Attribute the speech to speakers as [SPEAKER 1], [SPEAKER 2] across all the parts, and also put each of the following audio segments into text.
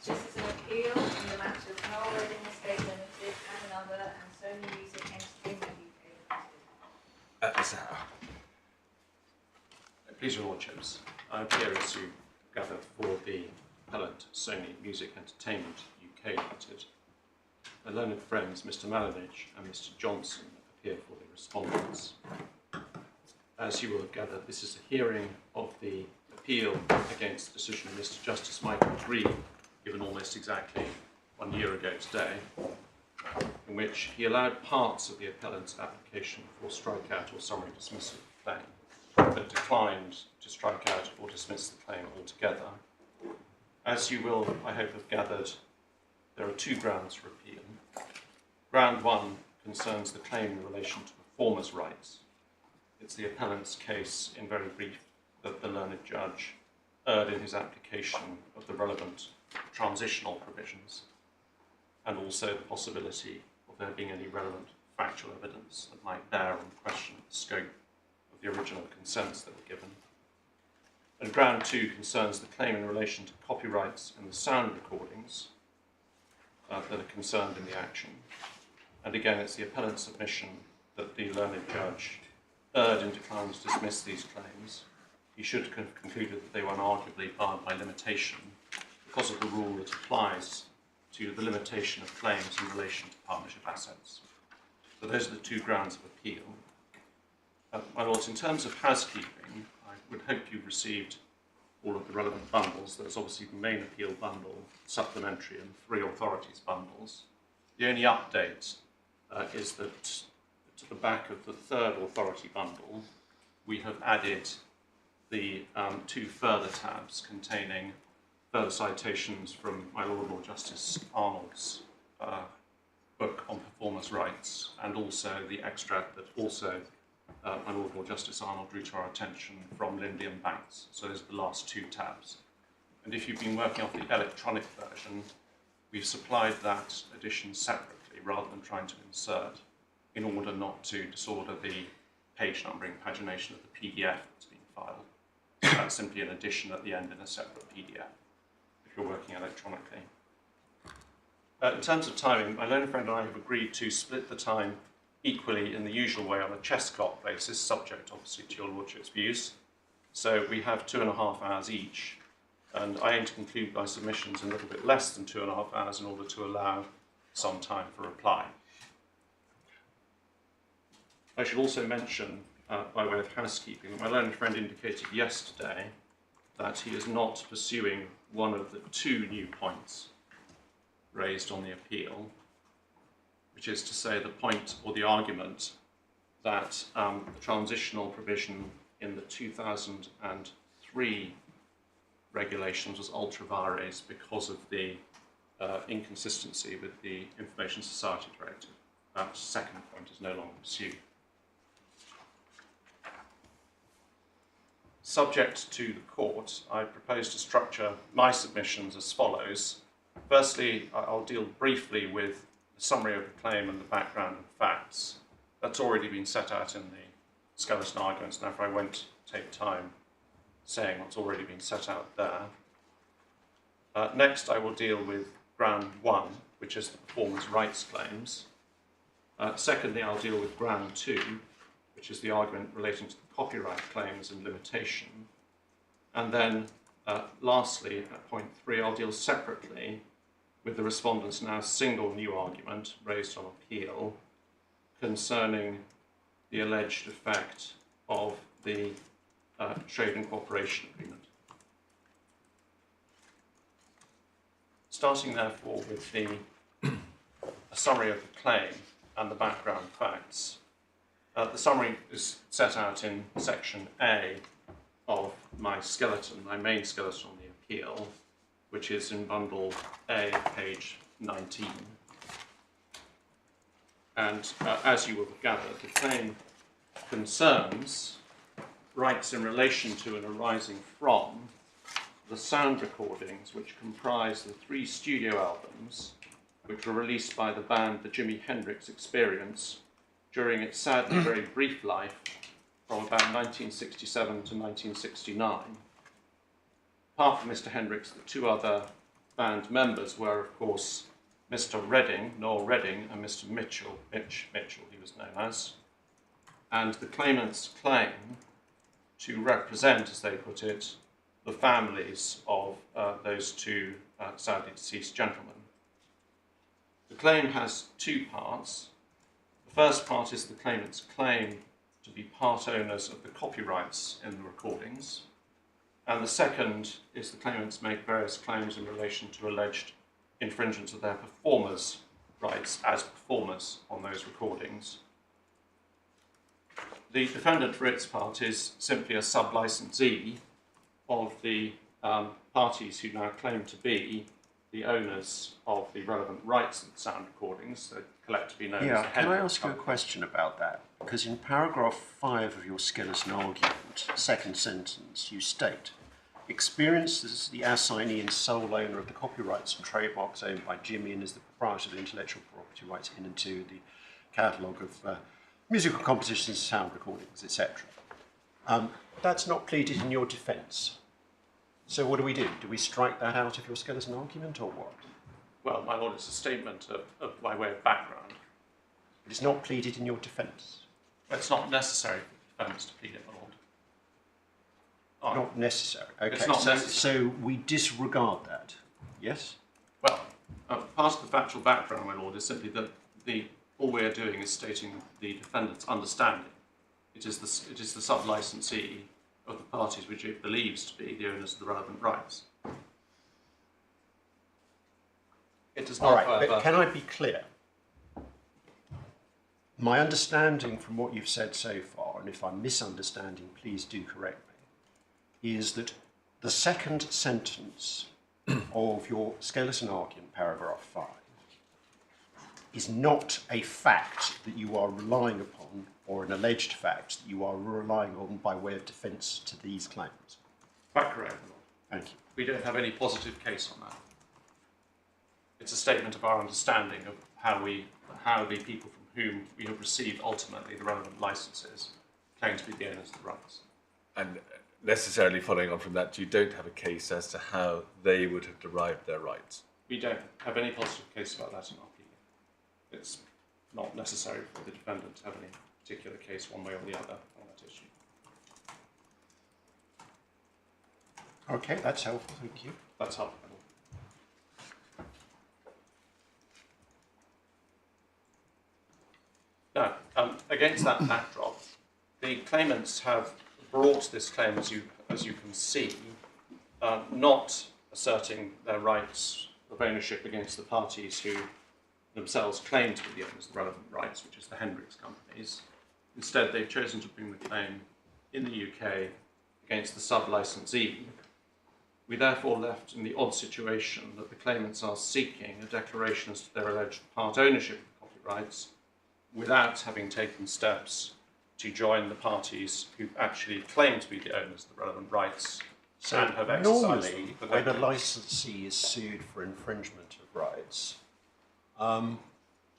[SPEAKER 1] This is an appeal in the matter of Noel Redding Estate Ltd and another, and Sony Music Entertainment UK Ltd.
[SPEAKER 2] Please, your lordships, I appear as you gather for the Appellant Sony Music Entertainment UK Ltd. My learned friends Mr. Malinage and Mr. Johnson appear for the respondents. As you will have gathered, this is a hearing of the appeal against the decision of Mr. Justice Michael Green, given almost exactly 1 year ago today, in which he allowed parts of the appellant's application for strikeout or summary dismissal of the claim, but declined to strike out or dismiss the claim altogether. As you will, I hope, have gathered, there are two grounds for appeal. Ground one concerns the claim in relation to performers' rights. It's the appellant's case, in very brief, that the learned judge erred in his application of the relevant transitional provisions, and also the possibility of there being any relevant factual evidence that might bear on the question of the scope of the original consents that were given. And ground two concerns the claim in relation to copyrights in the sound recordings that are concerned in the action. And again, it's the appellant's submission that the learned judge erred in declining to dismiss these claims. He should have concluded that they were unarguably barred by limitation because of the rule that applies to the limitation of claims in relation to partnership assets. So those are the two grounds of appeal. My lords, in terms of housekeeping, I would hope you've received all of the relevant bundles. There's obviously the main appeal bundle, supplementary, and 3 authorities bundles. The only update is that to the back of the 3rd authority bundle, we have added the 2 further tabs containing further citations from my Lord Justice Arnold's book on performers' rights, and also the extract that also my Lord Justice Arnold drew to our attention from Lindy and Banks. So those are the last 2 tabs. And if you've been working off the electronic version, we've supplied that edition separately rather than trying to insert, in order not to disorder the page numbering pagination of the PDF that's been filed. That's simply an addition at the end in a separate PDF, if you're working electronically. In terms of timing, my learned friend and I have agreed to split the time equally in the usual way on a chess clock basis, subject obviously to your lordship's views. So we have 2.5 hours each, and I aim to conclude my submissions in a little bit less than 2.5 hours in order to allow some time for reply. I should also mention, by way of housekeeping, that my learned friend indicated yesterday that he is not pursuing one of the 2 new points raised on the appeal, which is to say the point or the argument that the transitional provision in the 2003 regulations was ultra vires because of the inconsistency with the Information Society Directive. That second point is no longer pursued. Subject to the court, I propose to structure my submissions as follows. Firstly, I'll deal briefly with the summary of the claim and the background and facts. That's already been set out in the skeleton arguments, and therefore I won't take time saying what's already been set out there. Next, I will deal with ground 1, which is the performance rights claims. Secondly, I'll deal with ground 2, which is the argument relating to the copyright claims and limitation. And then, lastly, at point 3, I'll deal separately with the respondent's now single new argument raised on appeal concerning the alleged effect of the trade and cooperation agreement. Starting therefore with a summary of the claim and the background facts. The summary is set out in section A of my skeleton, my main skeleton on the appeal, which is in bundle A, page 19. And as you will have gathered, the claim concerns rights in relation to and arising from the sound recordings which comprise the 3 studio albums which were released by the band The Jimi Hendrix Experience during its sadly very brief life from about 1967 to 1969. Apart from Mr. Hendrix, the 2 other band members were, of course, Mr. Redding, Noel Redding, and Mr. Mitchell, he was known as, and the claimants claim to represent, as they put it, the families of those two sadly deceased gentlemen. The claim has two parts. The first part is the claimant's claim to be part owners of the copyrights in the recordings, and the second is the claimants make various claims in relation to alleged infringements of their performers' rights as performers on those recordings. The defendant, for its part, is simply a sub-licensee of the parties who now claim to be the owners of the relevant rights of the sound recordings, so collectively known as the
[SPEAKER 3] Can I
[SPEAKER 2] Hendrix
[SPEAKER 3] ask you a
[SPEAKER 2] Company.
[SPEAKER 3] question about that? Because in paragraph 5 of your skeleton argument, second sentence, you state, experience as the assignee and sole owner of the copyrights and trademarks owned by Jimmy and is the proprietor of the intellectual property rights in and to the catalogue of musical compositions, sound recordings, etc. That's not pleaded in your defence. So what do? Do we strike that out of your skeleton argument or what?
[SPEAKER 2] Well, my lord, it's a statement of by way of background.
[SPEAKER 3] It is not pleaded in your defence.
[SPEAKER 2] It's not necessary for the defendants to plead it, my lord. Oh,
[SPEAKER 3] Not necessary. Okay,
[SPEAKER 2] It's not necessary.
[SPEAKER 3] So we disregard that. Yes?
[SPEAKER 2] well, part of the factual background, my lord, is simply that all we are doing is stating the defendant's understanding. It is the sub-licensee of the parties which it believes to be the owners of the relevant rights. It does not,
[SPEAKER 3] All right,
[SPEAKER 2] however,
[SPEAKER 3] but can I be clear? My understanding from what you've said so far, and if I'm misunderstanding, please do correct me, is that the second sentence of your skeleton argument, paragraph 5, is not a fact that you are relying upon, or an alleged fact that you are relying on by way of defence to these claims.
[SPEAKER 2] quite correct, my lord.
[SPEAKER 3] Thank you.
[SPEAKER 2] We don't have any positive case on that. It's a statement of our understanding of how the people from whom we have received ultimately the relevant licenses claim to be the owners of the rights.
[SPEAKER 4] And necessarily following on from that, you don't have a case as to how they would have derived their rights.
[SPEAKER 2] We don't have any positive case about that in our pleading. It's not necessary for the defendant to have any particular case one way or the other on that issue.
[SPEAKER 3] Okay, that's helpful, thank you.
[SPEAKER 2] That's helpful. Now, against that backdrop, the claimants have brought this claim, as you can see, not asserting their rights of ownership against the parties who themselves claim to be the owners of the relevant rights, which is the Hendrix companies. Instead, they've chosen to bring the claim in the UK against the sub-licensee. We therefore left in the odd situation that the claimants are seeking a declaration as to their alleged part ownership of copyrights without having taken steps to join the parties who actually claim to be the owners of the relevant rights
[SPEAKER 3] So
[SPEAKER 2] and have exercised
[SPEAKER 3] normally,
[SPEAKER 2] them for their
[SPEAKER 3] when a
[SPEAKER 2] claims.
[SPEAKER 3] licensee is sued for infringement of rights,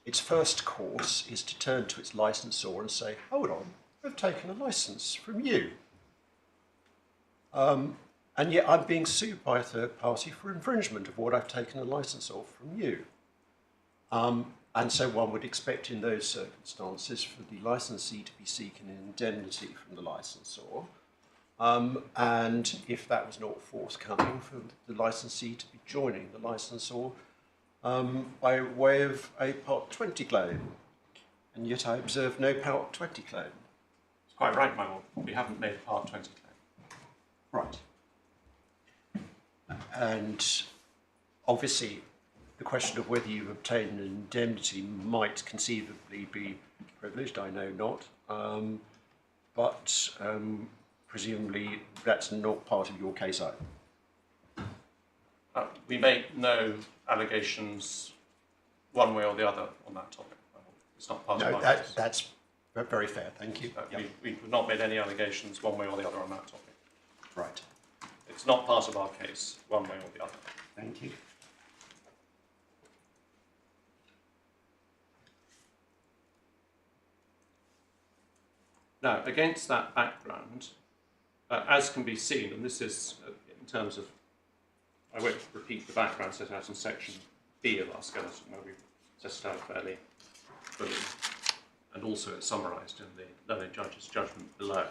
[SPEAKER 3] its first course is to turn to its licensor and say, hold on, I've taken a license from you. And yet I'm being sued by a third party for infringement of what I've taken a license of from you. And so one would expect in those circumstances for the licensee to be seeking an indemnity from the licensor. And if that was not forthcoming, for the licensee to be joining the licensor by way of a Part 20 claim. And yet I observe no Part 20 claim.
[SPEAKER 2] It's quite right, my lord. We haven't made a Part 20 claim.
[SPEAKER 3] Right. And obviously the question of whether you've obtained an indemnity might conceivably be privileged, I know not. But presumably that's not part of your case either.
[SPEAKER 2] We make no allegations one way or the other on that topic. It's not part of
[SPEAKER 3] No,
[SPEAKER 2] our case.
[SPEAKER 3] that's very fair, thank you. Yep.
[SPEAKER 2] We've not made any allegations one way or the other on that topic.
[SPEAKER 3] Right,
[SPEAKER 2] It's not part of our case one way or the other.
[SPEAKER 3] thank you.
[SPEAKER 2] Now, against that background, as can be seen, and this is in terms of I won't repeat the background set out in section B of our skeleton, where we've set it out fairly fully, and also it's summarised in the learned judge's judgment below.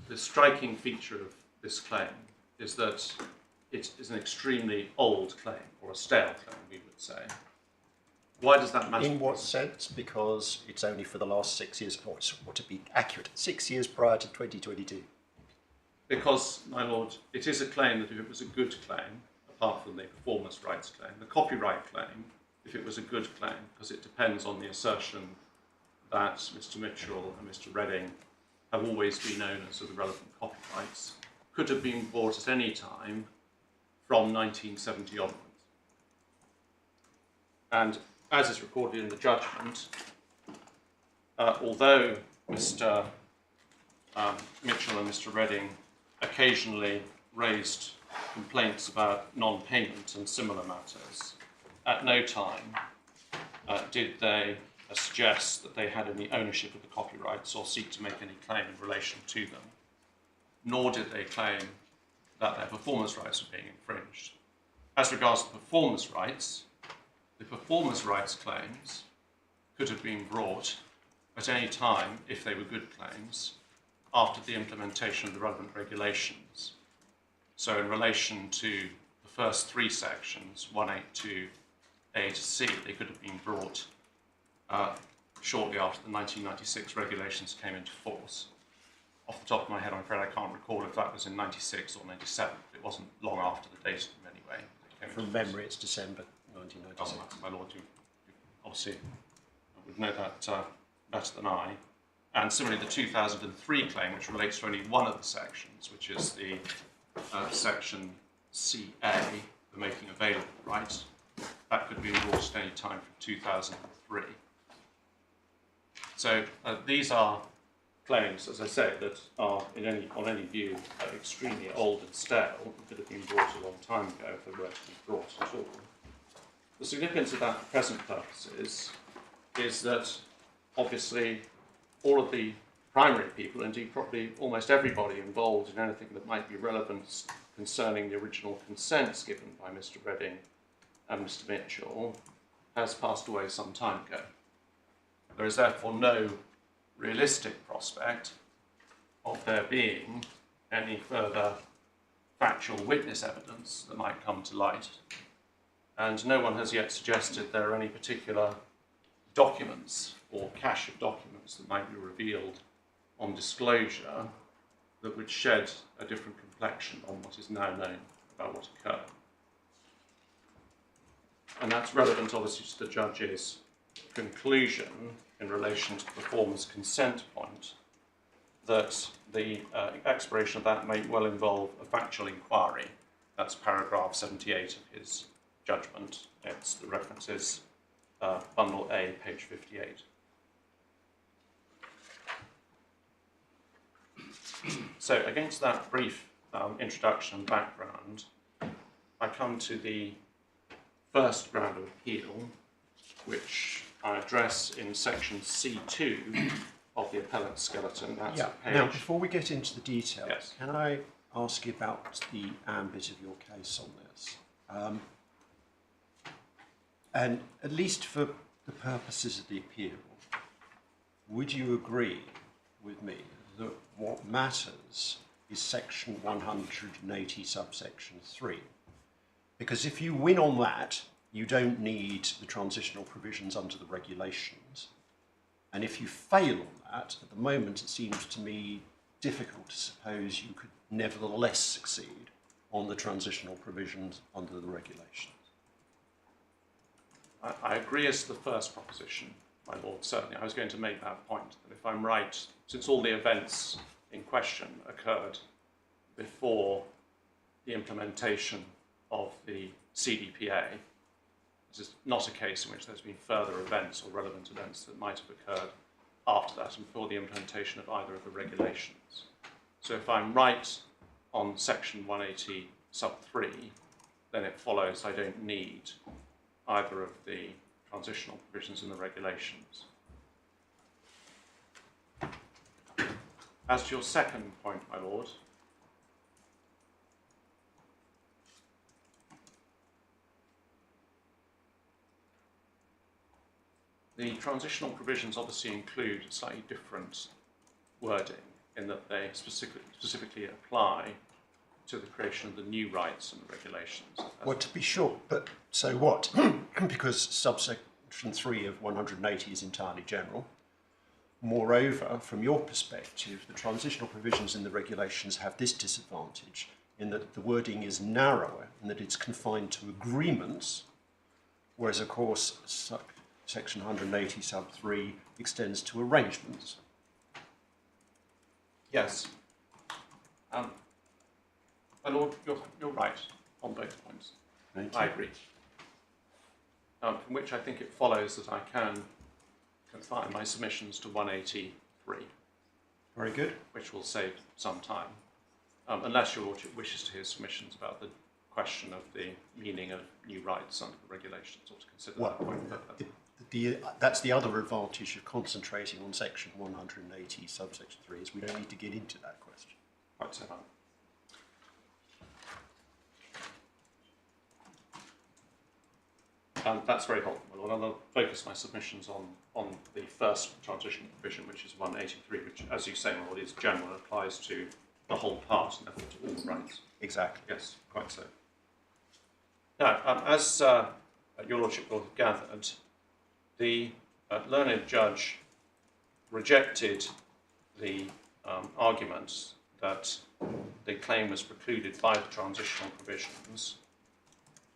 [SPEAKER 2] The striking feature of this claim is that it is an extremely old claim, or a stale claim, we would say. Why does that matter?
[SPEAKER 3] In what sense? Because it's only for the last 6 years, or to be accurate, 6 years prior to 2022.
[SPEAKER 2] Because, my lord, it is a claim that if it was a good claim, apart from the performance rights claim, the copyright claim, if it was a good claim, because it depends on the assertion that Mr. Mitchell and Mr. Redding have always been owners of the relevant copyrights, could have been bought at any time from 1970 onwards. And as is recorded in the judgment, although Mr. Mitchell and Mr. Redding occasionally raised complaints about non-payment and similar matters, at no time did they suggest that they had any ownership of the copyrights or seek to make any claim in relation to them, nor did they claim that their performance rights were being infringed. As regards the performance rights claims could have been brought at any time, if they were good claims, after the implementation of the relevant regulations. So in relation to the first 3 sections, 182 A to C, they could have been brought shortly after the 1996 regulations came into force. Off the top of my head, I'm afraid I can't recall if that was in 96 or 97. It wasn't long after the date of them anyway.
[SPEAKER 3] From memory, it's December 1996.
[SPEAKER 2] Oh, my lord, you obviously would know that better than I. And similarly, the 2003 claim, which relates to only one of the sections, which is the section CA, the making available right, that could be brought at any time from 2003. So these are claims, as I say, that are on any view extremely old and stale, and could have been brought a long time ago if they were to be brought at all. The significance of that for present purposes is that obviously all of the primary people, indeed probably almost everybody involved in anything that might be relevant concerning the original consents given by Mr. Redding and Mr. Mitchell, has passed away some time ago. There is therefore no realistic prospect of there being any further factual witness evidence that might come to light. And no one has yet suggested there are any particular documents or cache of documents that might be revealed on disclosure that would shed a different complexion on what is now known about what occurred. And that's relevant obviously to the judge's conclusion in relation to the performance consent point, that the expiration of that may well involve a factual inquiry. That's paragraph 78 of his judgment. It's the references bundle A, page 58. So against that brief introduction and background, I come to the first ground of appeal, which I address in section C2 of the appellant skeleton. That's page...
[SPEAKER 3] Now, before we get into the details,
[SPEAKER 2] Yes.
[SPEAKER 3] can I ask you about the ambit of your case on this? And at least for the purposes of the appeal, would you agree with me that what matters is section 180 subsection 3? Because if you win on that, you don't need the transitional provisions under the regulations. And if you fail on that, at the moment it seems to me difficult to suppose you could nevertheless succeed on the transitional provisions under the regulations.
[SPEAKER 2] I agree as to the first proposition, my lord, certainly. I was going to make that point, that if I'm right, since all the events in question occurred before the implementation of the CDPA, this is not a case in which there's been further events or relevant events that might have occurred after that and before the implementation of either of the regulations. So if I'm right on section 180 sub 3, then it follows I don't need either of the transitional provisions in the regulations. As to your second point, my lord, The transitional provisions obviously include slightly different wording in that they specifically apply to the creation of the new rights and regulations.
[SPEAKER 3] Well, to be sure, but so what? Because subsection 3 of 180 is entirely general. Moreover, from your perspective, the transitional provisions in the regulations have this disadvantage in that the wording is narrower and that it's confined to agreements, whereas, of course, section 180 sub 3 extends to arrangements.
[SPEAKER 2] Yes. My Lord, you're right on both points.
[SPEAKER 3] Thank
[SPEAKER 2] I
[SPEAKER 3] you.
[SPEAKER 2] agree. From which I think it follows that I can confine my submissions to 183,
[SPEAKER 3] Very good.
[SPEAKER 2] which will save some time, unless your Lordship wishes to hear submissions about the question of the meaning of new rights under the regulations, or to consider
[SPEAKER 3] Well,
[SPEAKER 2] that point further.
[SPEAKER 3] that's the other advantage of concentrating on section 180 subsection 3 is we don't need to get into that question.
[SPEAKER 2] Right, so that's very helpful, my Lord. I'll focus my submissions on the first transition provision, which is 183, which, as you say, my Lord, is general and applies to the whole part and therefore to all the rights.
[SPEAKER 3] Exactly.
[SPEAKER 2] Yes, quite so. Now, as your Lordship will have gathered, the learned judge rejected the argument that the claim was precluded by the transitional provisions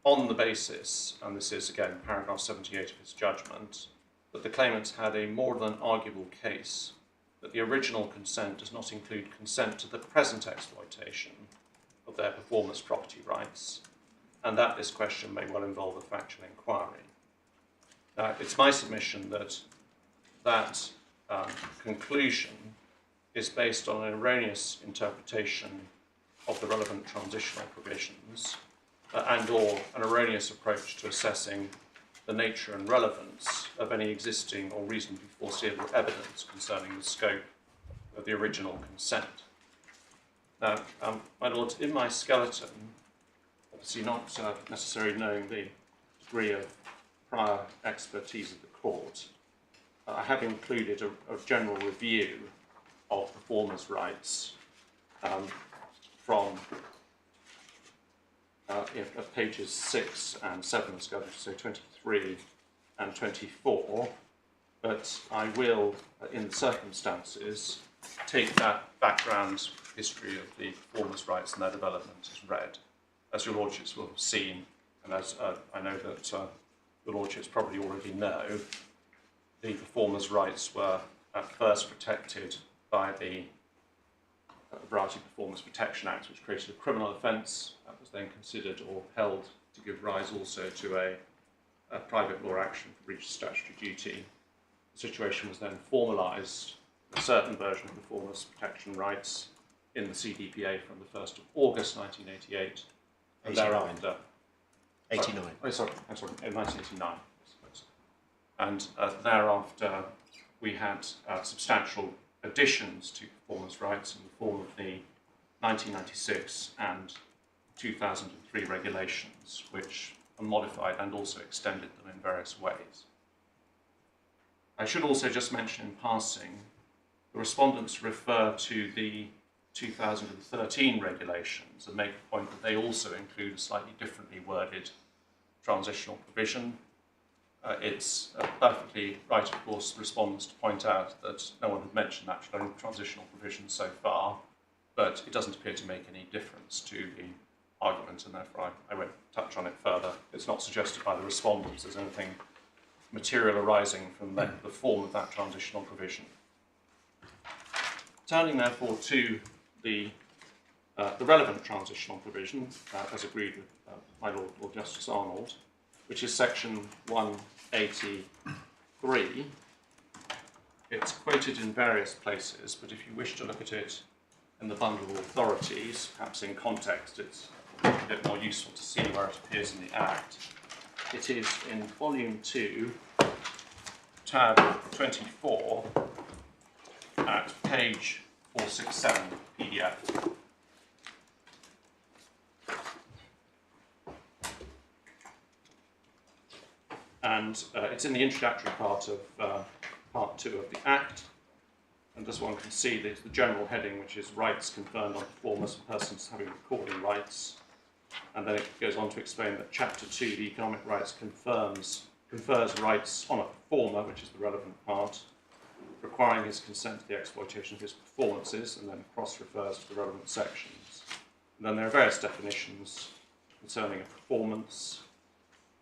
[SPEAKER 2] on the basis, and this is again paragraph 78 of his judgment, that the claimants had a more than arguable case that the original consent does not include consent to the present exploitation of their performance property rights, and that this question may well involve a factual inquiry. Now, it's my submission that that conclusion is based on an erroneous interpretation of the relevant transitional provisions and or an erroneous approach to assessing the nature and relevance of any existing or reasonably foreseeable evidence concerning the scope of the original consent. Now, my Lord, in my skeleton, obviously not necessarily knowing the degree of prior expertise of the court, I have included a general review of performers' rights from of pages 6 and 7 of skeleton, so 23 and 24, but I will, in the circumstances, take that background history of the performers' rights and their development as read. As your Lordships will have seen, and as I know that your Lordships probably already know, the performers' rights were at first protected by the Variety Performance Protection Act, which created a criminal offence that was then considered or held to give rise also to a private law action for breach of statutory duty. The situation was then formalised, a certain version of performance protection rights in the CDPA from the 1st of August 1988. And
[SPEAKER 3] 89.
[SPEAKER 2] thereafter...
[SPEAKER 3] 89.
[SPEAKER 2] I'm sorry, in 1989. And thereafter we had substantial additions to performance rights in the form of the 1996 and 2003 regulations, which are modified and also extended them in various ways. I should also just mention in passing, the respondents refer to the 2013 regulations and make the point that they also include a slightly differently worded transitional provision. It's perfectly right, of course, the respondents to point out that no one had mentioned that transitional provision so far, but it doesn't appear to make any difference to the argument, and therefore I won't touch on it further. It's not suggested by the respondents there's anything material arising from the form of that transitional provision. Turning therefore to the relevant transitional provision, as agreed with my Lord Justice Arnold, which is section 183. It's quoted in various places, but if you wish to look at it in the bundle of authorities, perhaps in context, it's a bit more useful to see where it appears in the Act. It is in volume 2, tab 24, at page 467 PDF. and it's in the introductory part of Part 2 of the Act. And as one can see, there's the general heading, which is rights conferred on performers and persons having recording rights. And then it goes on to explain that Chapter 2, the economic rights, confers rights on a performer, which is the relevant part, requiring his consent to the exploitation of his performances, and then cross-refers to the relevant sections. And then there are various definitions concerning a performance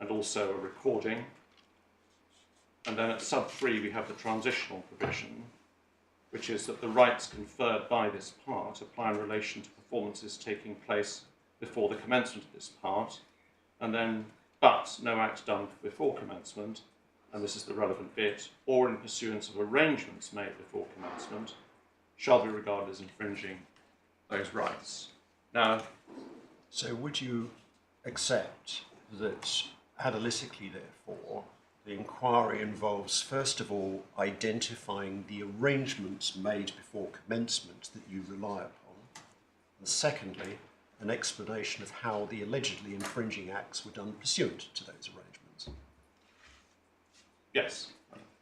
[SPEAKER 2] and also a recording. And then at sub 3 we have the transitional provision, which is that the rights conferred by this part apply in relation to performances taking place before the commencement of this part, and then, but no act done before commencement, and this is the relevant bit, or in pursuance of arrangements made before commencement, shall be regarded as infringing those rights. Now,
[SPEAKER 3] So would you accept that analytically, therefore, the inquiry involves, first of all, identifying the arrangements made before commencement that you rely upon, and secondly, an explanation of how the allegedly infringing acts were done pursuant to those arrangements?
[SPEAKER 2] yes,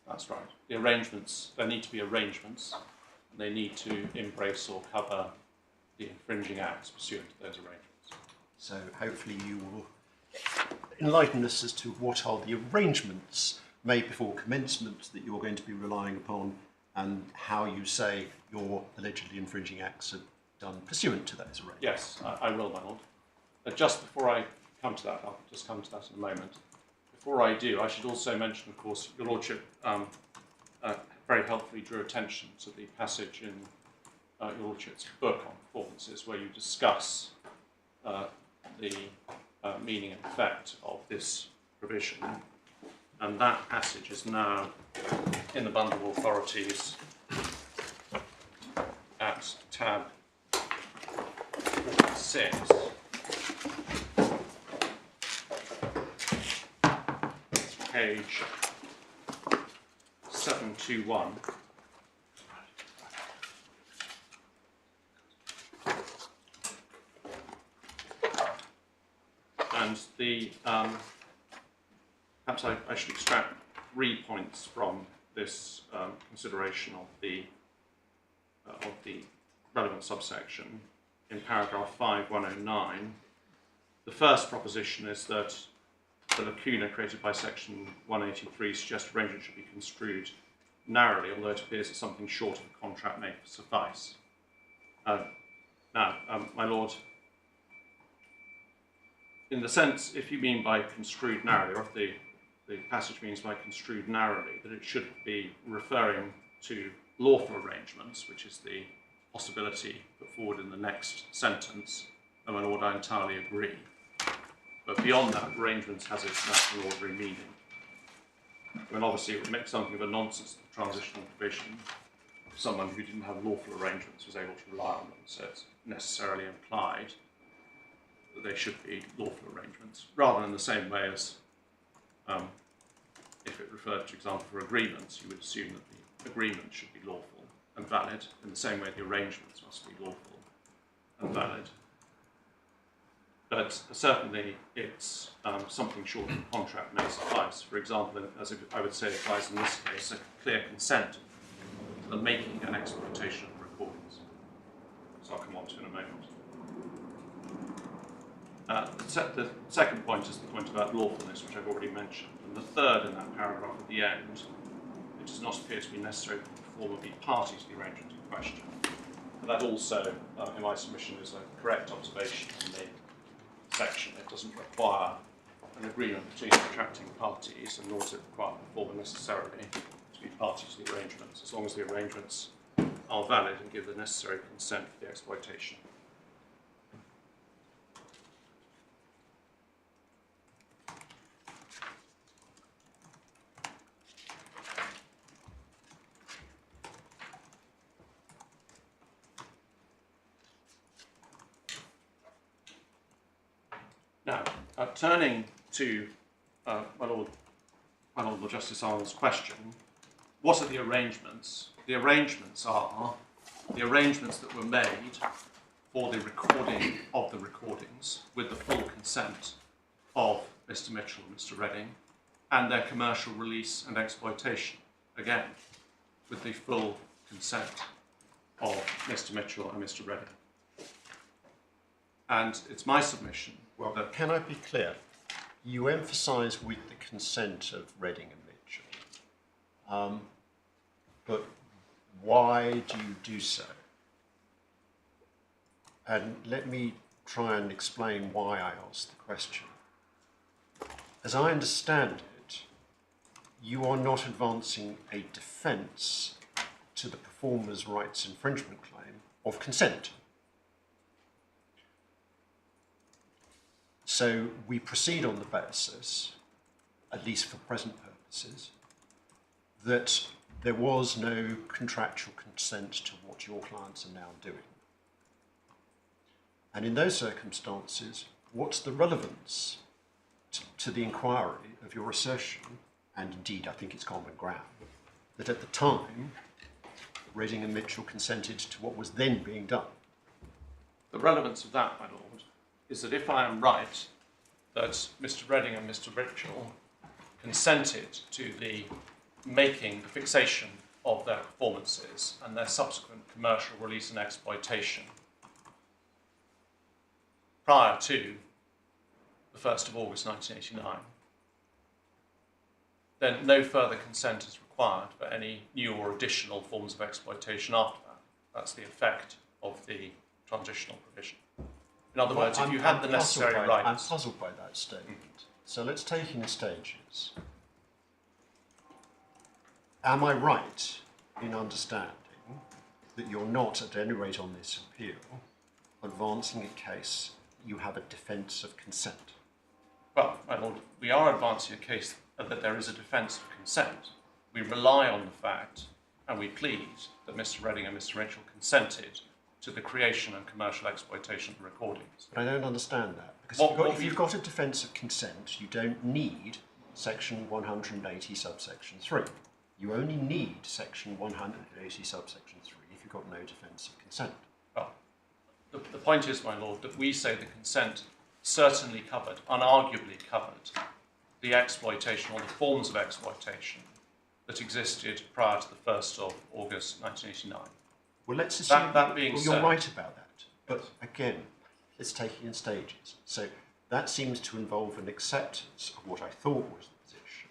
[SPEAKER 2] that's right. The arrangements, there need to be arrangements, and they need to embrace or cover the infringing acts pursuant to those arrangements.
[SPEAKER 3] So hopefully you will enlighten us as to what are the arrangements made before commencement that you're going to be relying upon, and how you say your allegedly infringing acts are done pursuant to those arrangements.
[SPEAKER 2] Yes, I will, my lord. Just before I come to that, I'll just come to that in a moment. Before I do, I should also mention, of course, your lordship very helpfully drew attention to the passage in your lordship's book on performances, where you discuss the meaning and effect of this provision, and that passage is now in the bundle of authorities at tab 46, page 721. And the perhaps I should extract 3 points from this consideration of the relevant subsection in paragraph 5.109. The first proposition is that the lacuna created by section 183 suggests arrangement should be construed narrowly, although it appears that something short of a contract may suffice. Now, my lord, in the sense, if you mean by construed narrowly, or if the passage means by construed narrowly, that it should be referring to lawful arrangements, which is the possibility put forward in the next sentence, and my lord, I entirely agree. But beyond that, arrangements has its natural ordinary meaning. I mean, obviously, it would make something of a nonsense, the transitional provision, if someone who didn't have lawful arrangements was able to rely on them, so it's necessarily implied that they should be lawful arrangements, rather in the same way as if it referred, for example, for agreements, you would assume that the agreement should be lawful and valid, in the same way the arrangements must be lawful and valid. But certainly it's something short of a contract may suffice. For example, as I would say applies in this case, a clear consent to the making and exploitation of recordings. So I'll come on to in a moment. The second point is the point about lawfulness, which I've already mentioned. And the third in that paragraph at the end, it does not appear to be necessary that the performer be party to the arrangement in question. But that also, in my submission, is a correct observation in the section. It doesn't require an agreement between contracting parties, and nor does it require the performer necessarily to be party to the arrangements, as long as the arrangements are valid and give the necessary consent for the exploitation. Now, turning to my Lord Justice Arnold's question, what are the arrangements? The arrangements are the arrangements that were made for the recording of the recordings with the full consent of Mr. Mitchell and Mr. Redding, and their commercial release and exploitation, again, with the full consent of Mr. Mitchell and Mr. Redding. And it's my submission that...
[SPEAKER 3] Can I be clear? You emphasise with the consent of Redding and Mitchell, but why do you do so? And let me try and explain why I asked the question. As I understand it, you are not advancing a defence to the performer's rights infringement claim of consent. So we proceed on the basis, at least for present purposes, that there was no contractual consent to what your clients are now doing. And in those circumstances, what's the relevance to the inquiry of your assertion, and indeed I think it's common ground, that at the time, Redding and Mitchell consented to what was then being done?
[SPEAKER 2] The relevance of that, my lord, is that if I am right that Mr. Redding and Mr. Mitchell consented to the making, the fixation of their performances and their subsequent commercial release and exploitation prior to the 1st of August 1989, then no further consent is required for any new or additional forms of exploitation after that. That's the effect of the transitional provision. In other words, if you had the necessary rights...
[SPEAKER 3] I'm puzzled by that statement. So let's take in stages. Am I right in understanding that you're not, at any rate on this appeal, advancing a case that you have a defence of consent?
[SPEAKER 2] Well, my lord, we are advancing a case that there is a defence of consent. We rely on the fact, and we plead, that Mr. Redding and Mr. Mitchell consented to the creation and commercial exploitation of recordings.
[SPEAKER 3] But I don't understand that. Because if you've got a defence of consent, you don't need section 180 subsection 3. You only need section 180 subsection 3 if you've got no defence of consent.
[SPEAKER 2] Well, the point is, my lord, that we say the consent certainly covered, unarguably covered, the exploitation or the forms of exploitation that existed prior to the 1st of August 1989.
[SPEAKER 3] Well, let's assume
[SPEAKER 2] that being
[SPEAKER 3] you're
[SPEAKER 2] said,
[SPEAKER 3] right about that. But again, let's take it in stages. So that seems to involve an acceptance of what I thought was the position.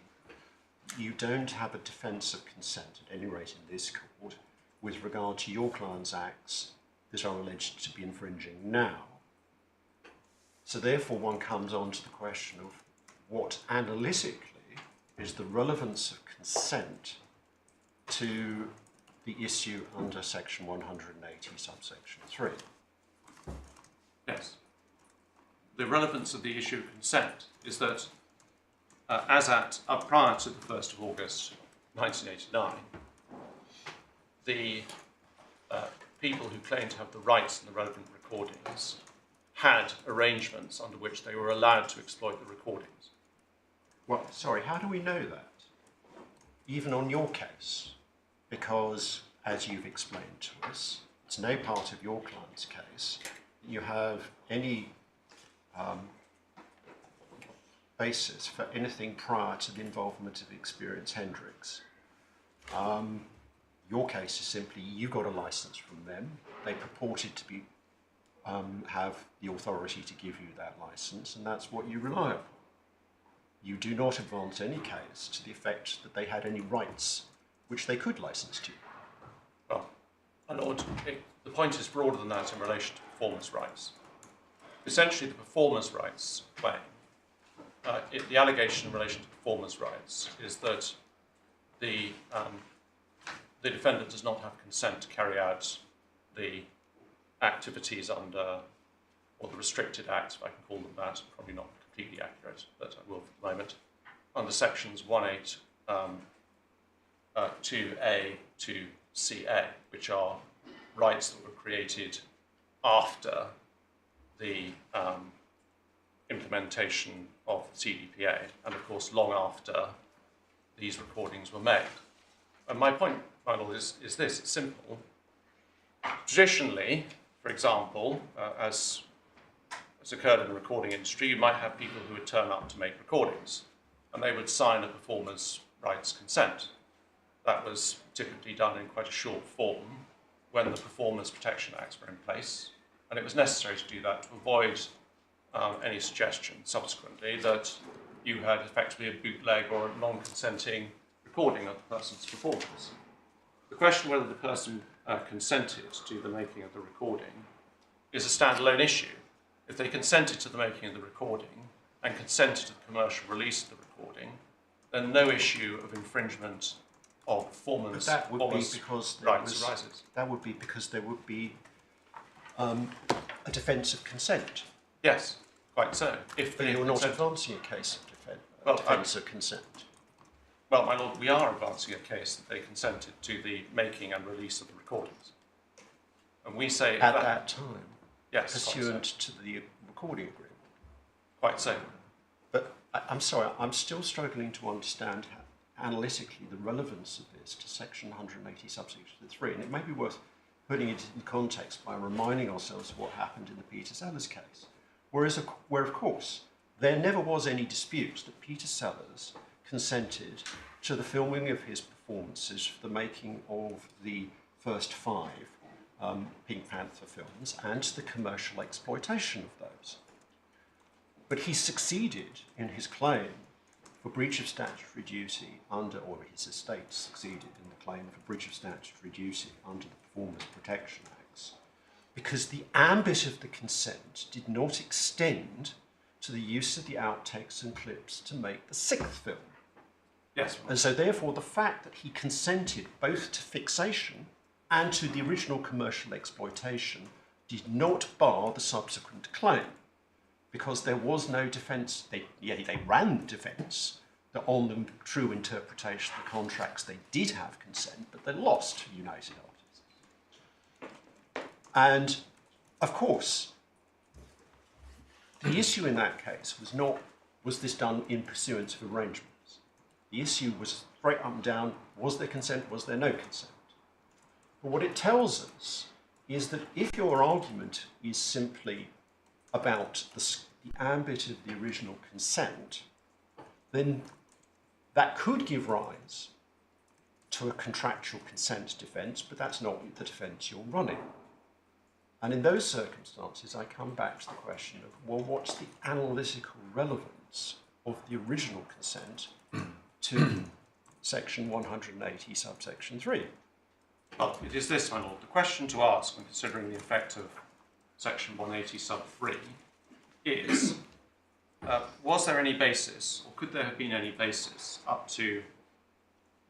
[SPEAKER 3] You don't have a defence of consent, at any rate in this court, with regard to your client's acts that are alleged to be infringing now. So therefore one comes on to the question of what analytically is the relevance of consent to the issue under section 180 subsection 3.
[SPEAKER 2] Yes. The relevance of the issue of consent is that prior to the 1st of August 1989, the people who claimed to have the rights in the relevant recordings had arrangements under which they were allowed to exploit the recordings.
[SPEAKER 3] Well, sorry, how do we know that? Even on your case? Because, as you've explained to us, it's no part of your client's case. You have any basis for anything prior to the involvement of Experience Hendricks. Your case is simply you got a license from them. They purported to be have the authority to give you that license, and that's what you rely upon. You do not advance any case to the effect that they had any rights which they could license to you.
[SPEAKER 2] Well, my lord, the point is broader than that in relation to performance rights. Essentially, the performance rights claim, the allegation in relation to performance rights is that the defendant does not have consent to carry out the activities under, or the restricted acts, if I can call them that, probably not completely accurate, but I will for the moment, under sections 18 2A to CA, which are rights that were created after the implementation of the CDPA, and of course long after these recordings were made. And my point, my lord, is this, it's simple. Traditionally, for example, as occurred in the recording industry, you might have people who would turn up to make recordings. and they would sign a performer's rights consent. That was typically done in quite a short form when the Performers Protection Acts were in place, and it was necessary to do that to avoid any suggestion subsequently that you had effectively a bootleg or a non-consenting recording of the person's performance. The question whether the person consented to the making of the recording is a standalone issue. If they consented to the making of the recording and consented to the commercial release of the recording, then no issue of infringement of performance
[SPEAKER 3] But that would be because
[SPEAKER 2] rights arises.
[SPEAKER 3] That would be because there would be a defence of consent.
[SPEAKER 2] Yes, quite so. If
[SPEAKER 3] But
[SPEAKER 2] they
[SPEAKER 3] you're not
[SPEAKER 2] consent-
[SPEAKER 3] advancing a case of
[SPEAKER 2] Well,
[SPEAKER 3] defence of consent.
[SPEAKER 2] Well, my lord, we are advancing a case that they consented to the making and release of the recordings. And we say
[SPEAKER 3] At that time,
[SPEAKER 2] yes,
[SPEAKER 3] pursuant to the recording agreement.
[SPEAKER 2] quite so.
[SPEAKER 3] But I'm sorry, I'm still struggling to understand analytically the relevance of this to section 180 subsection 3, and it may be worth putting it in context by reminding ourselves of what happened in the Peter Sellers case, where of course there never was any dispute that Peter Sellers consented to the filming of his performances for the making of the first 5 Pink Panther films and to the commercial exploitation of those. But he succeeded in his claim for breach of statutory duty under, or his estate succeeded in the claim for breach of statutory duty under the Performers Protection Acts, because the ambit of the consent did not extend to the use of the outtakes and clips to make the 6th film.
[SPEAKER 2] Yes.
[SPEAKER 3] And so therefore the fact that he consented both to fixation and to the original commercial exploitation did not bar the subsequent claim, because there was no defence. They ran the defence that on the true interpretation of the contracts they did have consent, but they lost to United Artists. And of course, the issue in that case was not, was this done in pursuance of arrangements? The issue was straight up and down, was there consent, was there no consent? But what it tells us is that if your argument is simply about the ambit of the original consent, then that could give rise to a contractual consent defence, but that's not the defence you're running. And in those circumstances, I come back to the question of, well, what's the analytical relevance of the original consent to section 180, subsection 3?
[SPEAKER 2] Well, it is this, my lord. The question to ask when considering the effect of section 180, sub 3, is, was there any basis, or could there have been any basis up to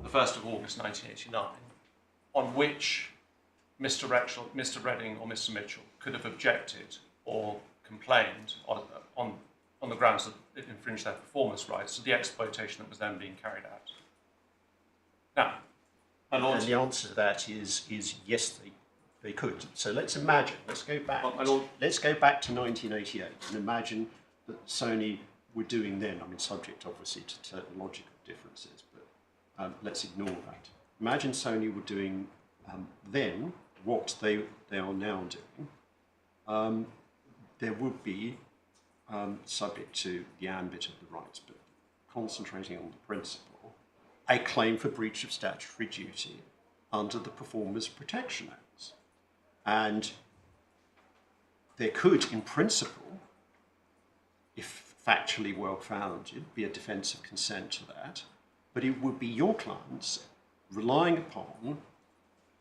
[SPEAKER 2] the 1st of August 1989 on which Mr. Redding or Mr. Mitchell could have objected or complained on the grounds that it infringed their performance rights to the exploitation that was then being carried out? Now, my lord,
[SPEAKER 3] And the answer to that is yes, they could. So let's imagine, let's go back to 1988 and imagine that Sony were doing then, I mean, subject obviously to technological differences, but let's ignore that. Imagine Sony were doing then what they are now doing. There would be, subject to the ambit of the rights, but concentrating on the principle, a claim for breach of statutory duty under the Performers Protection Acts. And there could, in principle, if factually well-founded, be a defence of consent to that, but it would be your clients relying upon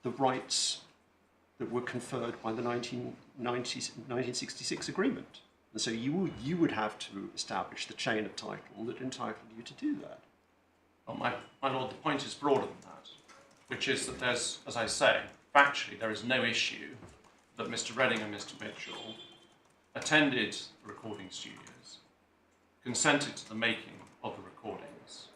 [SPEAKER 3] the rights that were conferred by the 1966 agreement. And so you would have to establish the chain of title that entitled you to do that.
[SPEAKER 2] well, my lord, the point is broader than that, which is that there's, as I say, factually there is no issue that Mr. Redding and Mr. Mitchell attended the recording studios, consented to the making of the recordings,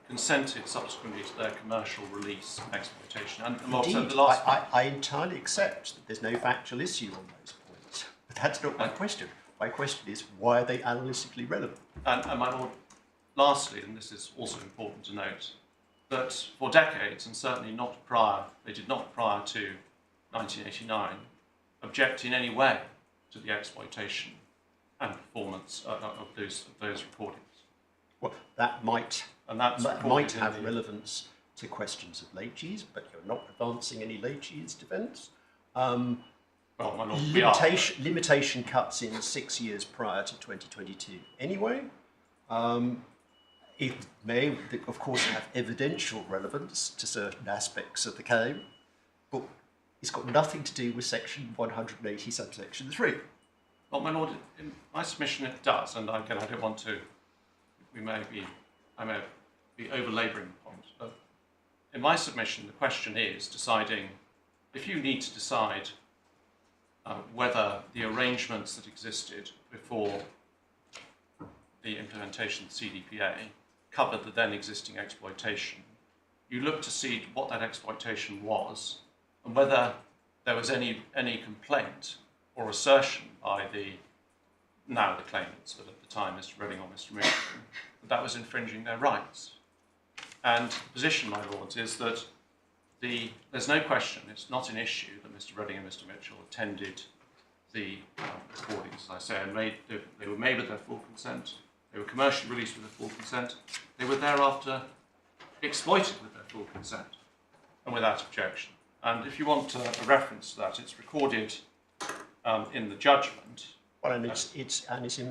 [SPEAKER 2] consented subsequently to their commercial release and exploitation. And
[SPEAKER 3] Indeed,
[SPEAKER 2] the last
[SPEAKER 3] I entirely accept that there's no factual issue on those points, but that's not my question. My question is, why are they analytically relevant?
[SPEAKER 2] And my lord, lastly, and this is also important to note, that for decades, and certainly not prior, they did not prior to 1989, object in any way to the exploitation and performance of those recordings.
[SPEAKER 3] Well, that might
[SPEAKER 2] And that's
[SPEAKER 3] might
[SPEAKER 2] recorded in
[SPEAKER 3] have
[SPEAKER 2] the-
[SPEAKER 3] relevance to questions of late fees, but you're not advancing any late fees defence.
[SPEAKER 2] Well, my lord, we are.
[SPEAKER 3] Limitation cuts in 6 years prior to 2022. Anyway, it may, of course, have evidential relevance to certain aspects of the claim, but it's got nothing to do with Section 180, subsection 3.
[SPEAKER 2] Well, my lord, in my submission it does, and again, I don't want to. I may be over-labouring the point, but in my submission, the question is deciding if you need to decide whether the arrangements that existed before the implementation of the CDPA covered the then existing exploitation. You look to see what that exploitation was and whether there was any complaint or assertion by the claimants, but at the time Mr. Redding or Mr. Mitchell, that was infringing their rights. And the position, my lords, is that there's no question, it's not an issue that Mr. Redding and Mr. Mitchell attended the recordings, as I say, and they were made with their full consent, they were commercially released with their full consent, they were thereafter exploited with their full consent and without objection. And if you want a reference to that, it's recorded in the judgment.
[SPEAKER 3] Well, and it's in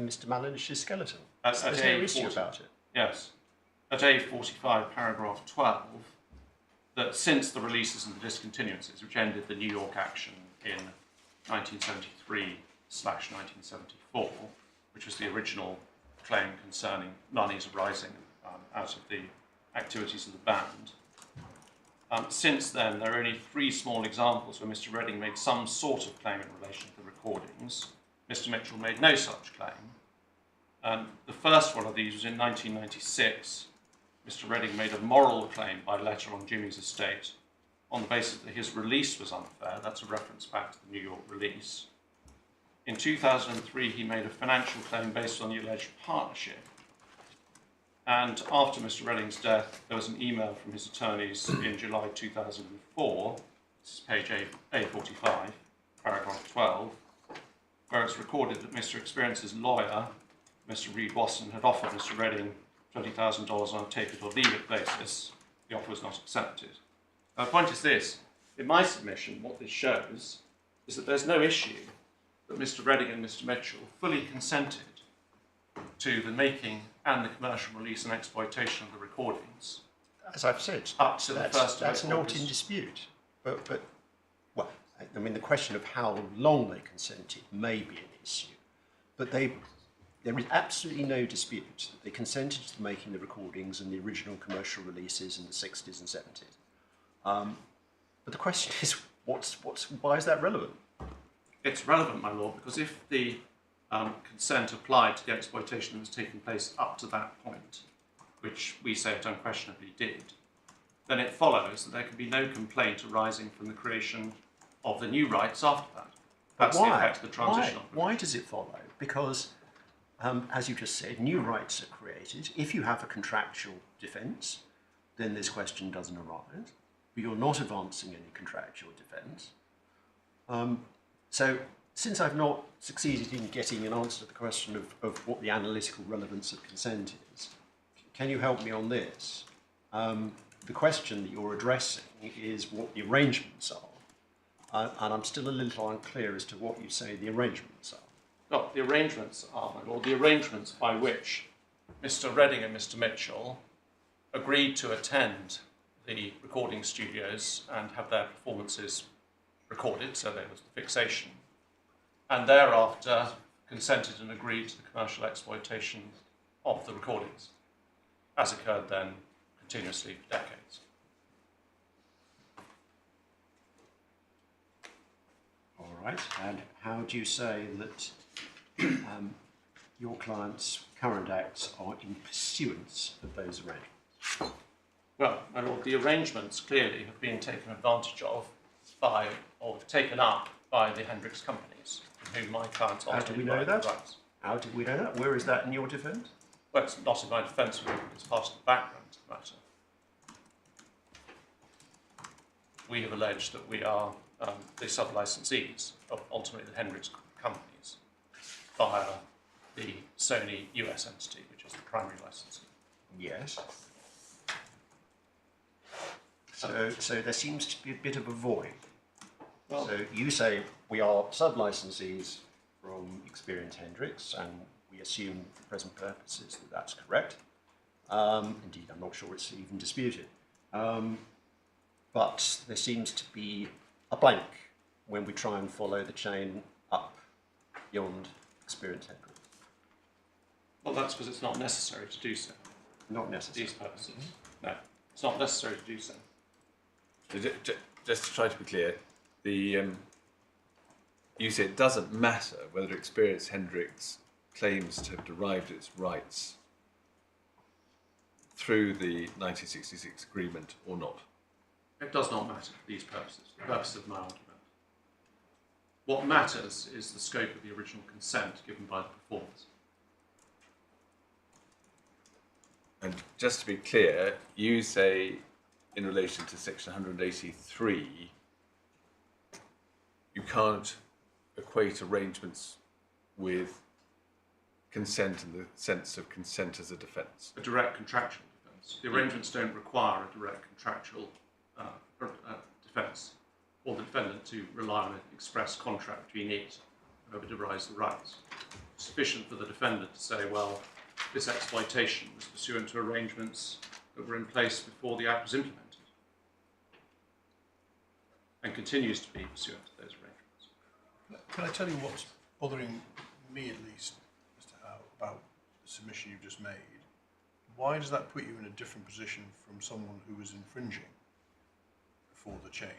[SPEAKER 3] Mr. Malinish's skeleton.
[SPEAKER 2] There's
[SPEAKER 3] no issue about it.
[SPEAKER 2] Yes. At A45, paragraph 12, that since the releases and the discontinuances, which ended the New York action in 1973/1974, which was the original claim concerning monies arising out of the activities of the band. Since then, there are only 3 small examples where Mr. Redding made some sort of claim in relation to the recordings. Mr. Mitchell made no such claim. The first one of these was in 1996. Mr. Redding made a moral claim by letter on Jimmy's estate on the basis that his release was unfair. That's a reference back to the New York release. In 2003, he made a financial claim based on the alleged partnership. And after Mr. Redding's death, there was an email from his attorneys in July 2004, this is page A45, paragraph 12, where it's recorded that Mr. Experience's lawyer, Mr. Reed Wasson, had offered Mr. Redding $20,000 on a take it or leave it basis. The offer was not accepted. Now, the point is this: in my submission, what this shows is that there's no issue that Mr. Redding and Mr. Mitchell fully consented to the making and the commercial release and exploitation of the recordings.
[SPEAKER 3] As I've said,
[SPEAKER 2] Up to the first
[SPEAKER 3] that's
[SPEAKER 2] of
[SPEAKER 3] not
[SPEAKER 2] August.
[SPEAKER 3] in dispute. But, well, I mean, the question of how long they consented may be an issue. But there is absolutely no dispute that they consented to making the recordings and the original commercial releases in the 60s and 70s. But the question is, why is that relevant?
[SPEAKER 2] It's relevant, my lord, because if the consent applied to the exploitation that was taking place up to that point, which we say it unquestionably did, then it follows that there can be no complaint arising from the creation of the new rights after that. That's the effect of the transitional.
[SPEAKER 3] Why does it follow? Because, as you just said, new rights are created. If you have a contractual defence, then this question doesn't arise. But you're not advancing any contractual defence. So, since I've not succeeded in getting an answer to the question of what the analytical relevance of consent is, can you help me on this? The question that you're addressing is what the arrangements are. And I'm still a little unclear as to what you say the arrangements are.
[SPEAKER 2] No, the arrangements are, my lord, the arrangements by which Mr. Redding and Mr. Mitchell agreed to attend the recording studios and have their performances recorded, so there was the fixation, and thereafter consented and agreed to the commercial exploitation of the recordings, as occurred then continuously for decades.
[SPEAKER 3] All right. And how do you say that your client's current acts are in pursuance of those arrangements?
[SPEAKER 2] Well, my lord, the arrangements clearly have been taken advantage of by, or taken up by the Hendricks companies, from whom my clients
[SPEAKER 3] How do
[SPEAKER 2] ultimately
[SPEAKER 3] we know
[SPEAKER 2] derived
[SPEAKER 3] that?
[SPEAKER 2] the rights.
[SPEAKER 3] How do we know that? Where is that in your defence?
[SPEAKER 2] Well, it's not in my defence, it's part of the background to the matter. We have alleged that we are the sub-licensees of ultimately the Hendricks companies via the Sony US entity, which is the primary licensee.
[SPEAKER 3] Yes. So there seems to be a bit of a void.
[SPEAKER 2] Well,
[SPEAKER 3] So you say we are sub-licensees from Experience Hendricks, and we assume for present purposes that that's correct. Indeed, I'm not sure it's even disputed. But there seems to be a blank when we try and follow the chain up beyond Experience Hendricks.
[SPEAKER 2] well, that's because it's not necessary to do so.
[SPEAKER 3] Not
[SPEAKER 2] For
[SPEAKER 3] necessary.
[SPEAKER 2] these purposes. No, it's not necessary to do so.
[SPEAKER 4] So just to try to be clear, you say it doesn't matter whether Experience Hendricks claims to have derived its rights through the 1966 agreement or not.
[SPEAKER 2] It does not matter for these purposes, the purpose of my argument. What matters is the scope of the original consent given by the performers.
[SPEAKER 4] And just to be clear, you say in relation to section 183, you can't equate arrangements with consent in the sense of consent as a defence.
[SPEAKER 2] A direct contractual defence. The arrangements don't require a direct contractual defence, or the defendant to rely on an express contract between it and whoever derives the rights. It's sufficient for the defendant to say, well, this exploitation was pursuant to arrangements that were in place before the act was implemented, and continues to be pursuant to those arrangements.
[SPEAKER 5] Can I tell you what's bothering me, at least, Mr. Howe, about the submission you've just made? Why does that put you in a different position from someone who was infringing before the change?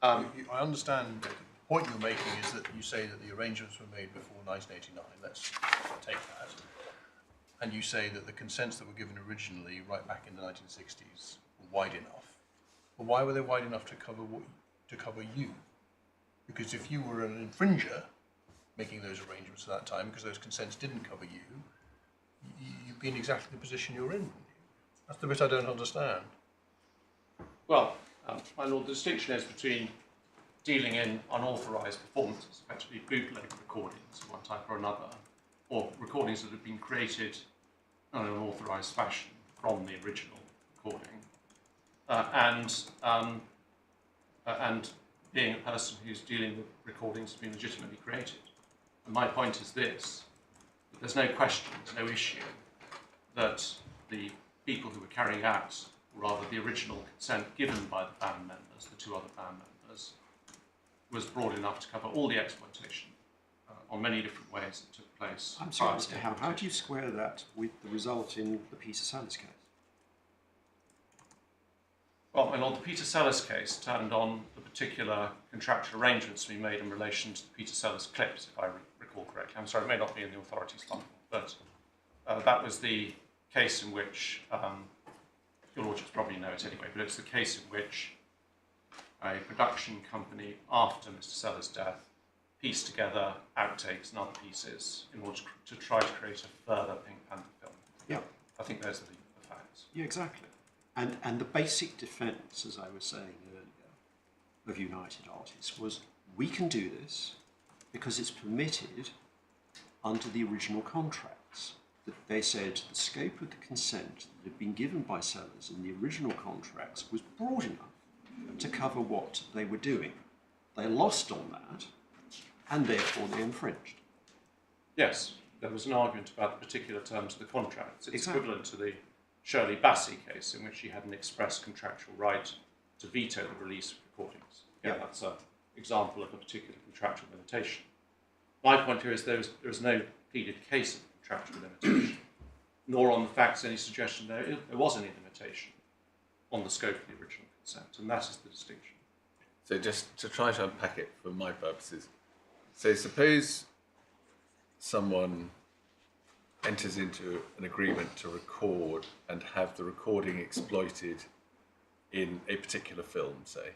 [SPEAKER 5] I understand that the point you're making is that you say that the arrangements were made before 1989. Let's take that. And you say that the consents that were given originally, right back in the 1960s, were wide enough. But why were they wide enough to cover you? Because if you were an infringer making those arrangements at that time, because those consents didn't cover you, you'd be in exactly the position you're in. That's the bit I don't understand.
[SPEAKER 2] Well, my lord, the distinction is between dealing in unauthorised performances, effectively bootleg recordings of one type or another, or recordings that have been created in an unauthorised fashion from the original recording, and being a person who's dealing with recordings that have been legitimately created. And my point is this, that there's no question, there's no issue, that the people who were carrying out, or rather the original consent given by the band members, the two other band members, was broad enough to cover all the exploitation on many different ways that took place.
[SPEAKER 3] I'm sorry, Mr. Howe, how do you square that with the result in the Peter Sellers case?
[SPEAKER 2] Well, my lord, the Peter Sellers case turned on the particular contractual arrangements we made in relation to the Peter Sellers clips, if I recall correctly. I'm sorry, it may not be in the authority's file, but that was the case in which, your lordships probably know it anyway, but it's the case in which a production company, after Mr. Sellers' death, pieced together outtakes and other pieces in order to try to create a further Pink Panther film.
[SPEAKER 3] Yeah.
[SPEAKER 2] I think those are the facts.
[SPEAKER 3] Yeah, exactly. And the basic defence, as I was saying earlier, of United Artists was, we can do this because it's permitted under the original contracts. That they said the scope of the consent that had been given by Sellers in the original contracts was broad enough to cover what they were doing. They lost on that, and therefore they infringed.
[SPEAKER 2] Yes, there was an argument about the particular terms of the contracts. It's
[SPEAKER 3] Exactly.
[SPEAKER 2] equivalent to the Shirley Bassey case, in which she had an express contractual right to veto the release of recordings. Again,
[SPEAKER 3] Yeah.
[SPEAKER 2] that's an example of a particular contractual limitation. My point here is there is no pleaded case of contractual limitation, nor on the facts any suggestion there was any limitation on the scope of the original consent, and that is the distinction.
[SPEAKER 4] So just to try to unpack it for my purposes, so suppose someone enters into an agreement to record and have the recording exploited in a particular film, say,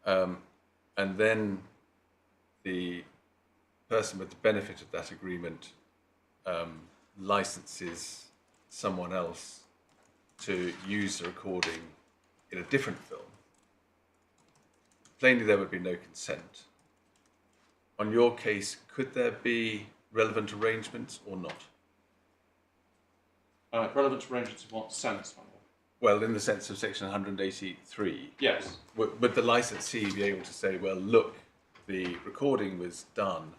[SPEAKER 4] and then the person with the benefit of that agreement licenses someone else to use the recording in a different film. Plainly there would be no consent. On your case, could there be relevant arrangements or not?
[SPEAKER 2] Relevant to arrangements in what sense, my lord?
[SPEAKER 4] Well, in the sense of section 183,
[SPEAKER 2] Yes.
[SPEAKER 4] would the licensee be able to say, well, look, the recording was done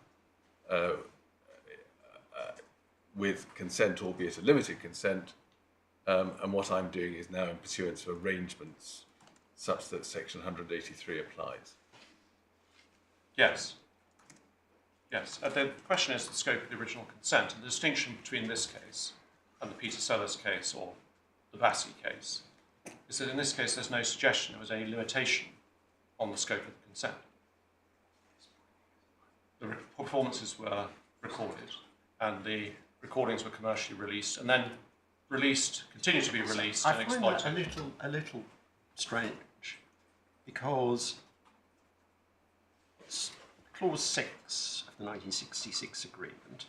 [SPEAKER 4] with consent, albeit a limited consent, and what I'm doing is now in pursuance of arrangements such that section 183 applies?
[SPEAKER 2] Yes. Yes. The question is the scope of the original consent, and the distinction between this case and the Peter Sellers case or the Bassey case is that in this case there's no suggestion there was any limitation on the scope of the consent. The performances were recorded and the recordings were commercially released and then continued to be released and
[SPEAKER 3] I find that
[SPEAKER 2] exploited.
[SPEAKER 3] a little strange because Clause 6 of the 1966 agreement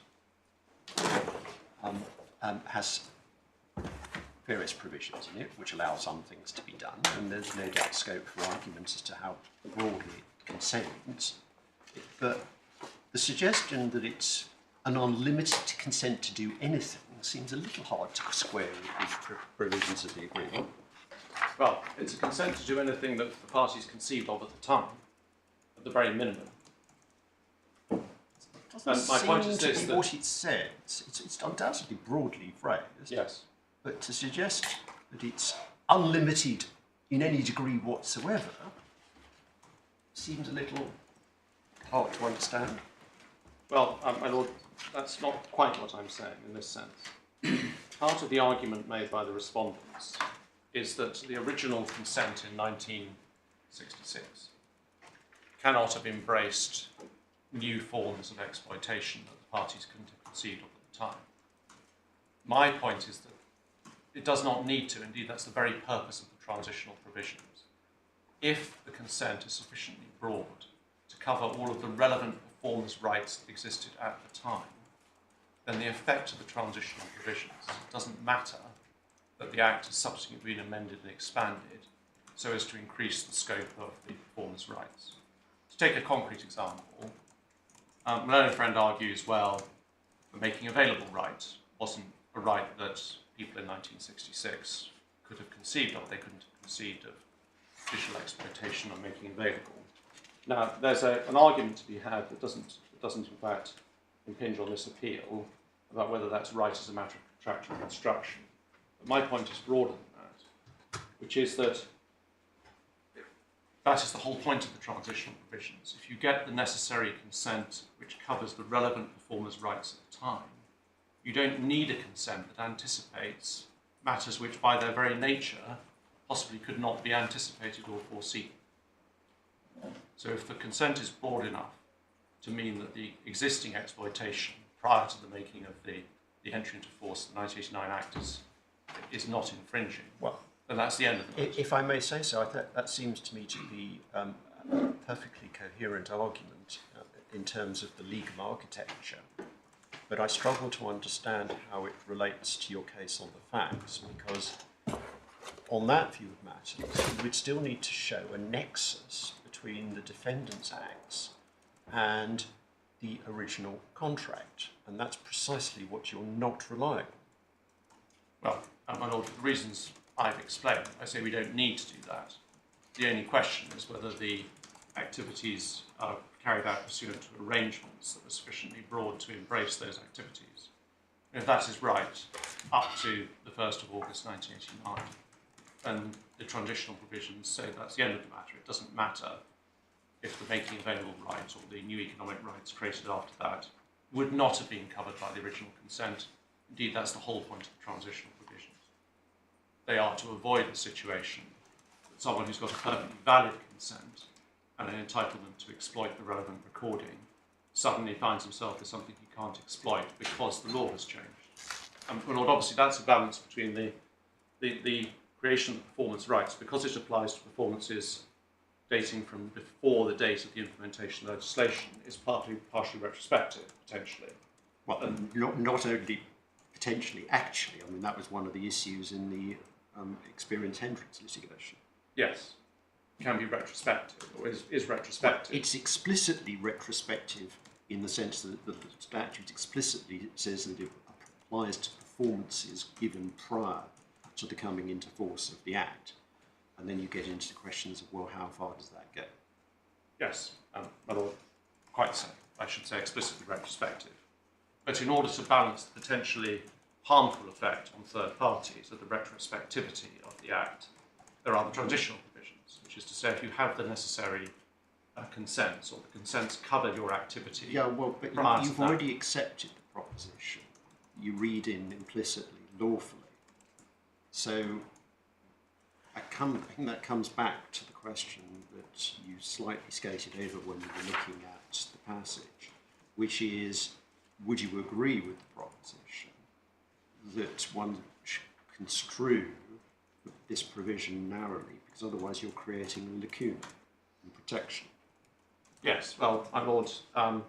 [SPEAKER 3] has various provisions in it which allow some things to be done, and there's no doubt scope for arguments as to how broadly it consents. But the suggestion that it's an unlimited consent to do anything seems a little hard to square with the provisions of the agreement.
[SPEAKER 2] Well, it's a consent to do anything that the parties conceived of at the time, at the very minimum.
[SPEAKER 3] Doesn't
[SPEAKER 2] my point is
[SPEAKER 3] seem
[SPEAKER 2] this,
[SPEAKER 3] to be
[SPEAKER 2] that-
[SPEAKER 3] what it says. It's undoubtedly broadly phrased.
[SPEAKER 2] Yes.
[SPEAKER 3] But to suggest that it's unlimited in any degree whatsoever seems a little hard to understand.
[SPEAKER 2] Well, my lord, that's not quite what I'm saying in this sense. Part of the argument made by the respondents is that the original consent in 1966 cannot have embraced new forms of exploitation that the parties couldn't have conceived of at the time. My point is that it does not need to, indeed that's the very purpose of the transitional provisions. If the consent is sufficiently broad to cover all of the relevant performance rights that existed at the time, then the effect of the transitional provisions doesn't matter that the Act has subsequently been amended and expanded so as to increase the scope of the performance rights. To take a concrete example, my learned friend argues, well, the making available right wasn't a right that people in 1966 could have conceived of. They couldn't have conceived of visual exploitation or making available. Now, there's an argument to be had that doesn't in fact impinge on this appeal about whether that's right as a matter of contractual construction. But my point is broader than that, which is that that is the whole point of the transitional provisions. If you get the necessary consent which covers the relevant performers' rights at the time, you don't need a consent that anticipates matters which by their very nature possibly could not be anticipated or foreseen. So if the consent is broad enough to mean that the existing exploitation prior to the making of the entry into force of the 1989 Act is not infringing,
[SPEAKER 3] Well,
[SPEAKER 2] then that's the end of the matter.
[SPEAKER 3] if I may say so, that seems to me to be a perfectly coherent argument in terms of the legal architecture. But I struggle to understand how it relates to your case on the facts, because on that view of matters, you would still need to show a nexus between the defendant's acts and the original contract, and that's precisely what you're not relying on.
[SPEAKER 2] Well, my lord, for the reasons I've explained, I say we don't need to do that. The only question is whether the activities are carried out pursuant to arrangements that were sufficiently broad to embrace those activities. And if that is right, up to the 1st of August 1989, then the transitional provisions say that's the end of the matter. It doesn't matter if the making available rights or the new economic rights created after that would not have been covered by the original consent. Indeed, that's the whole point of the transitional provisions. They are to avoid the situation that someone who's got a perfectly valid consent and an entitlement to exploit the relevant recording suddenly finds himself with something he can't exploit because the law has changed. Well, Lord, obviously that's a balance between the creation of performance rights, because it applies to performances dating from before the date of the implementation of legislation, is partially retrospective, potentially.
[SPEAKER 3] Well, not only potentially, actually. I mean, that was one of the issues in the experience hindrance litigation.
[SPEAKER 2] Yes, can be retrospective, or is retrospective.
[SPEAKER 3] It's explicitly retrospective in the sense that the statute explicitly says that it applies to performances given prior to the coming into force of the Act. And then you get into the questions of, well, how far does that go?
[SPEAKER 2] Yes, my Lord, quite so. I should say explicitly retrospective. But in order to balance the potentially harmful effect on third parties of the retrospectivity of the Act, there are the transitional provisions, which is to say if you have the necessary consents, or the consents cover your activity.
[SPEAKER 3] Yeah, well, but you've already accepted the proposition. You read in implicitly, lawfully. So I think that comes back to the question that you slightly skated over when you were looking at the passage, which is, would you agree with the proposition that one should construe this provision narrowly, because otherwise you're creating a lacuna in protection?
[SPEAKER 2] Yes, well, my Lord,
[SPEAKER 3] I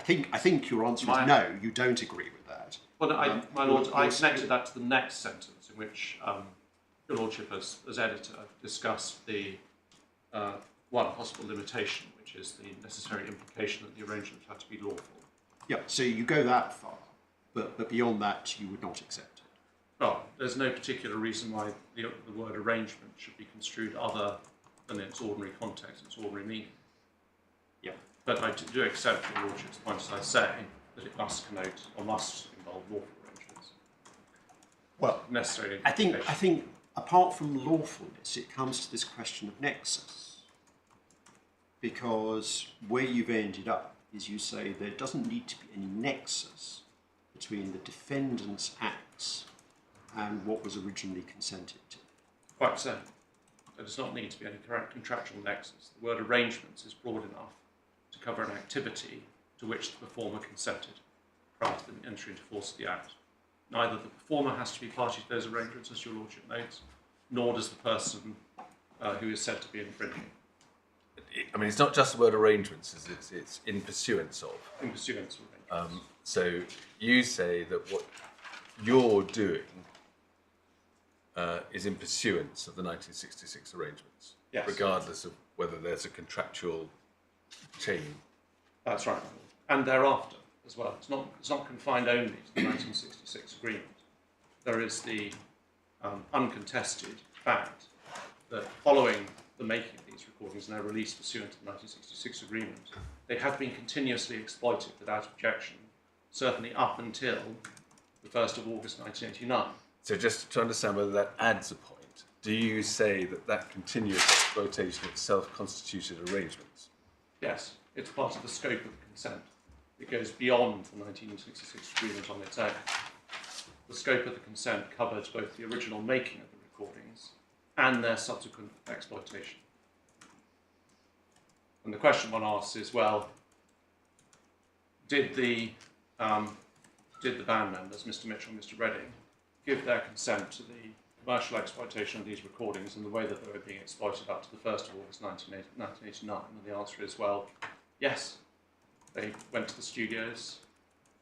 [SPEAKER 3] think your answer is no, you don't agree with that.
[SPEAKER 2] Well, my Lord, I connected that to the next sentence, in which your Lordship, as editor, discussed the one possible limitation, which is the necessary implication that the arrangement had to be lawful.
[SPEAKER 3] Yeah, so you go that far, but beyond that you would not accept it.
[SPEAKER 2] Well, there's no particular reason why the word arrangement should be construed other than its ordinary context, its ordinary meaning.
[SPEAKER 3] Yeah.
[SPEAKER 2] But I do accept your Lordship's point, as I say, that it must connote or must involve lawful arrangements.
[SPEAKER 3] Well,
[SPEAKER 2] necessarily.
[SPEAKER 3] I think apart from lawfulness, it comes to this question of nexus. Because where you've ended up is you say there doesn't need to be any nexus between the defendant's acts and what was originally consented to.
[SPEAKER 2] Quite so. There does not need to be any correct contractual nexus. The word arrangements is broad enough to cover an activity to which the performer consented prior to the entry into force of the Act. Neither the performer has to be party to those arrangements, as your Lordship notes, nor does the person who is said to be infringing.
[SPEAKER 4] I mean, it's not just the word arrangements, it's in pursuance of.
[SPEAKER 2] In pursuance of arrangements.
[SPEAKER 4] So you say that what you're doing is in pursuance of the 1966 arrangements,
[SPEAKER 2] Yes.
[SPEAKER 4] regardless of whether there's a contractual chain.
[SPEAKER 2] That's right, my Lord. And thereafter as well. It's not confined only to the 1966 agreement. There is the uncontested fact that following the making of these recordings and their release pursuant to the 1966 agreement, they have been continuously exploited without objection, certainly up until the 1st of August 1989.
[SPEAKER 4] So just to understand whether that adds a point, do you say that that continuous exploitation itself constituted arrangements?
[SPEAKER 2] Yes, it's part of the scope of the consent. It goes beyond the 1966 agreement on its own. The scope of the consent covered both the original making of the recordings and their subsequent exploitation. And the question one asks is, well, did the band members, Mr. Mitchell and Mr. Redding, give their consent to the commercial exploitation of these recordings in the way that they were being exploited up to the 1st of August 1989? And the answer is, well, yes. They went to the studios,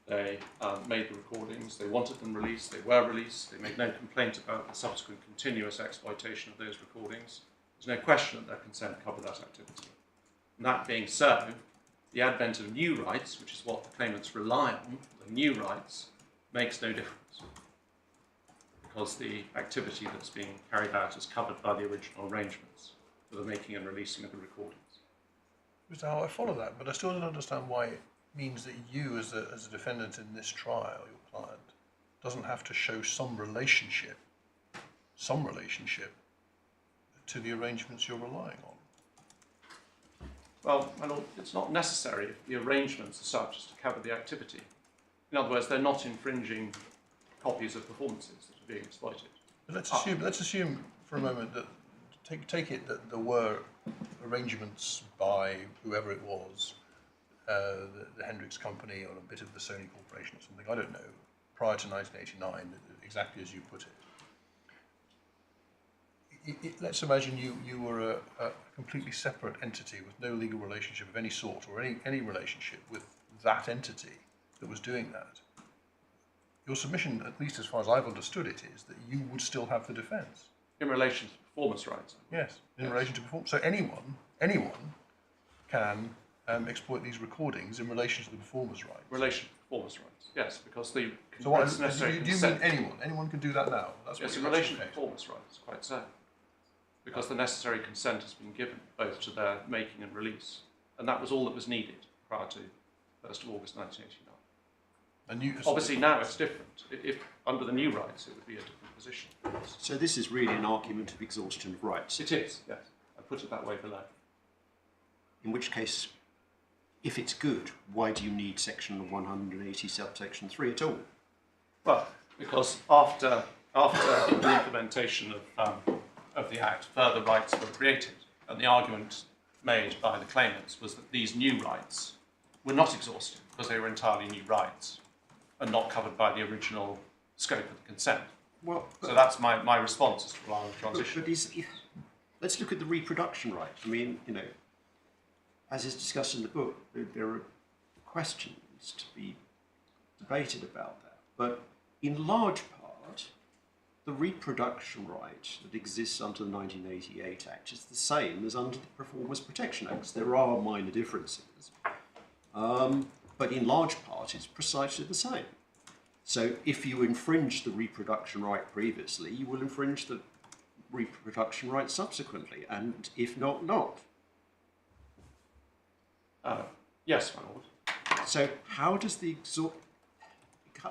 [SPEAKER 2] they made the recordings, they wanted them released, they were released, they made no complaint about the subsequent continuous exploitation of those recordings. There's no question that their consent covered that activity. And that being so, the advent of new rights, which is what the claimants rely on, the new rights, makes no difference. Because the activity that's being carried out is covered by the original arrangements for the making and releasing of the recordings.
[SPEAKER 5] Mr. Howe, I follow that, but I still don't understand why it means that you, as a defendant in this trial, your client, doesn't have to show some relationship to the arrangements you're relying on.
[SPEAKER 2] Well, my Lord, it's not necessary if the arrangements are such as to cover the activity. In other words, they're not infringing copies of performances that are being exploited.
[SPEAKER 5] But let's assume for a moment that take it that there were arrangements by whoever it was, the Hendrix Company or a bit of the Sony Corporation or something, I don't know, prior to 1989, exactly as you put it. Let's imagine you were a completely separate entity with no legal relationship of any sort or any relationship with that entity that was doing that. Your submission, at least as far as I've understood it, is that you would still have the defence.
[SPEAKER 2] In relation to performance rights?
[SPEAKER 5] Yes, in relation to performance. So anyone can exploit these recordings in relation to the performer's rights?
[SPEAKER 2] Relation to performance rights, yes, because the
[SPEAKER 5] So what,
[SPEAKER 2] it's necessary
[SPEAKER 5] do you mean
[SPEAKER 2] consent.
[SPEAKER 5] anyone? Anyone can do that now? That's
[SPEAKER 2] Yes,
[SPEAKER 5] what
[SPEAKER 2] in
[SPEAKER 5] you're
[SPEAKER 2] relation to
[SPEAKER 5] actually
[SPEAKER 2] performance rights, quite so. Because the necessary consent has been given, both to their making and release. And that was all that was needed prior to 1st of August 1989. Obviously now it's different. If under the new rights, it would be a different position.
[SPEAKER 3] So this is really an argument of exhaustion of rights.
[SPEAKER 2] It is, yes. I put it that way below.
[SPEAKER 3] In which case, if it's good, why do you need section 180 subsection 3 at all?
[SPEAKER 2] Well, because after the implementation of the Act, further rights were created. And the argument made by the claimants was that these new rights were not exhausted because they were entirely new rights and not covered by the original scope of the consent.
[SPEAKER 3] Well,
[SPEAKER 2] So that's my response as to allowing the transition.
[SPEAKER 3] let's look at the reproduction right. I mean, you know, as is discussed in the book, there are questions to be debated about that. But in large part, the reproduction right that exists under the 1988 Act is the same as under the Performers Protection Act. There are minor differences, but in large part it's precisely the same. So if you infringe the reproduction right previously, you will infringe the reproduction right subsequently, and if not, not.
[SPEAKER 2] Yes, my lord.
[SPEAKER 3] So how does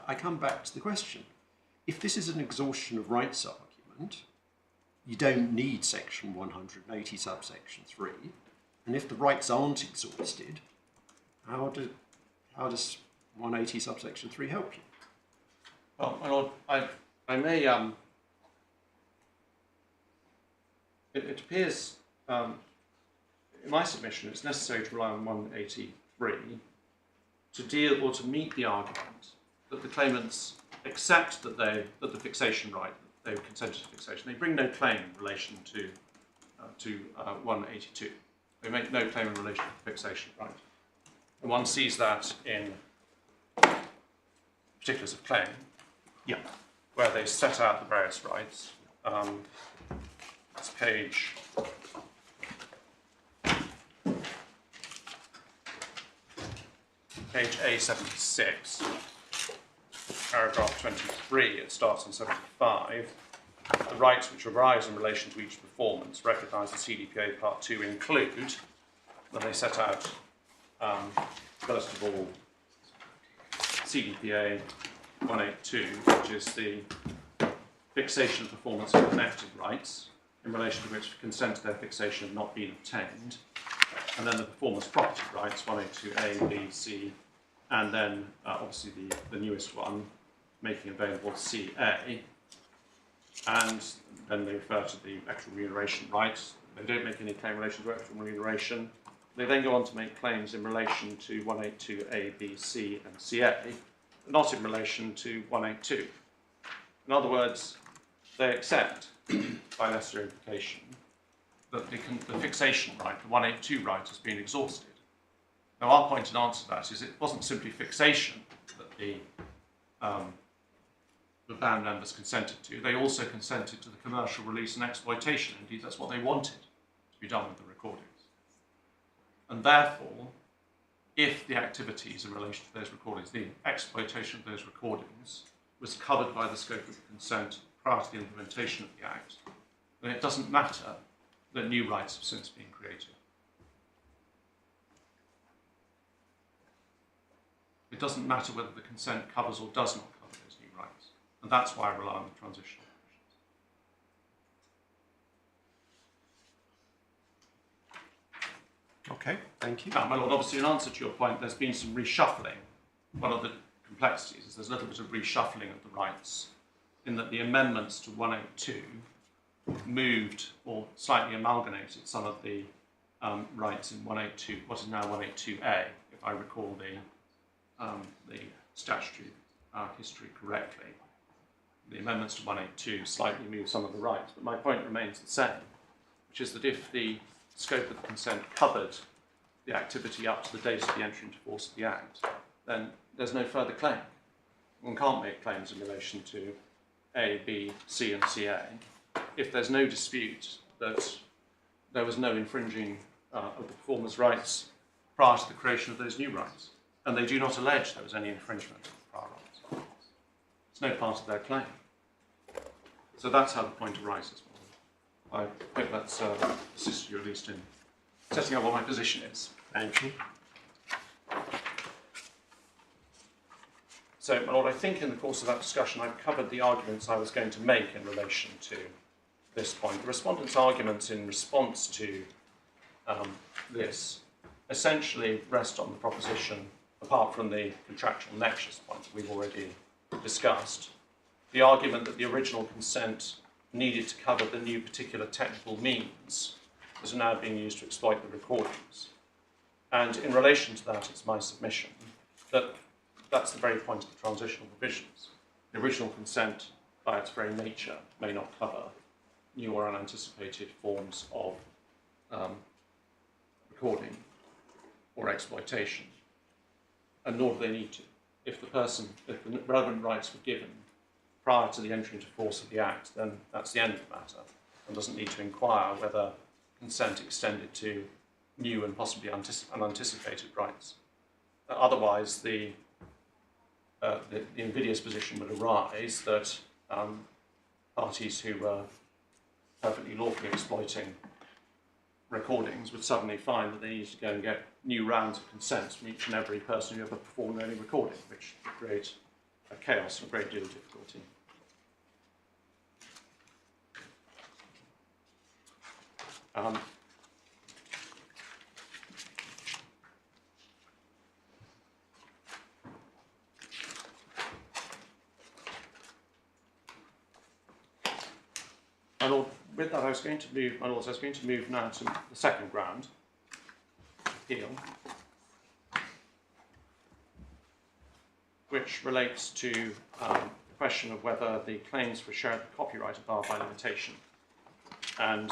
[SPEAKER 3] I come back to the question. If this is an exhaustion of rights argument, you don't need section 180 subsection 3, and if the rights aren't exhausted, how does 180 subsection 3 help you?
[SPEAKER 2] Well, my lord, I may, it appears, in my submission, it's necessary to rely on 183 to deal or to meet the argument that the claimants accept that the fixation right, that they've consented to fixation. They bring no claim in relation to 182. They make no claim in relation to the fixation right. And one sees that in particulars of claim,
[SPEAKER 3] Yeah.
[SPEAKER 2] where they set out the various rights. It's page A76, paragraph 23. It starts on 75. The rights which arise in relation to each performance recognised in CDPA Part 2 include, then they set out, first of all, CDPA 182, which is the fixation of performance of connected rights, in relation to which consent to their fixation have not been obtained, and then the performance property rights, 182A, B, C, and then obviously the newest one, making available CA, and then they refer to the extra remuneration rights. They don't make any claim in relation to extra remuneration. They then go on to make claims in relation to 182A, B, C, and CA, not in relation to 182. In other words, they accept, by necessary implication, that the fixation right, the 182 right, has been exhausted. Now, our point in answer to that is it wasn't simply fixation that the band members consented to. They also consented to the commercial release and exploitation. Indeed, that's what they wanted to be done with the recordings. And therefore, if the activities in relation to those recordings, the exploitation of those recordings, was covered by the scope of the consent prior to the implementation of the Act, then it doesn't matter that new rights have since been created. It doesn't matter whether the consent covers or does not cover those new rights. And that's why I rely on the transitional provisions.
[SPEAKER 3] Okay, thank you.
[SPEAKER 2] Now, my lord, obviously in answer to your point, there's been some reshuffling. One of the complexities is there's a little bit of reshuffling of the rights, in that the amendments to 182 moved or slightly amalgamated some of the rights in 182, what is now 182A, if I recall the statutory history correctly. The amendments to 182 slightly moved some of the rights, but my point remains the same, which is that if the scope of the consent covered the activity up to the date of the entry into force of the Act, then there's no further claim. One can't make claims in relation to A, B, C and CA if there's no dispute that there was no infringing of the performer's rights prior to the creation of those new rights. And they do not allege there was any infringement of the prior rights. It's no part of their claim. So that's how the point arises. I hope that's assisted you at least in setting up what my position is.
[SPEAKER 3] Thank you.
[SPEAKER 2] So, my Lord, I think in the course of that discussion I've covered the arguments I was going to make in relation to this point. The respondents' arguments in response to this essentially rest on the proposition, apart from the contractual nexus point that we've already discussed, the argument that the original consent needed to cover the new particular technical means that are now being used to exploit the recordings. And in relation to that, it's my submission that that's the very point of the transitional provisions. The original consent, by its very nature, may not cover new or unanticipated forms of recording or exploitation, and nor do they need to. If the relevant rights were given prior to the entry into force of the Act, then that's the end of the matter, and doesn't need to inquire whether consent extended to new and possibly unanticipated rights. Otherwise, the invidious position would arise that parties who were perfectly lawfully exploiting recordings would suddenly find that they needed to go and get new rounds of consents from each and every person who ever performed any recording, which would create a chaos and a great deal of difficulty. My Lord, with that, I was going to move now to the second ground, appeal, which relates to the question of whether the claims for shared copyright are barred by limitation. And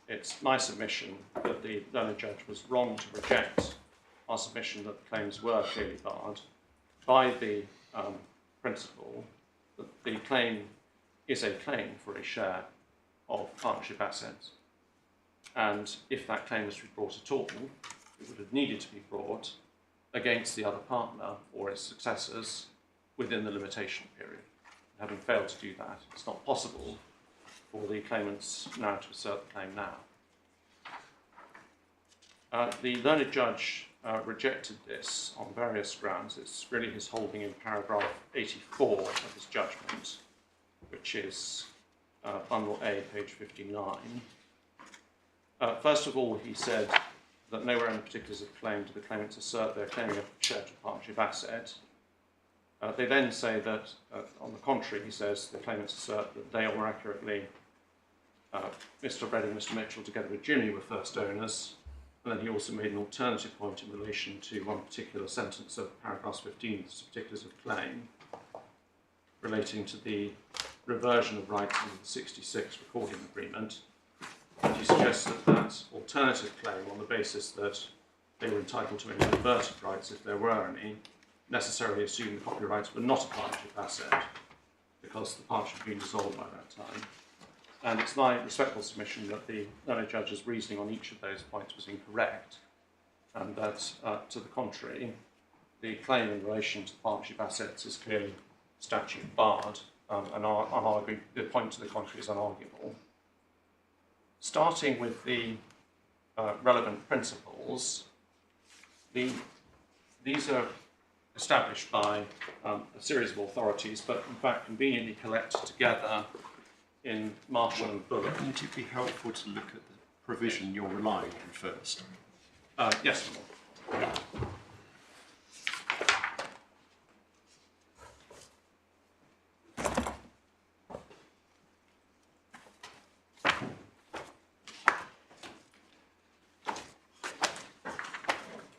[SPEAKER 2] it's my submission that the learned judge was wrong to reject our submission that the claims were clearly barred by the principle that the claim is a claim for a share of partnership assets. And if that claim was to be brought at all, it would have needed to be brought against the other partner or its successors within the limitation period. Having failed to do that, it's not possible for the claimants now to assert the claim now. The learned judge rejected this on various grounds. It's really his holding in paragraph 84 of his judgment, which is Bundle A, page 59. First of all, he said that nowhere in the particulars of claim do the claimants assert they're claiming a shared partnership asset. They then say that, on the contrary, he says the claimants assert that they, or more accurately, Mr. Redding and Mr. Mitchell, together with Jimmy, were first owners. And then he also made an alternative point in relation to one particular sentence of paragraph 15, the particulars of claim, relating to the reversion of rights in the 66 recording agreement. And he suggests that that alternative claim, on the basis that they were entitled to any reverted rights, if there were any, necessarily assumed the copyrights were not a partnership asset, because the partnership had been dissolved by that time. And it's my respectful submission that the learned judge's reasoning on each of those points was incorrect, and that, to the contrary, the claim in relation to the partnership assets is clearly statute barred, and the point to the contrary is unarguable. Starting with the relevant principles, these are established by a series of authorities, but in fact conveniently collected together in Marshall and Bullock.
[SPEAKER 3] Wouldn't it be helpful to look at the provision you're relying on first?
[SPEAKER 2] Yes, my Lord.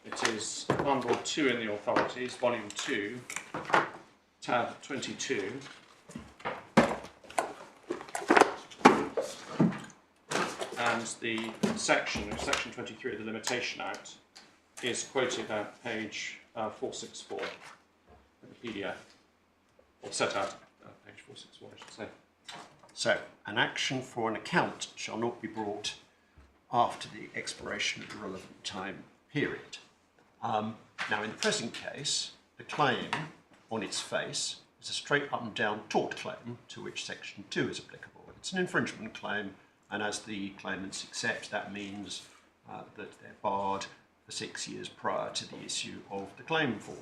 [SPEAKER 2] It is Bundle 2 in the authorities, Volume 2, tab 22. And the section 23 of the Limitation Act is quoted at page 464 in the PDF, or set out at page 464, I should say.
[SPEAKER 3] So, an action for an account shall not be brought after the expiration of the relevant time period. Now, in the present case, the claim on its face is a straight up and down tort claim to which Section 2 is applicable. It's an infringement claim, and as the claimants accept, that means that they're barred for 6 years prior to the issue of the claim form.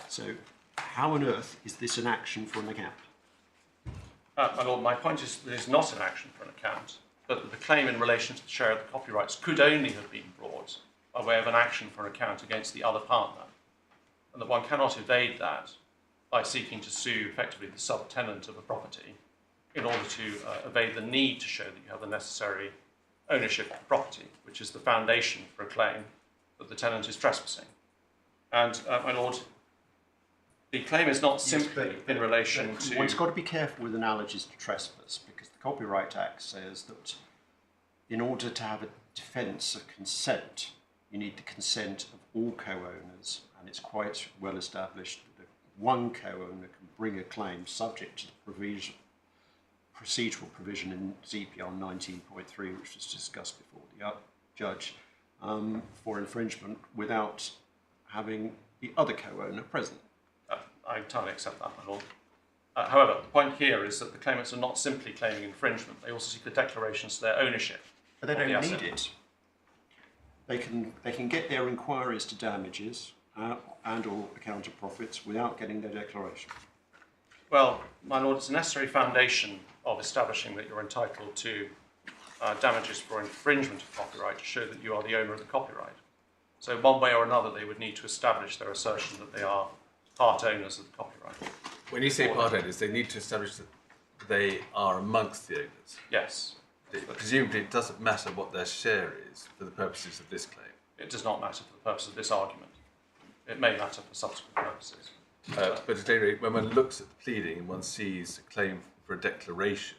[SPEAKER 3] So, how on earth is this an action for an account?
[SPEAKER 2] My Lord, my point is that it's not an action for an account, but that the claim in relation to the share of the copyrights could only have been brought by way of an action for an account against the other partner, and that one cannot evade that by seeking to sue effectively the subtenant of a property in order to evade the need to show that you have the necessary ownership of the property, which is the foundation for a claim that the tenant is trespassing. And, my Lord, the claim is not simply in relation to...
[SPEAKER 3] One's got to be careful with analogies to trespass, because the Copyright Act says that in order to have a defence of consent, you need the consent of all co-owners, and it's quite well established that one co-owner can bring a claim subject to the procedural provision in ZPR 19.3, which was discussed before the judge, for infringement without having the other co-owner present.
[SPEAKER 2] I entirely accept that, my Lord. However, the point here is that the claimants are not simply claiming infringement, they also seek a declaration as to their ownership.
[SPEAKER 3] But they don't
[SPEAKER 2] the
[SPEAKER 3] need
[SPEAKER 2] asset.
[SPEAKER 3] it. They can get their inquiries to damages and or account of profits without getting their declaration.
[SPEAKER 2] Well, my Lord, it's a necessary foundation of establishing that you're entitled to damages for infringement of copyright to show that you are the owner of the copyright. So one way or another, they would need to establish their assertion that they are part owners of the copyright.
[SPEAKER 4] When you say part owners, they need to establish that they are amongst the owners.
[SPEAKER 2] Yes.
[SPEAKER 4] Presumably it doesn't matter what their share is for the purposes of this claim.
[SPEAKER 2] It does not matter for the purpose of this argument. It may matter for subsequent purposes.
[SPEAKER 4] But at any rate, when one looks at the pleading and one sees a claim for a declaration,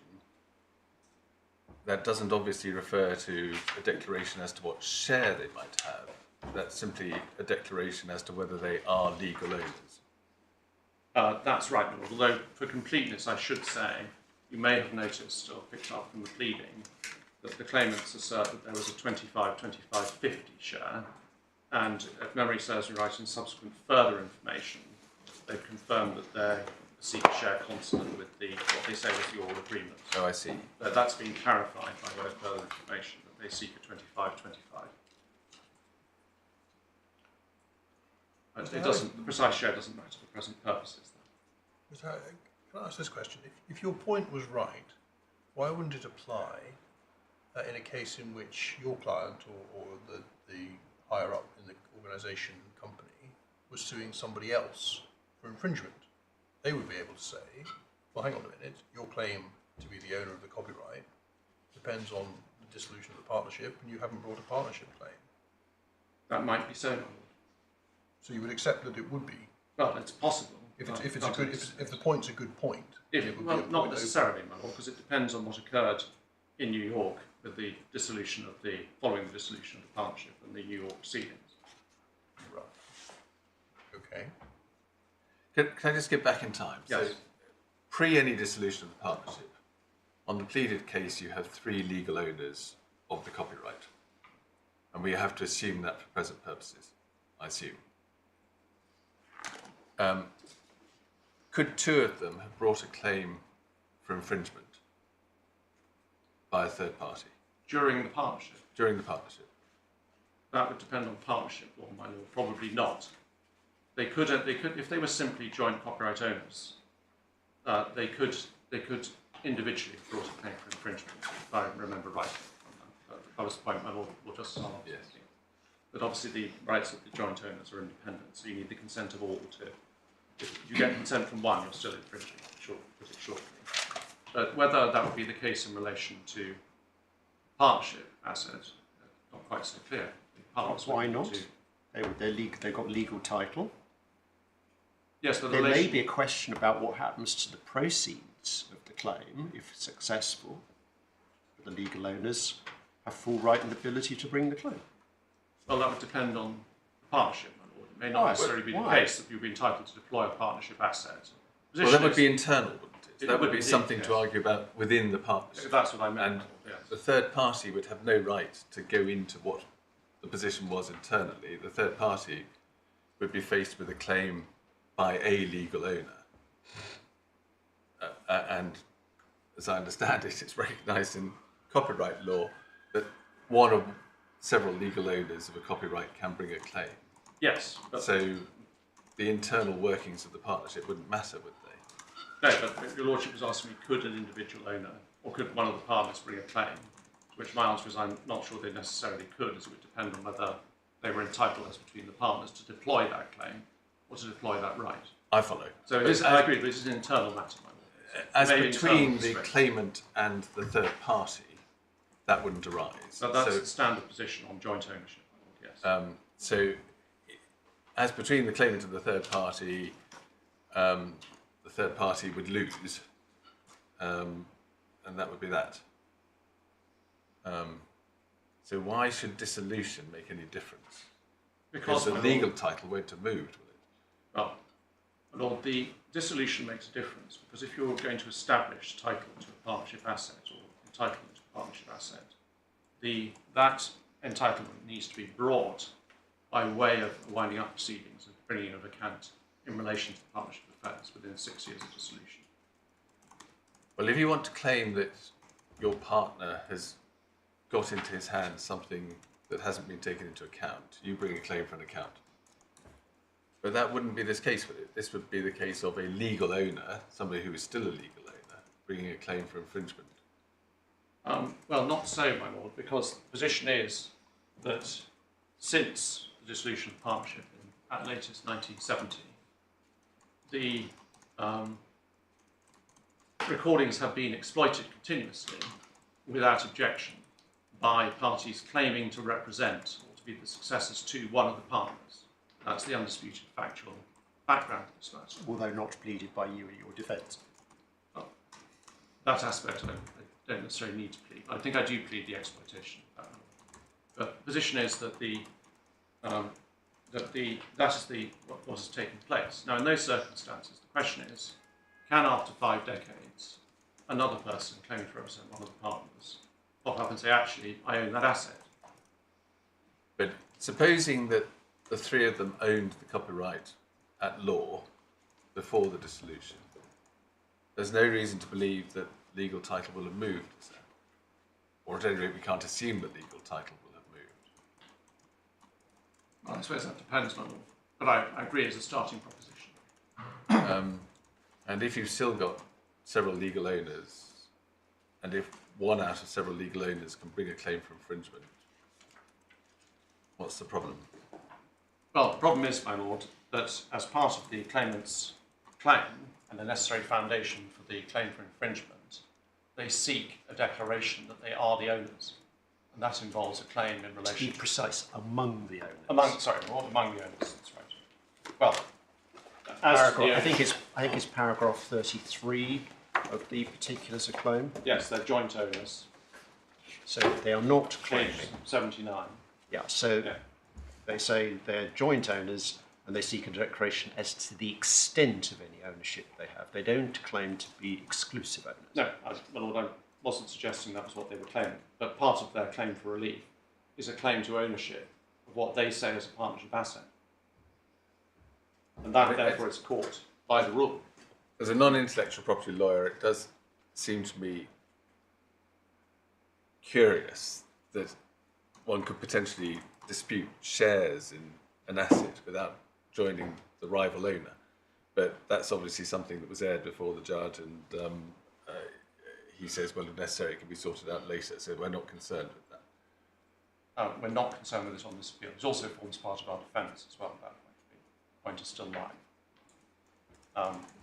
[SPEAKER 4] that doesn't obviously refer to a declaration as to what share they might have. That's simply a declaration as to whether they are legal owners.
[SPEAKER 2] That's right, Lord. Although, for completeness, I should say, you may have noticed or picked up from the pleading that the claimants assert that there was a 25-25-50 share, and if memory serves me right, in subsequent further information, they've confirmed that they seek a share consonant with what they say was your agreement.
[SPEAKER 4] Oh, I see.
[SPEAKER 2] But that's been clarified by way of further information, that they seek a 25-25. The precise share doesn't matter for present purposes.
[SPEAKER 5] Can I ask this question? If your point was right, why wouldn't it apply in a case in which your client or the higher up in the organisation company was suing somebody else for infringement? They would be able to say, well, hang on a minute, your claim to be the owner of the copyright depends on the dissolution of the partnership, and you haven't brought a partnership claim.
[SPEAKER 2] That might be so.
[SPEAKER 5] So you would accept that it would be.
[SPEAKER 2] Well, it's possible.
[SPEAKER 5] If the point's a good point.
[SPEAKER 2] Well, not necessarily, my lord, because it depends on what occurred in New York with the dissolution of following the dissolution of the partnership and the New York proceedings.
[SPEAKER 5] Right. Okay.
[SPEAKER 4] Can I just get back in time?
[SPEAKER 2] Yes.
[SPEAKER 4] So, pre any dissolution of the partnership, on the pleaded case you have 3 legal owners of the copyright. And we have to assume that for present purposes, I assume. Could 2 of them have brought a claim for infringement by a third party?
[SPEAKER 2] During the partnership?
[SPEAKER 4] During the partnership.
[SPEAKER 2] That would depend on partnership law, my lord. Probably not. They could, if they were simply joint copyright owners, they could individually have brought a claim for infringement, if I remember right. That was the point my lord Justice Arnold was making. But obviously the rights of the joint owners are independent, so you need the consent of all to. If you get consent from one, you're still infringing, put it shortly. But whether that would be the case in relation to partnership assets, not quite so clear.
[SPEAKER 3] Why not? They've got legal title.
[SPEAKER 2] Yes, but
[SPEAKER 3] there may be a question about what happens to the proceeds of the claim if successful. But the legal owners have full right and ability to bring the claim.
[SPEAKER 2] Well, that would depend on the partnership, my lord. It may not necessarily be the case that you'd be entitled to deploy a partnership asset.
[SPEAKER 4] Well, that would be internal, wouldn't it? That would be
[SPEAKER 2] indeed,
[SPEAKER 4] something
[SPEAKER 2] yes.
[SPEAKER 4] to argue about within the partnership.
[SPEAKER 2] That's what I meant.
[SPEAKER 4] And
[SPEAKER 2] yes.
[SPEAKER 4] the third party would have no right to go into what the position was internally, the third party would be faced with a claim by a legal owner. And as I understand it, it's recognised in copyright law that one of several legal owners of a copyright can bring a claim.
[SPEAKER 2] Yes.
[SPEAKER 4] So the internal workings of the partnership wouldn't matter, would they?
[SPEAKER 2] No, but your lordship was asking me, could an individual owner, or could one of the partners bring a claim? To which my answer is I'm not sure they necessarily could, as it would depend on whether they were entitled as between the partners to deploy that claim or to deploy that right.
[SPEAKER 4] I follow.
[SPEAKER 2] So it is, I agree, but it is an internal matter, my lord.
[SPEAKER 4] As
[SPEAKER 2] Maybe
[SPEAKER 4] between the
[SPEAKER 2] internal
[SPEAKER 4] claimant and the third party, that wouldn't arise.
[SPEAKER 2] So that's the standard position on joint ownership, my lord, yes.
[SPEAKER 4] So, as between the claimant and the third party would lose, and that would be that. So why should dissolution make any difference? Because the legal title won't have moved, will it?
[SPEAKER 2] Well, my lord, the dissolution makes a difference because if you're going to establish title to a partnership asset or entitlement to a partnership asset, that entitlement needs to be brought by way of winding up proceedings and bringing of account in relation to the partnership affairs within 6 years of dissolution.
[SPEAKER 4] Well, if you want to claim that your partner has got into his hands something that hasn't been taken into account, you bring a claim for an account. But that wouldn't be this case, would it? This would be the case of a legal owner, somebody who is still a legal owner, bringing a claim for infringement.
[SPEAKER 2] Well, not so, my lord, because the position is that since the dissolution of partnership in, at latest 1970, the recordings have been exploited continuously without objection by parties claiming to represent or to be the successors to one of the partners. That's the undisputed factual background of this matter.
[SPEAKER 3] Although not pleaded by you in your defence.
[SPEAKER 2] Well, that aspect I don't necessarily need to plead. I think I do plead the exploitation. But the position is that that is what has taken place. Now, in those circumstances, the question is, can after 5 decades another person claiming to represent one of the partners pop up and say, actually, I own that asset?
[SPEAKER 4] But supposing that the three of them owned the copyright at law before the dissolution, there's no reason to believe that legal title will have moved, is there? Or at any rate, we can't assume that legal title will have moved.
[SPEAKER 2] Well, I suppose that depends, my lord. But I agree as a starting proposition.
[SPEAKER 4] And if you've still got several legal owners, and if one out of several legal owners can bring a claim for infringement, what's the problem?
[SPEAKER 2] Well, the problem is, my lord, that as part of the claimant's claim and the necessary foundation for the claim for infringement, they seek a declaration that they are the owners. And that involves a claim in
[SPEAKER 3] To
[SPEAKER 2] relation
[SPEAKER 3] be precise, among the owners.
[SPEAKER 2] among the owners, that's right. Well,
[SPEAKER 3] I think it's paragraph 33 of the particulars of claim.
[SPEAKER 2] yes, they're joint owners.
[SPEAKER 3] So they are not
[SPEAKER 2] Page
[SPEAKER 3] claiming.
[SPEAKER 2] 79.
[SPEAKER 3] Yeah, so
[SPEAKER 2] Yeah.
[SPEAKER 3] they say they're joint owners and they seek a declaration as to the extent of any ownership they have. They don't claim to be exclusive owners.
[SPEAKER 2] No, my lord, I wasn't suggesting that was what they were claiming. But part of their claim for relief is a claim to ownership of what they say is a partnership asset. And that, therefore, is caught by the rule.
[SPEAKER 4] As a non-intellectual property lawyer, it does seem to me curious that one could potentially dispute shares in an asset without joining the rival owner. But that's obviously something that was aired before the judge, and he says, well, if necessary, it can be sorted out later, so we're not concerned with that.
[SPEAKER 2] We're not concerned with it on this appeal. It also forms part of our defence as well, that point is still live.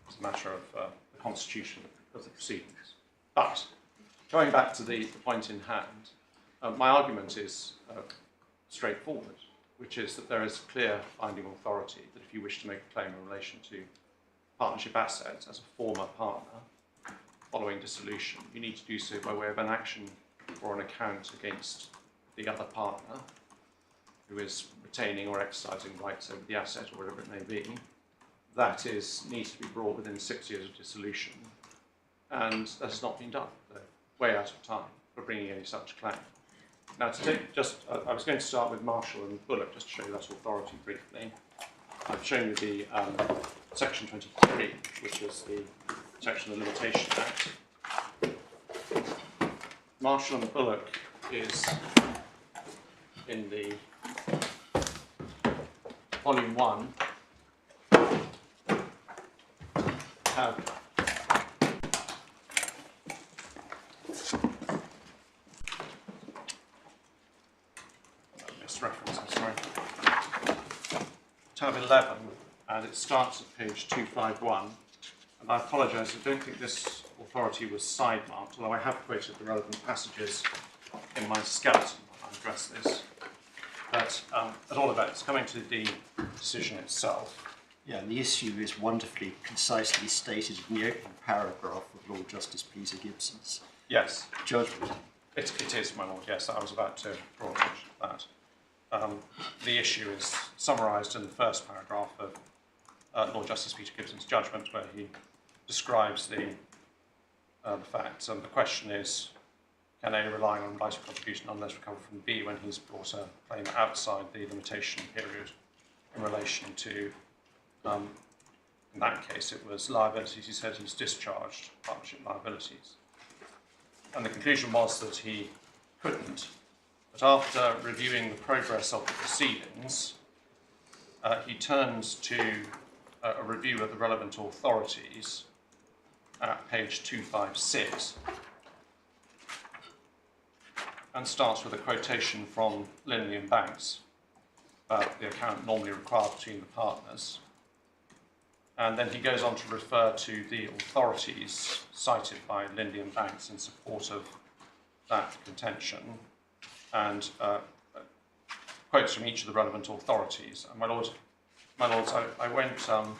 [SPEAKER 2] It's a matter of the constitution of the proceedings. But, going back to the point in hand, my argument is straightforward, which is that there is clear binding authority that if you wish to make a claim in relation to partnership assets as a former partner following dissolution, you need to do so by way of an action or an account against the other partner who is retaining or exercising rights over the asset or whatever it may be. That needs to be brought within 6 years of dissolution, and that has not been done. They're way out of time for bringing any such claim. Now, to take I was going to start with Marshall and Bullock, just to show you that authority briefly. I've shown you the Section 23, which is the section of the Limitation Act. Marshall and Bullock is in the Volume 1, have reference, I'm sorry. Tab 11, and it starts at page 251. And I apologise, I don't think this authority was side marked, although I have quoted the relevant passages in my skeleton when I address this. But at all events, coming to the decision itself.
[SPEAKER 3] Yeah, and the issue is wonderfully concisely stated in the opening paragraph of Lord Justice Peter Gibson's judgment.
[SPEAKER 2] It is, my lord, yes, I was about to draw attention to that. The issue is summarised in the first paragraph of Lord Justice Peter Gibson's judgment, where he describes the facts, and the question is, can A, relying on right of contribution nonetheless recover from B when he's brought a claim outside the limitation period in relation to, in that case it was liabilities, he said he's discharged partnership liabilities. And the conclusion was that he couldn't. But after reviewing the progress of the proceedings, he turns to a review of the relevant authorities at page 256 and starts with a quotation from Linley and Banks about the account normally required between the partners. And then he goes on to refer to the authorities cited by Linley and Banks in support of that contention, and quotes from each of the relevant authorities. And my lords, I won't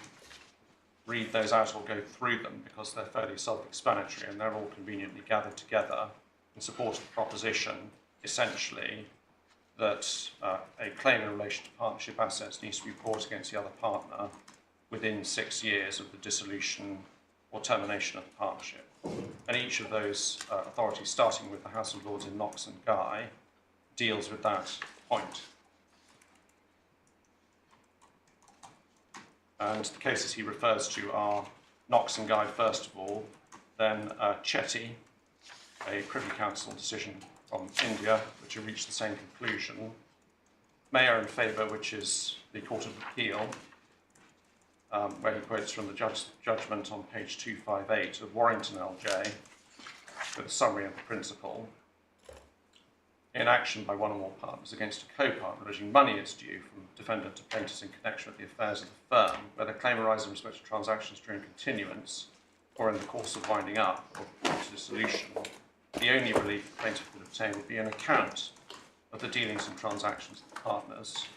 [SPEAKER 2] read those out or go through them because they're fairly self-explanatory and they're all conveniently gathered together in support of the proposition, essentially, that a claim in relation to partnership assets needs to be brought against the other partner within 6 years of the dissolution or termination of the partnership. And each of those authorities, starting with the House of Lords in Knox and Guy, deals with that point. And the cases he refers to are Knox and Guy first of all, then Chetty, a Privy Council decision from India, which have reached the same conclusion, Mayor and Faber, which is the Court of Appeal, where he quotes from the judgment on page 258 of Warrington LJ, with a summary of the principle. In action by one or more partners against a co-partner alleging money is due from defendant to plaintiff in connection with the affairs of the firm, whether claim arises in respect to transactions during continuance or in the course of winding up or to dissolution, the only relief the plaintiff could obtain would be an account of the dealings and transactions of the partners.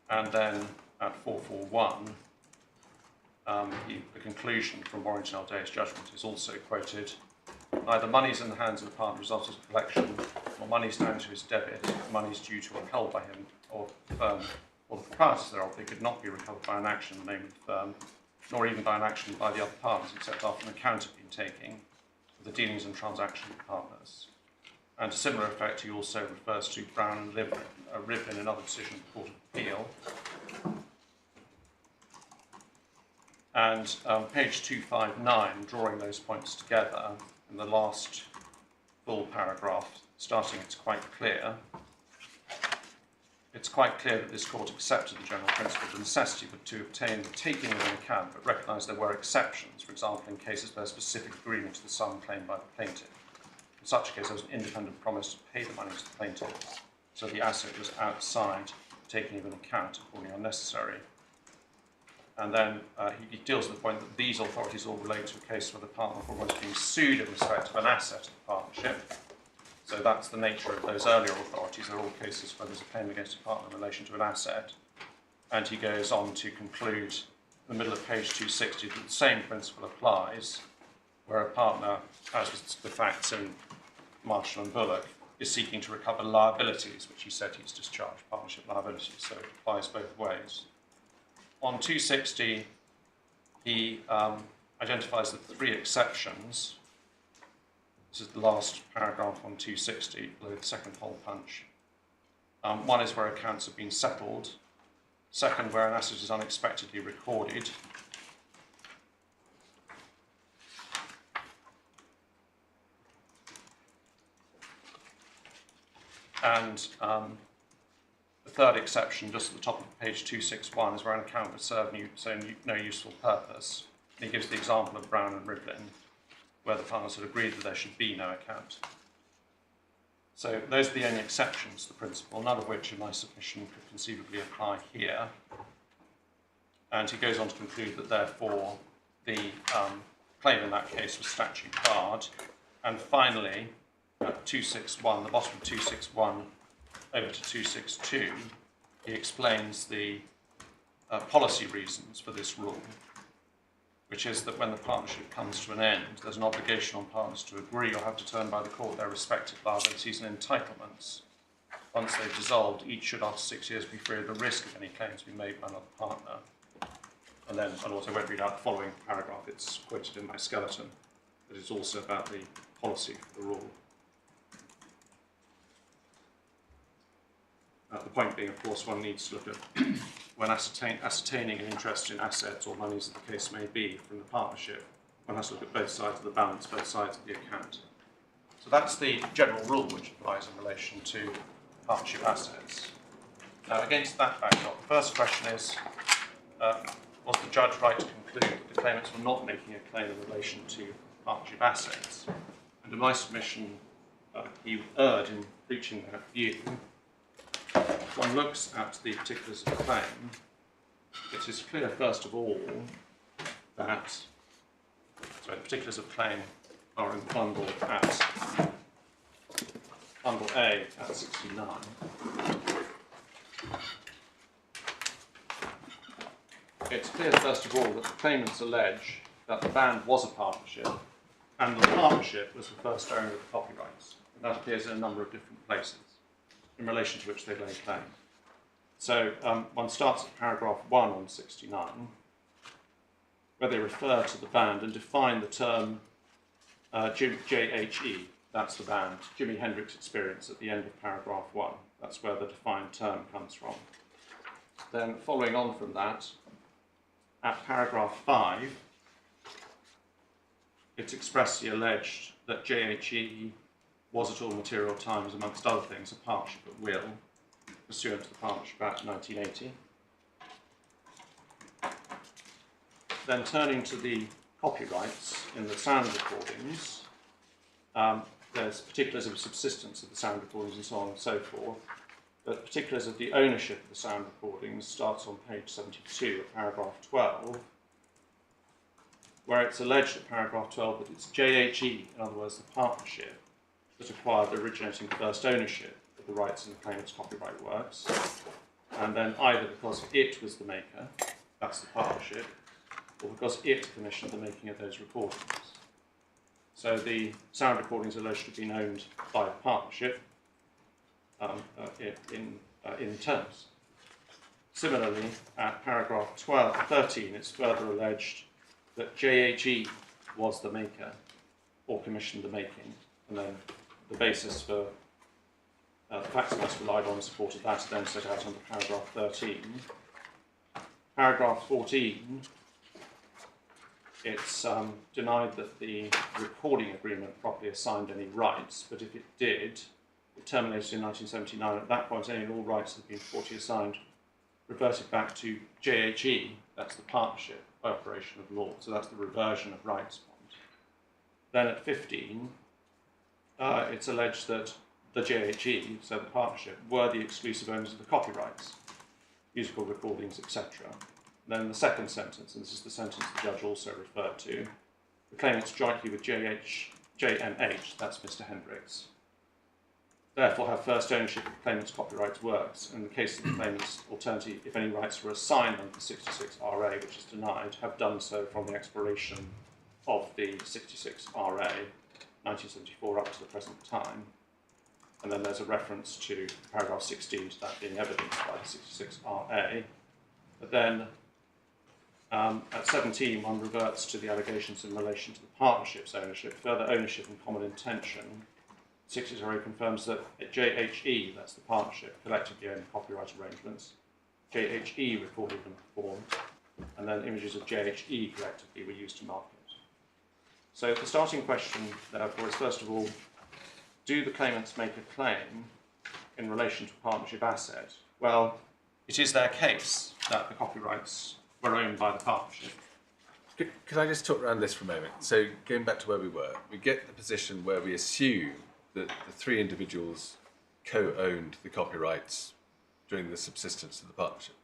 [SPEAKER 2] And then at 441, the conclusion from Warrington LJ's judgment is also quoted. Neither monies in the hands of the partner resulted in collection, nor monies down to his debit, monies due to or held by him or the firm or the proprietors thereof. They could not be recovered by an action in the name of the firm, nor even by an action by the other partners, except after an account had been taken of the dealings and transactions of the partners. And to similar effect, he also refers to Brown and Rivlin in another decision of the Court of Appeal. And page 259, drawing those points together, in the last full paragraph, starting, it's quite clear that this court accepted the general principle of the necessity to obtain the taking of an account, but recognised there were exceptions, for example, in cases where specific agreement to the sum claimed by the plaintiff. In such a case, there was an independent promise to pay the money to the plaintiff, so the asset was outside taking of an account, accordingly unnecessary. And then he deals with the point that these authorities all relate to a case where the partner was being sued in respect of an asset of the partnership. So that's the nature of those earlier authorities. They're all cases where there's a claim against a partner in relation to an asset. And he goes on to conclude in the middle of page 260 that the same principle applies, where a partner, as was the facts in Marshall and Bullock, is seeking to recover liabilities, which he said he's discharged, partnership liabilities. So it applies both ways. On 260, he identifies the three exceptions This is the last paragraph on 260, below the second hole punch. One is where accounts have been settled. Second, where an asset is unexpectedly recorded. And the third exception, just at the top of page 261, is where an account would serve no useful purpose. And he gives the example of Brown and Rivlin, where the partners had agreed that there should be no account. So those are the only exceptions to the principle, none of which in my submission could conceivably apply here. And he goes on to conclude that therefore the claim in that case was statute barred. And finally, at 261, the bottom of 261 over to 262, he explains the policy reasons for this rule, which is that when the partnership comes to an end, there's an obligation on partners to agree or have determined by the court their respective liabilities and entitlements. Once they've dissolved, each should after 6 years be free of the risk of any claims being made by another partner. And then, and also won't read out the following paragraph, it's quoted in my skeleton, but it's also about the policy for the rule. The point being, of course, one needs to look at when ascertaining an interest in assets or monies, as the case may be, from the partnership, one has to look at both sides of the balance, both sides of the account. So that's the general rule which applies in relation to partnership assets. Now, against that backdrop, the first question is, was the judge right to conclude that the claimants were not making a claim in relation to partnership assets? And in my submission, he erred in reaching that view. If one looks at the particulars of the claim, it is clear, first of all, that the particulars of the claim are in bundle A at 69. It's clear, first of all, that the claimants allege that the band was a partnership and the partnership was the first owner of the copyrights. And that appears in a number of different places, in relation to which they lay claim. So one starts at paragraph 1 on 69, where they refer to the band and define the term JHE, that's the band, Jimi Hendrix Experience, at the end of paragraph 1. That's where the defined term comes from. Then following on from that, at paragraph 5, it's expressly alleged that JHE was at all material times, amongst other things, a partnership at will, pursuant to the Partnership Act 1980. Then turning to the copyrights in the sound recordings, there's particulars of subsistence of the sound recordings and so on and so forth, but particulars of the ownership of the sound recordings starts on page 72 at paragraph 12, where it's alleged at paragraph 12 that it's JHE, in other words the partnership, that acquired the originating first ownership of the rights in the claimant's copyright works, and then either because it was the maker, that's the partnership, or because it commissioned the making of those recordings. So the sound recordings are alleged to have been owned by the partnership in terms. Similarly, at paragraph 13, it's further alleged that JHE was the maker or commissioned the making, and then the basis for the facts that must relied on in support of that are then set out under paragraph 13. Paragraph 14, it's denied that the recording agreement properly assigned any rights, but if it did, it terminated in 1979. At that point, any and all rights that had been purportedly assigned reverted back to JHE, that's the partnership, by operation of law. So that's the reversion of rights point. Then at 15, it's alleged that the JHE, so the partnership, were the exclusive owners of the copyrights, musical recordings, etc. Then in the second sentence, and this is the sentence the judge also referred to, the claimants jointly with JMH, that's Mr. Hendrix, therefore have first ownership of the claimant's copyrights works. In the case of the claimant's alternative, if any rights were assigned under the 66 RA, which is denied, have done so from the expiration of the 66 RA, 1974 up to the present time. And then there's a reference to paragraph 16 to that being evidenced by the 66 RA. But then At 17, one reverts to the allegations in relation to the partnership's ownership, further ownership and common intention. 60 confirms that JHE, that's the partnership, collectively owned copyright arrangements. JHE recorded and performed, and then images of JHE collectively were used to market. So the starting question, therefore, is first of all, do the claimants make a claim in relation to a partnership asset? Well, it is their case that the copyrights were owned by the partnership.
[SPEAKER 4] Could I just talk around this for a moment? So going back to where we were, we get the position where we assume that the three individuals co-owned the copyrights during the subsistence of the partnership.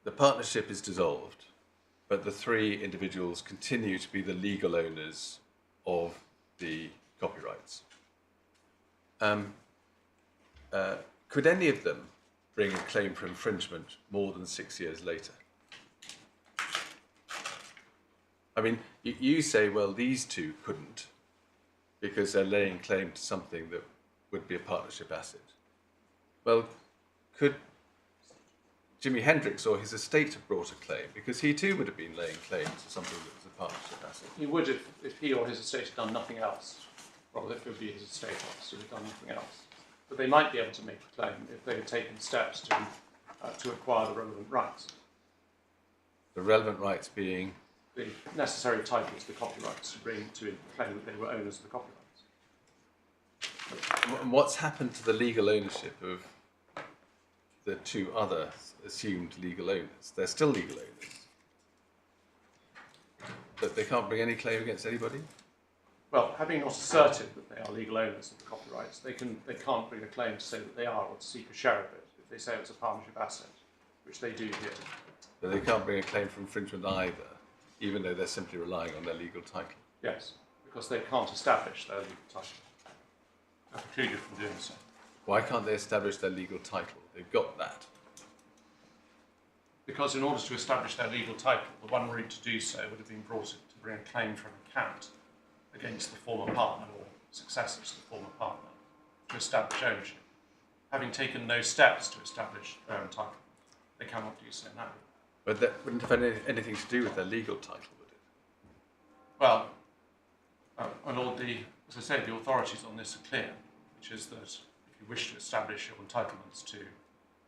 [SPEAKER 4] The partnership is dissolved, but the three individuals continue to be the legal owners of the copyrights. Could any of them bring a claim for infringement more than 6 years later? I mean, you say, well, these two couldn't because they're laying claim to something that would be a partnership asset. Well, could Jimi Hendrix or his estate have brought a claim? Because he too would have been laying claim to something that was a partnership asset.
[SPEAKER 2] He would if he or his estate had done nothing else. Well, if it would be his estate officer who had done nothing else. But they might be able to make a claim if they had taken steps to acquire the relevant rights.
[SPEAKER 4] The relevant rights being?
[SPEAKER 2] The necessary title to the copyrights to bring to claim that they were owners of the copyrights.
[SPEAKER 4] And what's happened to the legal ownership of the two other assumed legal owners? They're still legal owners. But they can't bring any claim against anybody?
[SPEAKER 2] Well, having not asserted that they are legal owners of the copyrights, they can't bring a claim to say that they are or to seek a share of it if they say it's a partnership asset, which they do here.
[SPEAKER 4] But they can't bring a claim for infringement either, even though they're simply relying on their legal title.
[SPEAKER 2] Yes, because they can't establish their legal title. They're precluded from doing so.
[SPEAKER 4] Why can't they establish their legal title? They've got that.
[SPEAKER 2] Because in order to establish their legal title, the one route to do so would have been brought in to bring a claim for an account against the former partner or successors to the former partner to establish ownership. Having taken no steps to establish their own title, they cannot do so now.
[SPEAKER 4] But that wouldn't have anything to do with their legal title, would it?
[SPEAKER 2] Well, my Lord, as I say, the authorities on this are clear, which is that if you wish to establish your entitlements to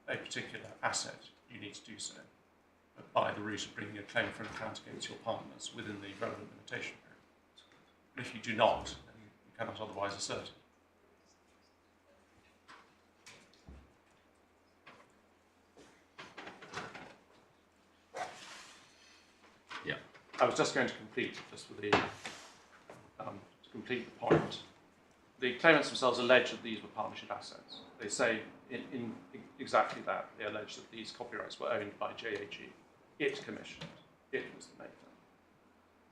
[SPEAKER 2] a particular asset, you need to do so by the route of bringing a claim for an account against your partners within the relevant limitation period. If you do not, then you cannot otherwise assert it.
[SPEAKER 4] Yeah.
[SPEAKER 2] I was just going to complete, just for the, to complete the point. The claimants themselves allege that these were partnership assets. They say in exactly that. They allege that these copyrights were owned by JHE. It commissioned. It was the maker.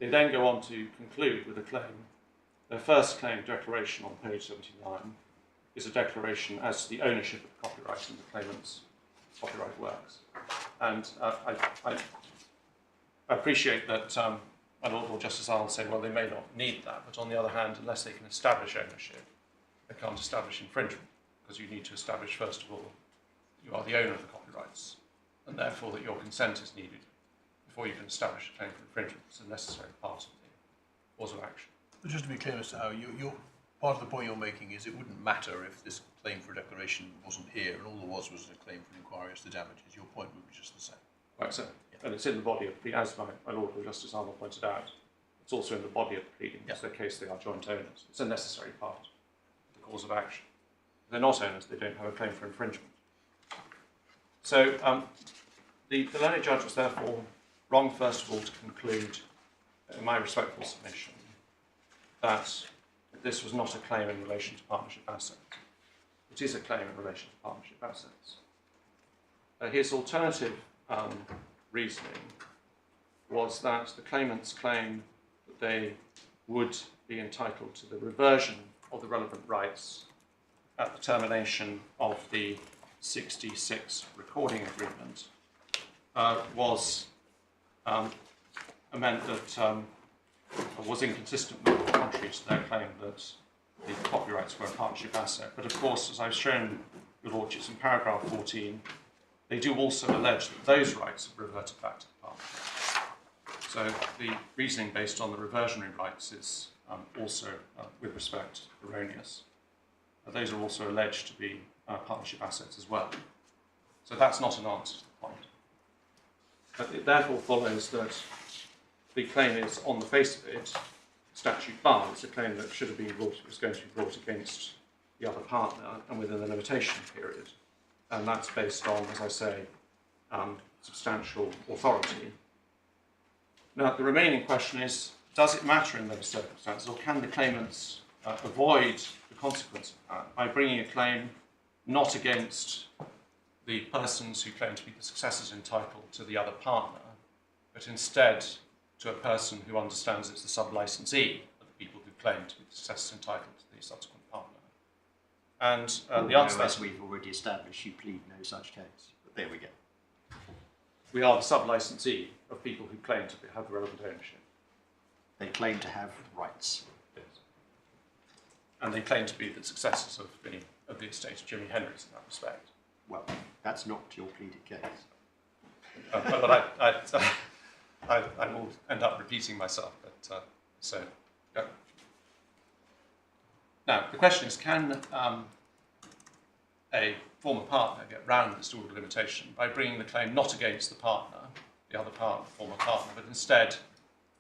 [SPEAKER 2] They then go on to conclude with a claim. Their first claim declaration on page 79 is a declaration as to the ownership of the copyright in the claimant's copyright works. And I appreciate that my Lord or Justice Arnold say, well, they may not need that, but on the other hand, unless they can establish ownership, they can't establish infringement, because you need to establish, first of all, you are the owner of the copyrights, and therefore that your consent is needed before you can establish a claim for infringement. It's a necessary part of the cause of action.
[SPEAKER 5] But just to be clear, Mr. Howe, part of the point you're making is it wouldn't matter if this claim for a declaration wasn't here and all there was a claim for inquiry as to damages. Your point would be just the same.
[SPEAKER 2] Right, so, and it's in the body of the pleading, as my Lord or Justice Arnold pointed out, it's also in the body of the pleading, because their case they are joint owners. It's a necessary part of the cause of action. If they're not owners, they don't have a claim for infringement. So the learned judge was therefore wrong, first of all, to conclude, in my respectful submission, that this was not a claim in relation to partnership assets. It is a claim in relation to partnership assets. His alternative reasoning was that the claimants claim that they would be entitled to the reversion of the relevant rights at the termination of the 66 recording agreement meant that was inconsistent with or contrary to their claim that the copyrights were a partnership asset. But of course, as I've shown your lordships in paragraph 14 they do also allege that those rights have reverted back to the partner. So the reasoning based on the reversionary rights is also, with respect, erroneous. Those are also alleged to be partnership assets as well. So that's not an answer to the point. But it therefore follows that the claim is, on the face of it, statute barred. It's a claim that should have been brought, was going to be brought against the other partner and within the limitation period. And that's based on, as I say, substantial authority. Now, the remaining question is, does it matter in those circumstances, or can the claimants avoid the consequence of that by bringing a claim not against the persons who claim to be the successors entitled to the other partner, but instead to a person who understands it's the sub-licensee of the people who claim to be the successors entitled to the subsequent partner? And the answer to that,
[SPEAKER 3] as we've already established, you plead no such case. But there we go.
[SPEAKER 2] we are the sub-licensee of people who claim to have relevant ownership.
[SPEAKER 3] They claim to have rights.
[SPEAKER 2] Yes. And they claim to be the successors of the estate of Jimi Hendrix in that respect.
[SPEAKER 3] Well, that's not your pleaded case.
[SPEAKER 2] But I will end up repeating myself. But, yeah. Now, the question is, can a former partner get round this order of limitation by bringing the claim not against the partner, the other partner, former partner, but instead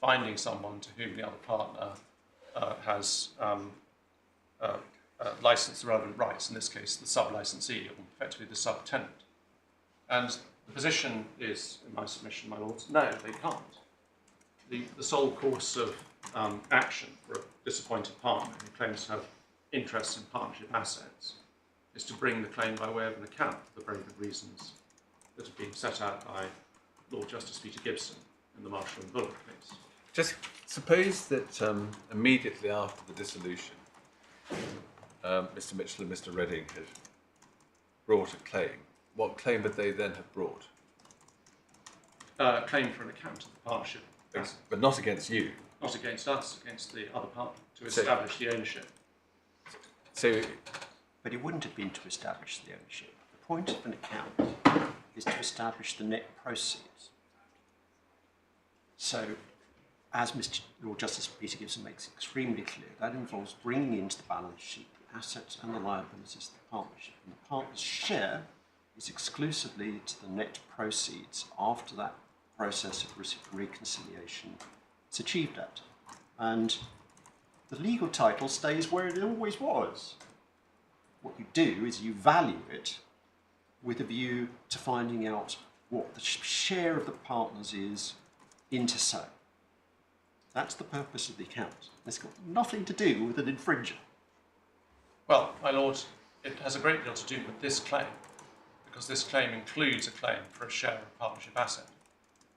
[SPEAKER 2] finding someone to whom the other partner has licensed the relevant rights, in this case the sub-licensee, or effectively the subtenant. And the position is, in my submission, my lords, no, they can't. The sole course of action for a disappointed partner who claims to have interests in partnership assets is to bring the claim by way of an account for the very good reasons that have been set out by Lord Justice Peter Gibson in the Marshall and Bullock case.
[SPEAKER 4] Just suppose that immediately after the dissolution, Mr. Mitchell and Mr. Redding had brought a claim. What claim would they then have brought?
[SPEAKER 2] A claim for an account of the partnership asset.
[SPEAKER 4] But not against you.
[SPEAKER 2] Not against us, against the other partner, to establish the ownership.
[SPEAKER 4] So,
[SPEAKER 3] But it wouldn't have been to establish the ownership. The point of an account is to establish the net proceeds. So, as Mr. Lord Justice Peter Gibson makes extremely clear, that involves bringing into the balance sheet the assets and the liabilities of the partnership. And the partner's share is exclusively to the net proceeds after that process of reconciliation is achieved at. And the legal title stays where it always was. What you do is you value it with a view to finding out what the share of the partners is into sale. That's the purpose of the account. It's got nothing to do with an infringer.
[SPEAKER 2] Well, my lord, it has a great deal to do with this claim, because this claim includes a claim for a share of partnership asset,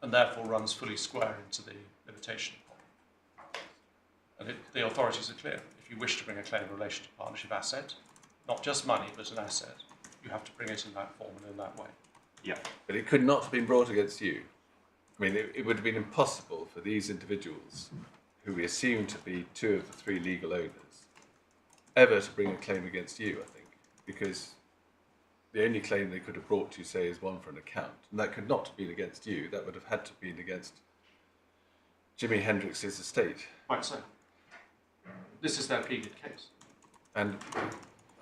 [SPEAKER 2] and therefore runs fully square into the limitation point. And the authorities are clear. If you wish to bring a claim in relation to partnership asset, not just money, but an asset, you have to bring it in that form and in that way.
[SPEAKER 3] Yeah.
[SPEAKER 4] but it could not have been brought against you. I mean, it would have been impossible for these individuals, who we assume to be two of the three legal owners, ever to bring a claim against you, I think, because the only claim they could have brought to you, say, is one for an account, and that could not have been against you. That would have had to have been against Jimi Hendrix's estate.
[SPEAKER 2] Quite so. This is their pleaded case.
[SPEAKER 4] And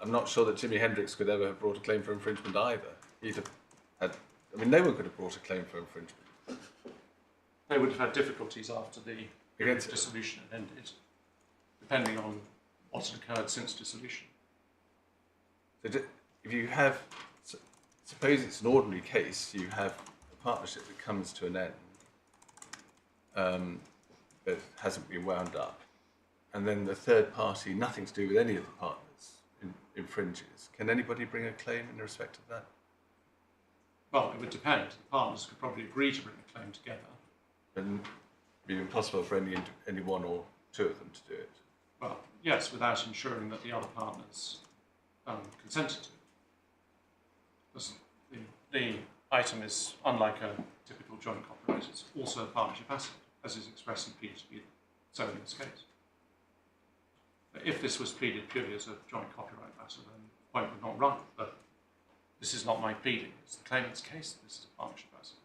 [SPEAKER 4] I'm not sure that Jimi Hendrix could ever have brought a claim for infringement either. He'd have had, I mean, no one could have brought a claim for infringement.
[SPEAKER 2] They would have had difficulties after the
[SPEAKER 4] Against-
[SPEAKER 2] dissolution had ended, depending on what had occurred since dissolution.
[SPEAKER 4] So if you have, suppose it's an ordinary case, you have a partnership that comes to an end, but hasn't been wound up, and then the third party, nothing to do with any of the partners, infringes. Can anybody bring a claim in respect of that?
[SPEAKER 2] Well, it would depend. The partners could probably agree to bring a claim together.
[SPEAKER 4] And it'd be impossible for any one or two of them to do it.
[SPEAKER 2] Well, yes, without ensuring that the other partners consented to it. Because the item is, unlike a typical joint copyright, it's also a partnership asset, as is expressly pleaded to be so in this case. But if this was pleaded purely as a joint copyright matter, then the point would not run. But This is not my pleading. It's the claimant's case that this is a partnership asset.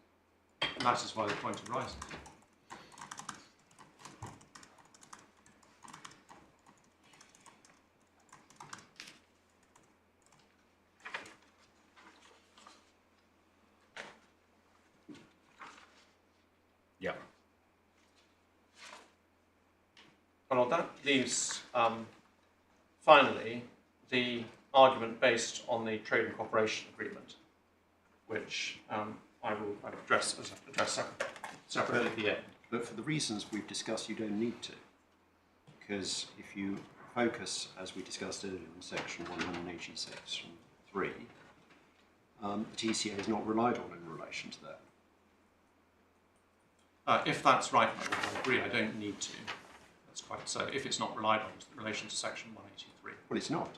[SPEAKER 2] And that is why the point arises.
[SPEAKER 4] Yeah.
[SPEAKER 2] Well, that leaves, finally, the argument based on the trade and cooperation agreement, which I will address separately at the end.
[SPEAKER 3] But for the reasons we've discussed, you don't need to. Because if you focus, as we discussed earlier in section 180, section 3, the TCA is not relied on in relation to that.
[SPEAKER 2] If that's right, I agree, I don't need to. That's quite so. If it's not relied on in relation to section 183.
[SPEAKER 3] Well, it's not.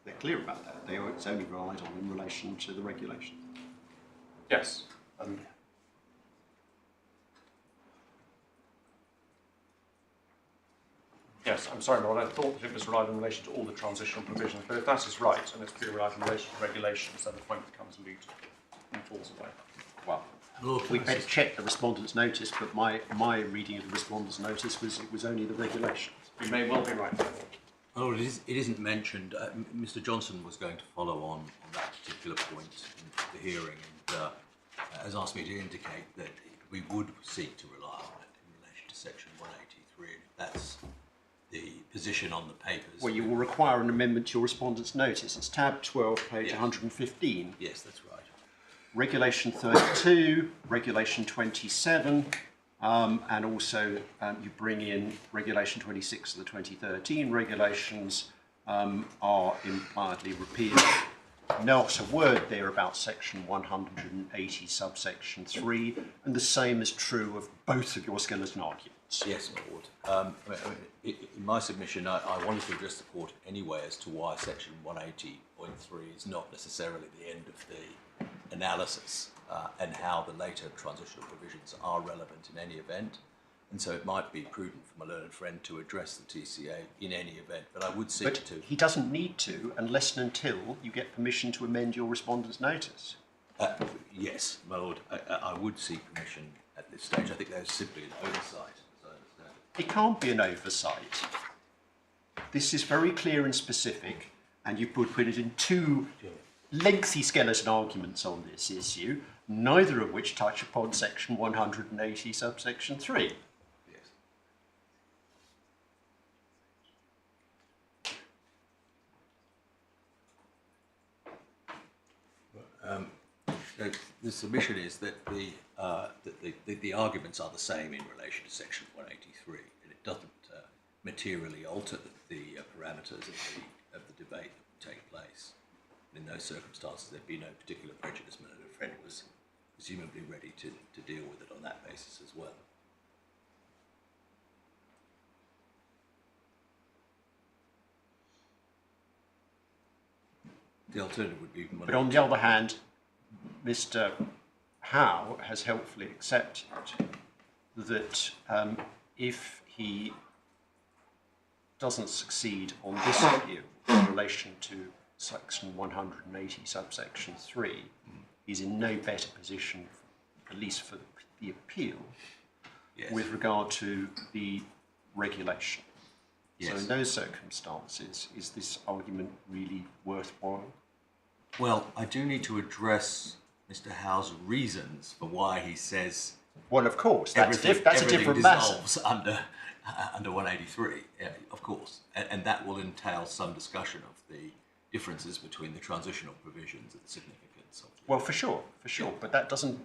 [SPEAKER 3] They're clear about that. It's only relied on in relation to the regulation.
[SPEAKER 2] Yes. Yes, I'm sorry, Lord, I thought that it was relied on in relation to all the transitional provisions, but if that is right, and it's purely relied in relation to regulations, then the point becomes moot and falls away.
[SPEAKER 3] Well, we better check the respondent's notice, but my reading of the respondent's notice was it was only the regulations.
[SPEAKER 2] You may well be right, my Lord.
[SPEAKER 6] Oh, it isn't mentioned. Mr. Johnson was going to follow on that particular point in the hearing and has asked me to indicate that we would seek to rely on it in relation to section 183. And if that's the position on the papers.
[SPEAKER 3] Well, you will require an amendment to your respondent's notice. It's tab 12, page 115.
[SPEAKER 6] Yes, that's right.
[SPEAKER 3] Regulation 32, Regulation 27, and also you bring in Regulation 26 of the 2013 regulations are impliedly repealed. Not a word there about section 180 subsection 3, and the same is true of both of your skeleton arguments.
[SPEAKER 6] Yes, my lord. In my submission, I wanted to address the court anyway as to why section 180.3 is not necessarily the end of the analysis and how the later transitional provisions are relevant in any event. And so it might be prudent for my learned friend to address the TCA in any event, but I would seek to.
[SPEAKER 3] He doesn't need to unless and until you get permission to amend your respondent's notice.
[SPEAKER 6] Yes, my lord, I would seek permission at this stage. I think there's simply an oversight, as I understand it.
[SPEAKER 3] It can't be an oversight. This is very clear and specific, and you put it in two lengthy skeleton arguments on this issue, neither of which touch upon section 180 subsection 3.
[SPEAKER 6] The submission is that the arguments are the same in relation to section 183, and it doesn't materially alter the parameters of the debate that would take place. In those circumstances, there'd be no particular prejudice. My learned friend was presumably ready to deal with it on that basis as well. The alternative would be...
[SPEAKER 3] But on the other hand, Mr. Howe has helpfully accepted that if he doesn't succeed on this appeal in relation to section 180 subsection 3, he's in no better position, at least for the appeal, with regard to the regulation. So in those circumstances, is this argument really worthwhile?
[SPEAKER 6] Well, I do need to address Mr. Howe's reasons for why he says...
[SPEAKER 3] Well, of course, that's a different
[SPEAKER 6] dissolves matter. Under 183, of course. And that will entail some discussion of the differences between the transitional provisions and the significance of...
[SPEAKER 3] Well, for sure, but that doesn't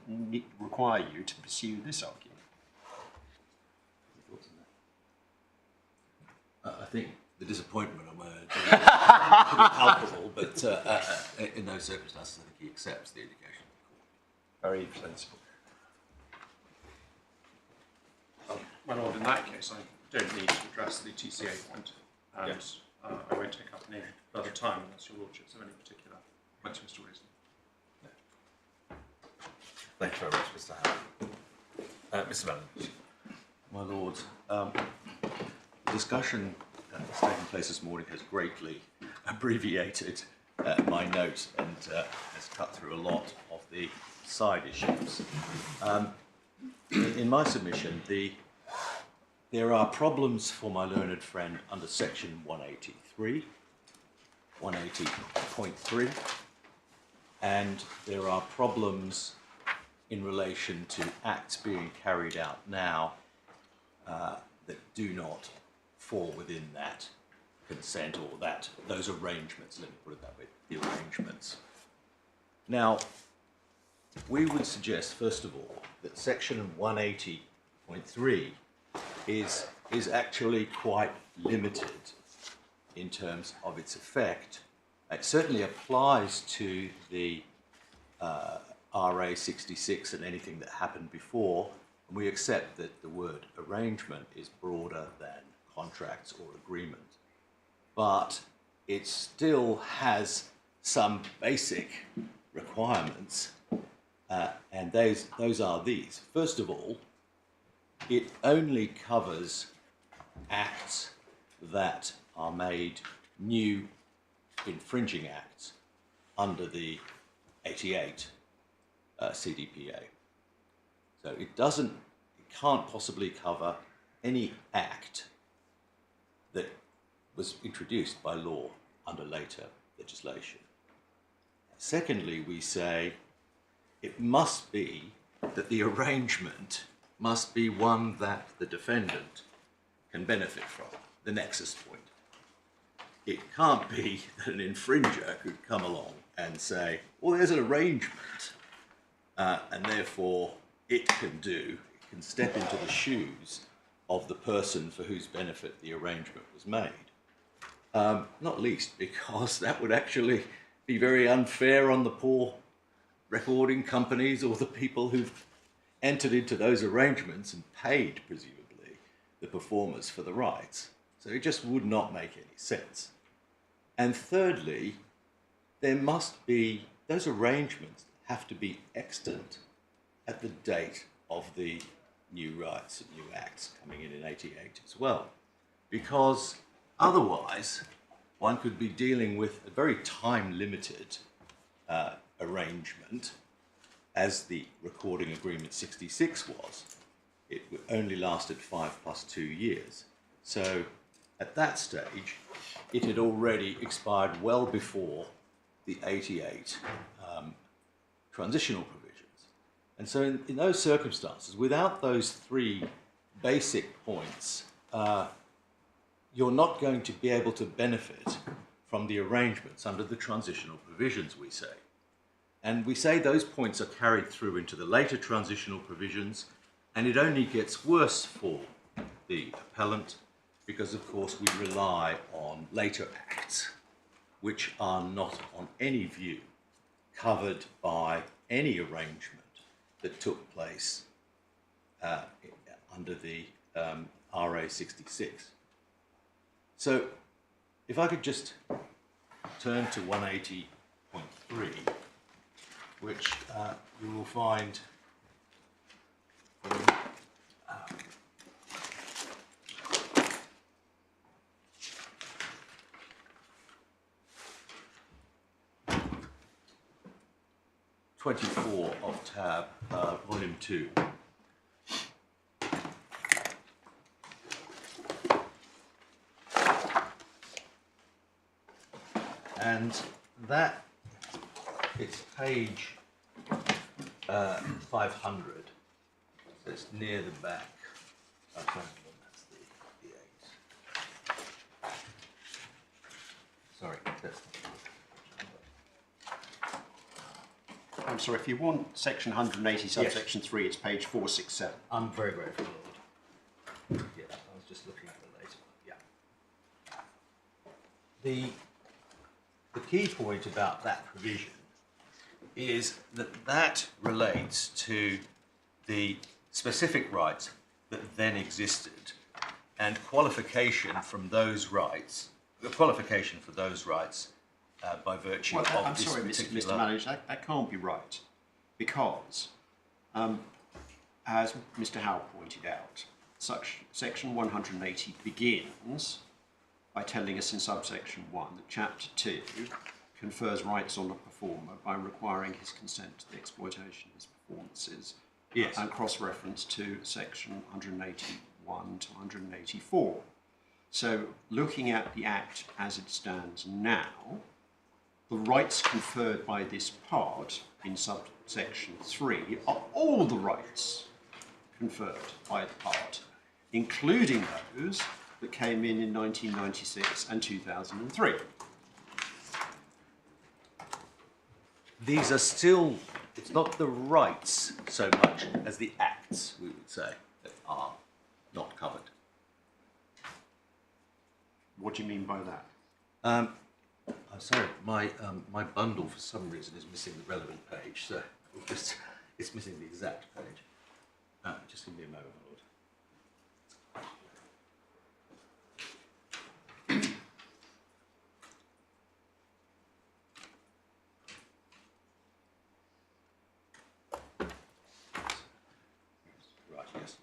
[SPEAKER 3] require you to pursue this argument.
[SPEAKER 6] I think the disappointment on my own is pretty palpable, but in those circumstances, I think he accepts the indication of the court.
[SPEAKER 3] Very sensible.
[SPEAKER 2] My Lord, in that case, I don't need to address the TCA point, and I won't take up any further time unless your lordships have any particular points of Mr. Reason.
[SPEAKER 4] Thank you very much, Mr. Howard. Mr. Mellon.
[SPEAKER 6] My Lord, the discussion that's taken place this morning has greatly abbreviated my notes and has cut through a lot of the side issues. In my submission, there are problems for my learned friend under section 183, 180.3, and there are problems in relation to acts being carried out now that do not fall within that consent or those arrangements, let me put it that way, the arrangements. Now, we would suggest, first of all, that section 180.3 is actually quite limited in terms of its effect. It certainly applies to the RA 66 and anything that happened before, and we accept that the word arrangement is broader than contracts or agreement. But it still has some basic requirements, and those are these. First of all, it only covers acts that are made new infringing acts under the 88 CDPA. So it can't possibly cover any act that was introduced by law under later legislation. Secondly, we say it must be that the arrangement must be one that the defendant can benefit from, the nexus point. It can't be that an infringer could come along and say, well, there's an arrangement, and therefore it can step into the shoes of the person for whose benefit the arrangement was made. Not least because that would actually be very unfair on the poor recording companies or the people who've entered into those arrangements and paid, presumably, the performers for the rights. So it just would not make any sense. And thirdly, there must be, those arrangements have to be extant at the date of the new rights and new acts coming in 88 as well. Because otherwise, one could be dealing with a very time-limited arrangement, as the recording agreement 66 was. It only lasted 5 + 2 years. So at that stage, it had already expired well before the 88 transitional provisions. And so in those circumstances, without those 3 basic points, you're not going to be able to benefit from the arrangements under the transitional provisions, we say. And we say those points are carried through into the later transitional provisions, and it only gets worse for the appellant because, of course, we rely on later acts which are not on any view covered by any arrangement that took place under the RA 66. So if I could just turn to 180.3, which you will find (24) of tab volume 2. And that, it's page 500, so it's near the back. That's the 8. Sorry, that's
[SPEAKER 3] I'm sorry, if you want section 180, subsection 3, it's page 467.
[SPEAKER 6] I'm very grateful, Lord. Yeah, I was just looking at the later one, yeah. The key point about that provision is that relates to the specific rights that then existed and qualification from those rights, the qualification for those rights by virtue of
[SPEAKER 3] I'm
[SPEAKER 6] this
[SPEAKER 3] sorry,
[SPEAKER 6] particular...
[SPEAKER 3] Mr. Manager, that can't be right, because, as Mr. Howe pointed out, section 180 begins by telling us in subsection 1 that chapter 2 confers rights on a performer by requiring his consent to the exploitation of his performances.
[SPEAKER 6] Yes.
[SPEAKER 3] And cross-reference to section 181 to 184. So looking at the Act as it stands now, the rights conferred by this part in subsection 3 are all the rights conferred by the part, including those that came in 1996 and 2003.
[SPEAKER 6] These are still, it's not the rights so much as the acts, we would say, that are not covered.
[SPEAKER 3] What do you mean by that?
[SPEAKER 6] I'm sorry, my bundle for some reason is missing the relevant page, so it's missing the exact page. Just give me a moment, my lord. Right, yes.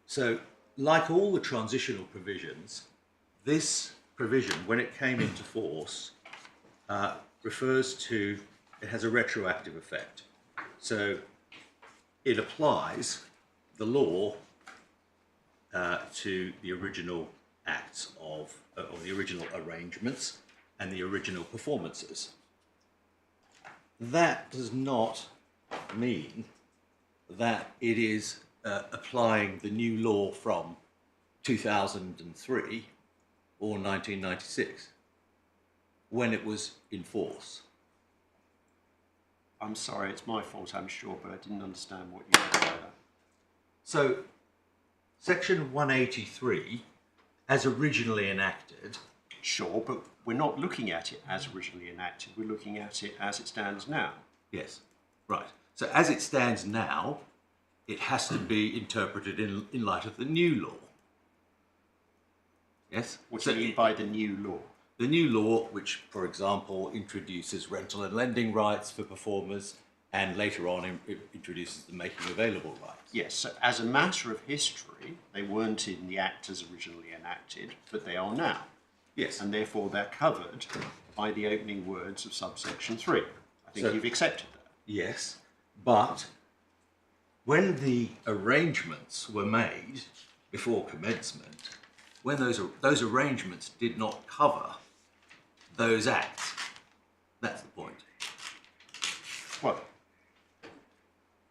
[SPEAKER 6] So, like all the transitional provisions, this provision, when it came into force, refers to, it has a retroactive effect. So it applies the law to the original acts of, or the original arrangements and the original performances. That does not mean that it is applying the new law from 2003 or 1996 when it was in force.
[SPEAKER 3] I'm sorry, it's my fault, I'm sure, but I didn't understand what you meant by that.
[SPEAKER 6] So, Section 183, as originally enacted,
[SPEAKER 3] Sure, but we're not looking at it as originally enacted, we're looking at it as it stands now.
[SPEAKER 6] yes, right. So as it stands now, it has to be interpreted in light of the new law. Yes?
[SPEAKER 3] What do you mean by the new law?
[SPEAKER 6] The new law, which, for example, introduces rental and lending rights for performers, and later on introduces the making available rights.
[SPEAKER 3] Yes, so as a matter of history, they weren't in the Act as originally enacted, but they are now.
[SPEAKER 6] Yes.
[SPEAKER 3] And therefore they're covered by the opening words of subsection 3. I think
[SPEAKER 6] So-
[SPEAKER 3] you've accepted that.
[SPEAKER 6] Yes, but when the arrangements were made before commencement, when those arrangements did not cover those acts, that's the point.
[SPEAKER 3] Well,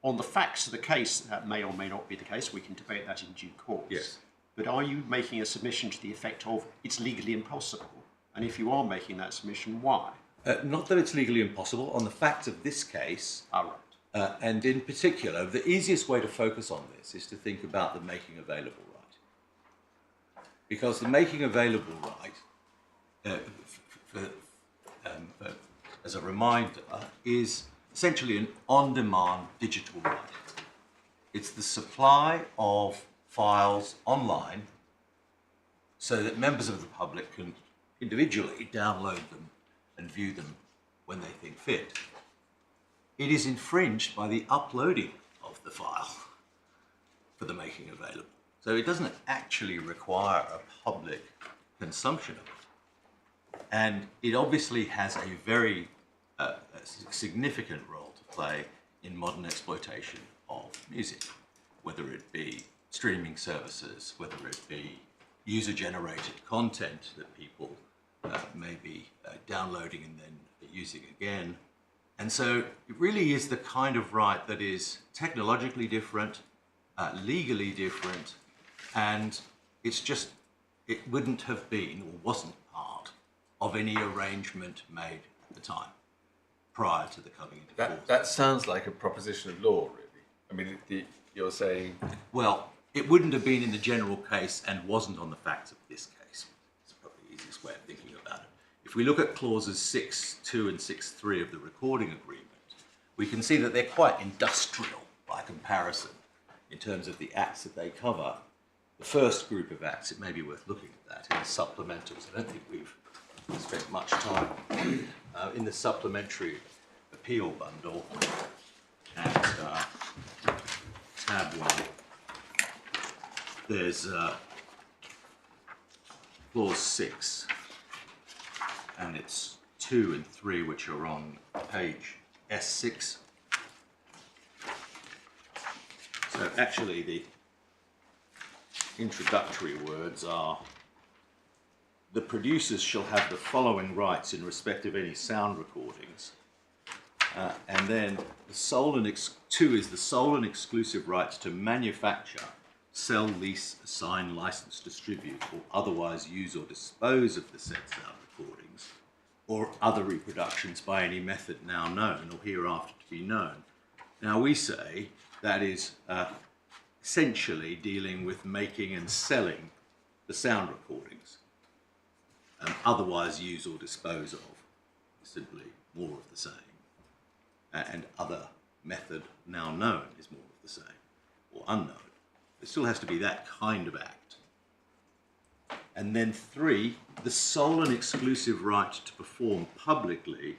[SPEAKER 3] on the facts of the case, that may or may not be the case, we can debate that in due course.
[SPEAKER 6] Yes.
[SPEAKER 3] But are you making a submission to the effect of it's legally impossible? And if you are making that submission, why?
[SPEAKER 6] Not that it's legally impossible. On the facts of this case,
[SPEAKER 3] All right.
[SPEAKER 6] and in particular, the easiest way to focus on this is to think about the making available right. Because the making available right, as a reminder, is essentially an on-demand digital right. It's the supply of files online so that members of the public can individually download them and view them when they think fit. It is infringed by the uploading of the file for the making available. So it doesn't actually require a public consumption of it. And it obviously has a very significant role to play in modern exploitation of music, whether it be streaming services, whether it be user-generated content that people may be downloading and then using again. And so it really is the kind of right that is technologically different, legally different, and it's just, it wouldn't have been or wasn't part of any arrangement made at the time, prior to the coming into force.
[SPEAKER 4] That sounds like a proposition of law, really. I mean, you're saying...
[SPEAKER 6] Well, it wouldn't have been in the general case and wasn't on the facts of this case. It's probably the easiest way of thinking about it. If we look at clauses 6.2 and 6.3 of the recording agreement, we can see that they're quite industrial by comparison in terms of the acts that they cover. The first group of acts, it may be worth looking at that in the supplementals. I don't think we've spent much time in the supplementary appeal bundle at tab 1. There's clause 6, and it's 2 and 3 which are on page S6. So actually the introductory words are: the producers shall have the following rights in respect of any sound recordings. And then the sole and 2 is the sole and exclusive rights to manufacture, sell, lease, assign, license, distribute, or otherwise use or dispose of the said sound recordings, or other reproductions by any method now known or hereafter to be known. Now we say that is essentially dealing with making and selling the sound recordings. Otherwise use or dispose of, simply more of the same. And other method now known is more of the same, or unknown. It still has to be that kind of act. And then 3, the sole and exclusive right to perform publicly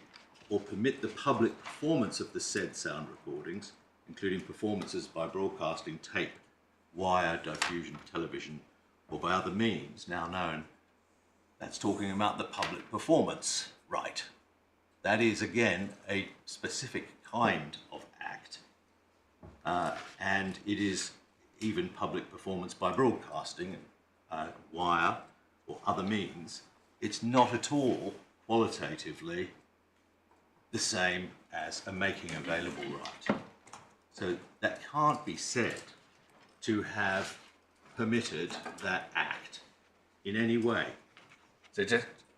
[SPEAKER 6] or permit the public performance of the said sound recordings, including performances by broadcasting tape, wire, diffusion, television, or by other means now known. That's talking about the public performance right. That is, again, a specific kind of act, and it is even public performance by broadcasting, wire, or other means. It's not at all qualitatively the same as a making available right. So that can't be said to have permitted that act in any way.
[SPEAKER 4] So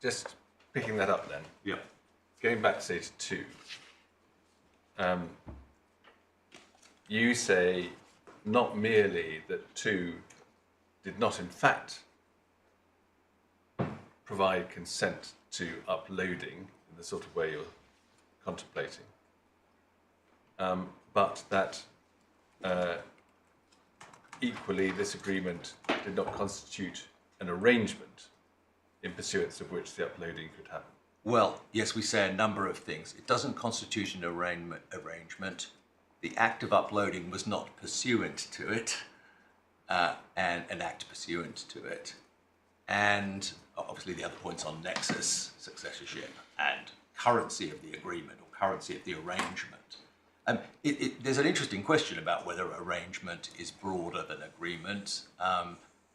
[SPEAKER 4] just picking that up then,
[SPEAKER 6] Yeah.
[SPEAKER 4] going back say to 2, you say not merely that 2 did not in fact provide consent to uploading in the sort of way you're contemplating, but that equally this agreement did not constitute an arrangement in pursuance of which the uploading could happen.
[SPEAKER 6] Well, yes, we say a number of things. It doesn't constitute an arrangement. The act of uploading was not pursuant to it, and an act pursuant to it. And obviously the other points on nexus, successorship, and currency of the agreement or currency of the arrangement. There's an interesting question about whether arrangement is broader than agreement.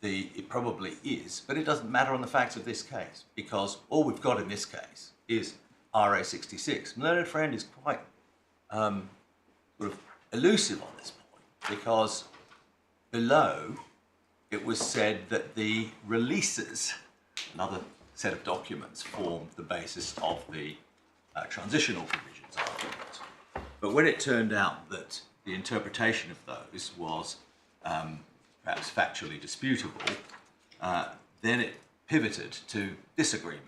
[SPEAKER 6] It probably is, but it doesn't matter on the facts of this case, because all we've got in this case is RA 66. Learned Friend is quite sort of elusive on this point, because below it was said that the releases, another set of documents, formed the basis of the transitional provisions argument. But when it turned out that the interpretation of those was perhaps factually disputable, then it pivoted to disagreement.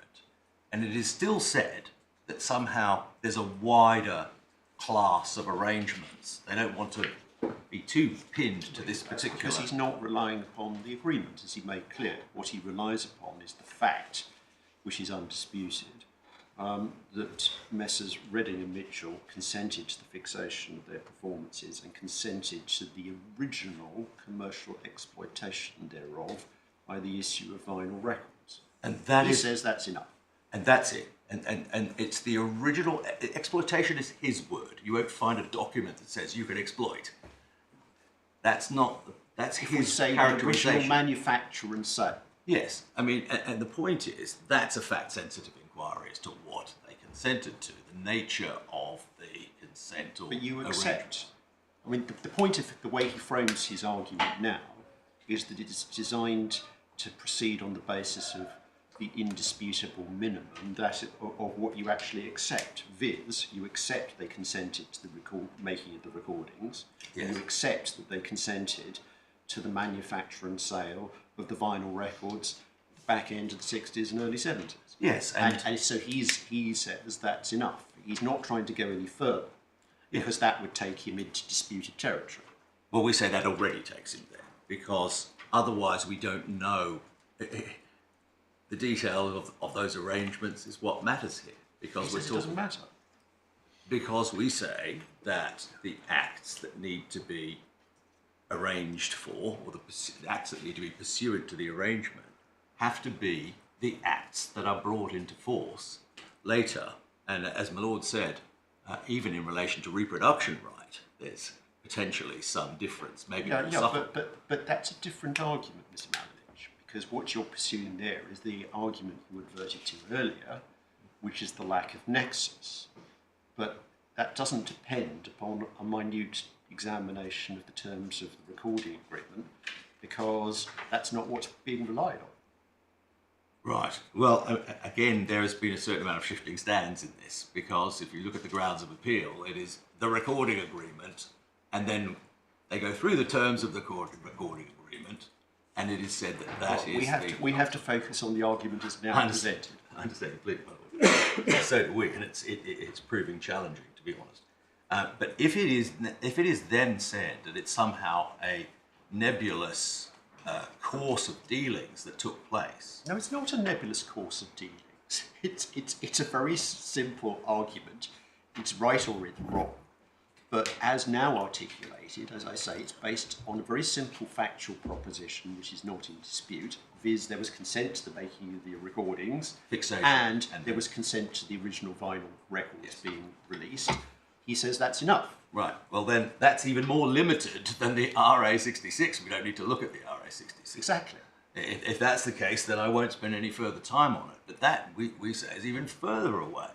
[SPEAKER 6] And it is still said that somehow there's a wider class of arrangements. They don't want to be too pinned to this particular...
[SPEAKER 3] Because he's not relying upon the agreement, as he made clear. What he relies upon is the fact, which is undisputed, that Messrs Redding and Mitchell consented to the fixation of their performances and consented to the original commercial exploitation thereof by the issue of vinyl records.
[SPEAKER 6] And that
[SPEAKER 3] he
[SPEAKER 6] is,
[SPEAKER 3] says that's enough.
[SPEAKER 6] And that's it. And it's the original... Exploitation is his word. You won't find a document that says you can exploit. That's not... That's his characterization.
[SPEAKER 3] Original manufacture and sale.
[SPEAKER 6] Yes. I mean, and the point is, that's a fact-sensitive inquiry as to what they consented to, the nature of the consent or
[SPEAKER 3] But you accept.
[SPEAKER 6] arrangement.
[SPEAKER 3] I mean, the point of the way he frames his argument now is that it is designed to proceed on the basis of the indisputable minimum that of what you actually accept. Viz, you accept they consented to the making of the recordings,
[SPEAKER 6] Yes.
[SPEAKER 3] and you accept that they consented to the manufacture and sale of the vinyl records back end of the 60s and early 70s.
[SPEAKER 6] Yes,
[SPEAKER 3] And so he says that's enough. He's not trying to go any further, because that would take him into disputed territory.
[SPEAKER 6] well, we say that already takes him there, because otherwise we don't know. The detail of those arrangements is what matters here, because
[SPEAKER 3] He says it doesn't matter.
[SPEAKER 6] Because we say that the acts that need to be arranged for, or the acts that need to be pursuant to the arrangement, have to be the acts that are brought into force later. And as my lord said, even in relation to reproduction right, there's potentially some difference. Maybe more subtle.
[SPEAKER 3] But that's a different argument, Mr. Malinich, because what you're pursuing there is the argument you adverted to earlier, which is the lack of nexus. But that doesn't depend upon a minute examination of the terms of the recording agreement, because that's not what's being relied on.
[SPEAKER 6] Right. Well, again, there has been a certain amount of shifting stands in this, because if you look at the grounds of appeal, it is the recording agreement, and then they go through the terms of the recording agreement, and it is said that
[SPEAKER 3] We have to focus on the argument as now presented.
[SPEAKER 6] I understand completely. So do we, and it's proving challenging, to be honest. But if it is then said that it's somehow a nebulous course of dealings that took place.
[SPEAKER 3] No, it's not a nebulous course of dealings. It's a very simple argument. It's right or it's wrong. But as now articulated, as I say, it's based on a very simple factual proposition which is not in dispute, viz. There was consent to the making of the recordings,
[SPEAKER 6] Fixation,
[SPEAKER 3] and there was consent to the original vinyl records being released. He says that's enough.
[SPEAKER 6] Right, well then that's even more limited than the RA66. We don't need to look at the RA66.
[SPEAKER 3] Exactly.
[SPEAKER 6] If that's the case, then I won't spend any further time on it. But that, we say, is even further away.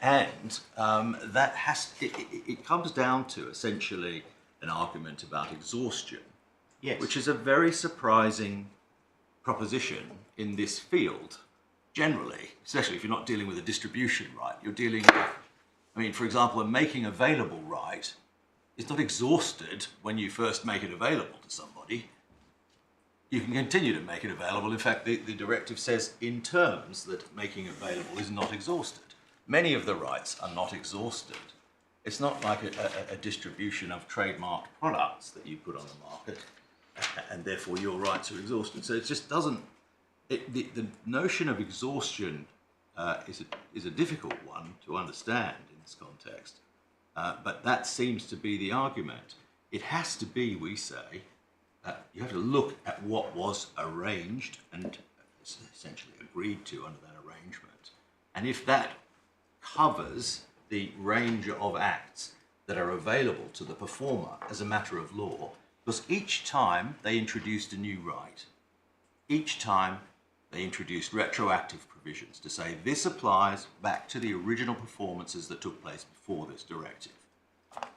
[SPEAKER 6] And that it comes down to essentially an argument about exhaustion,
[SPEAKER 3] Yes.
[SPEAKER 6] which is a very surprising proposition in this field, generally, especially if you're not dealing with a distribution right. You're dealing with, I mean, for example, a making available right is not exhausted when you first make it available to somebody. You can continue to make it available. In fact, the directive says in terms that making available is not exhausted. Many of the rights are not exhausted. It's not like a distribution of trademarked products that you put on the market and therefore your rights are exhausted. So it just doesn't, the notion of exhaustion is a difficult one to understand in this context, but that seems to be the argument. It has to be, we say, you have to look at what was arranged and essentially agreed to under that arrangement. And if that covers the range of acts that are available to the performer as a matter of law, because each time they introduced a new right, each time they introduced retroactive provisions to say this applies back to the original performances that took place before this directive.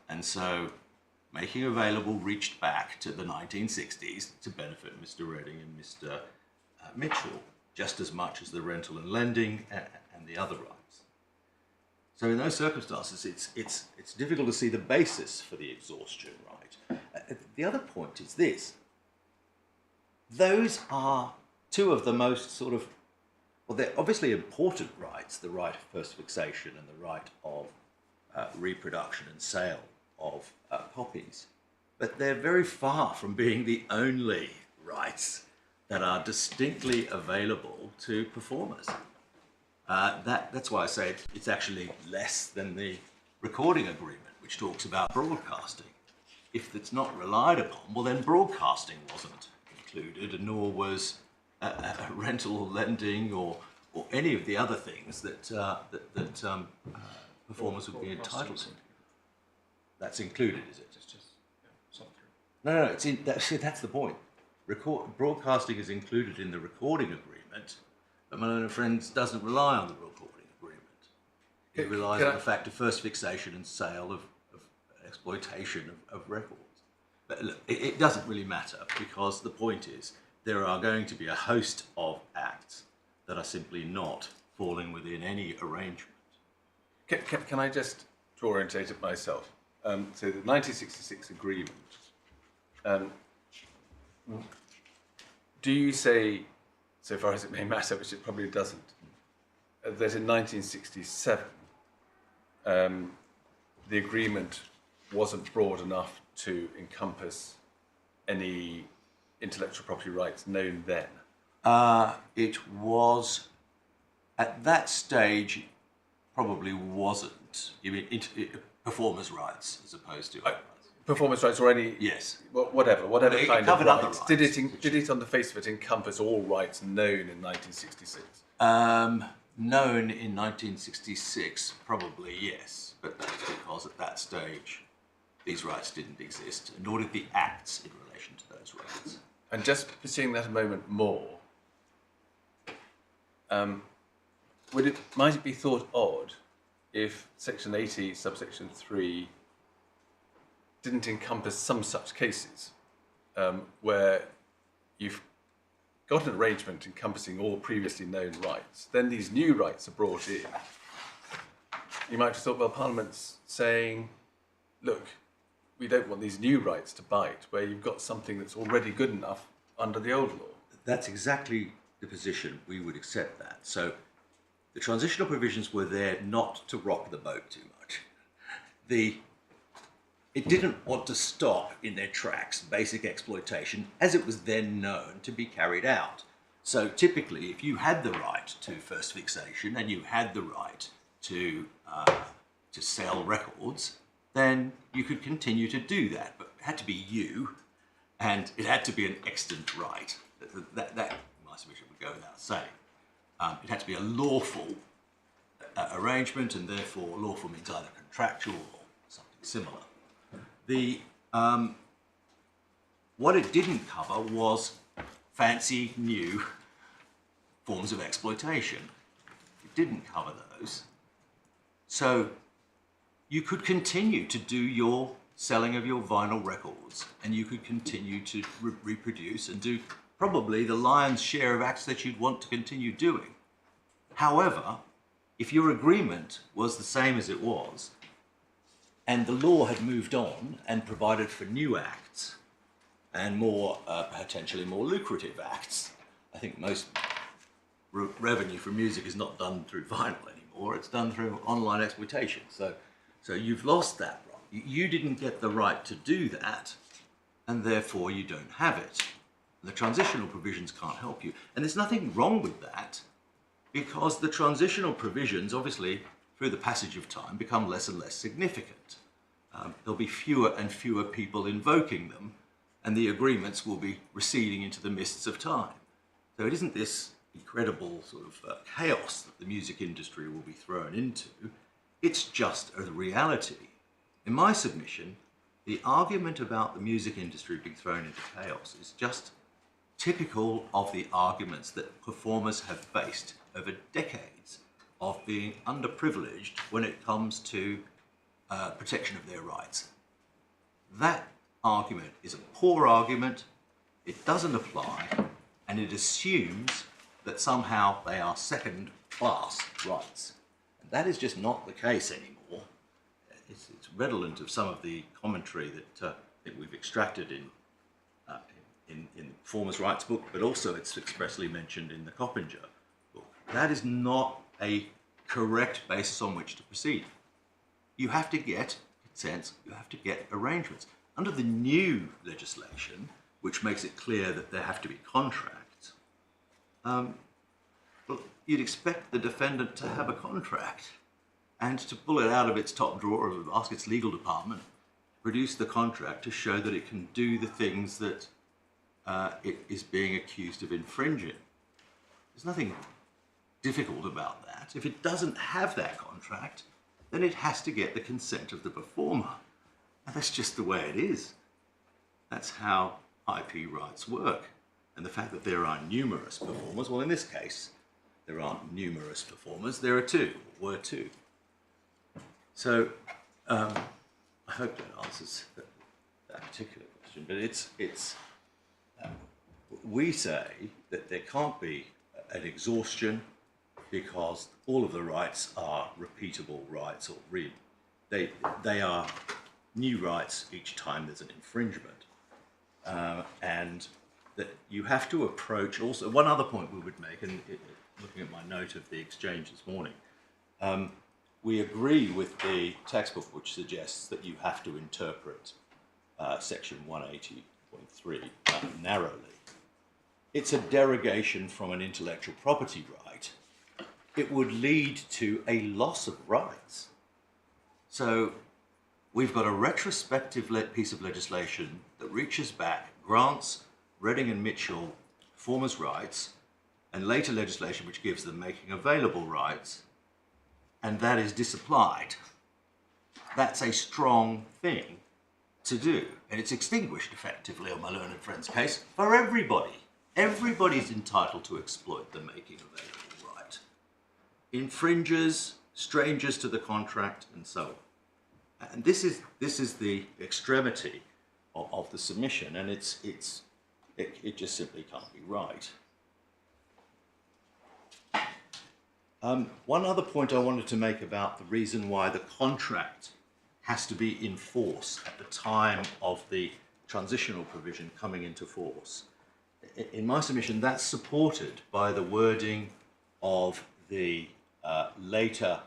[SPEAKER 6] And so making available reached back to the 1960s to benefit Mr. Redding and Mr. Mitchell, just as much as the rental and lending and the other rights. So in those circumstances, it's difficult to see the basis for the exhaustion right. The other point is this. Those are two of the most sort of, well, they're obviously important rights, the right of first fixation and the right of reproduction and sale of copies. But they're very far from being the only rights that are distinctly available to performers. That's why I say it's actually less than the recording agreement, which talks about broadcasting. If it's not relied upon, well then broadcasting wasn't included, nor was rental or lending or any of the other things that performers would be entitled to. That's included, is it? No, it's in. That's the point. Broadcasting is included in the recording agreement, but my learned friends doesn't rely on the recording agreement. It relies on the fact of first fixation and sale of exploitation of records. But look, it doesn't really matter, because the point is there are going to be a host of acts that are simply not falling within any arrangement.
[SPEAKER 4] Can I just orientate it myself? So the 1966 agreement, do you say, so far as it may matter, which it probably doesn't, that in 1967 the agreement wasn't broad enough to encompass any intellectual property rights known then?
[SPEAKER 6] It was, at that stage, probably wasn't. You mean performers' rights as opposed to...
[SPEAKER 4] performance rights or any
[SPEAKER 6] Yes.
[SPEAKER 4] whatever
[SPEAKER 6] It
[SPEAKER 4] kind of
[SPEAKER 6] covered other
[SPEAKER 4] rights.
[SPEAKER 6] rights,
[SPEAKER 4] Did it on the face of it encompass all rights known in 1966?
[SPEAKER 6] Known in 1966, probably yes, but that's because at that stage these rights didn't exist, nor did the acts in relation to those rights.
[SPEAKER 4] And just pursuing that a moment more, might it be thought odd if Section 80, subsection 3, didn't encompass some such cases where you've got an arrangement encompassing all previously known rights, then these new rights are brought in. You might have thought, well, Parliament's saying, look, we don't want these new rights to bite, where you've got something that's already good enough under the old law.
[SPEAKER 6] That's exactly the position we would accept that. So the transitional provisions were there not to rock the boat too much. It didn't want to stop in their tracks basic exploitation as it was then known to be carried out. So typically, if you had the right to first fixation and you had the right to sell records, then you could continue to do that. But it had to be you, and it had to be an extant right. That my submission would go without saying. It had to be a lawful arrangement, and therefore lawful means either contractual or something similar. What it didn't cover was fancy new forms of exploitation. It didn't cover those. So you could continue to do your selling of your vinyl records, and you could continue to reproduce and do probably the lion's share of acts that you'd want to continue doing. However, if your agreement was the same as it was, and the law had moved on and provided for new acts and more potentially more lucrative acts. I think most revenue from music is not done through vinyl anymore, it's done through online exploitation. So you've lost that right. You didn't get the right to do that, and therefore you don't have it. The transitional provisions can't help you. And there's nothing wrong with that, because the transitional provisions, obviously, through the passage of time, become less and less significant. There'll be fewer and fewer people invoking them, and the agreements will be receding into the mists of time. So it isn't this incredible sort of chaos that the music industry will be thrown into. It's just a reality. In my submission, the argument about the music industry being thrown into chaos is just typical of the arguments that performers have faced over decades of being underprivileged when it comes to protection of their rights. That argument is a poor argument, it doesn't apply, and it assumes that somehow they are second-class rights. And that is just not the case anymore. It's redolent of some of the commentary that we've extracted in the Performers' Rights book, but also it's expressly mentioned in the Coppinger book. That is not a correct basis on which to proceed. You have to get consents, you have to get arrangements. Under the new legislation, which makes it clear that there have to be contracts, well, you'd expect the defendant to have a contract and to pull it out of its top drawer and ask its legal department, produce the contract to show that it can do the things that it is being accused of infringing. There's nothing difficult about that. If it doesn't have that contract, then it has to get the consent of the performer. And that's just the way it is. That's how IP rights work. And the fact that there are numerous performers, well, in this case, there aren't numerous performers, there are two, or were two. So I hope that answers that particular question, but we say that there can't be an exhaustion because all of the rights are repeatable rights, or they are new rights each time there's an infringement. And that you have to approach also, one other point we would make, and looking at my note of the exchange this morning, we agree with the textbook which suggests that you have to interpret section 180.3 narrowly. It's a derogation from an intellectual property right. It would lead to a loss of rights. So we've got a retrospective piece of legislation that reaches back, grants Redding and Mitchell performers' rights, and later legislation which gives them making available rights, and that is disapplied. That's a strong thing to do, and it's extinguished effectively on my learned friend's case for everybody. Everybody's entitled to exploit the making available right. Infringers, strangers to the contract, and so on. And this is the extremity of the submission, and it just simply can't be right. One other point I wanted to make about the reason why the contract has to be in force at the time of the transitional provision coming into force. In my submission, that's supported by the wording of the later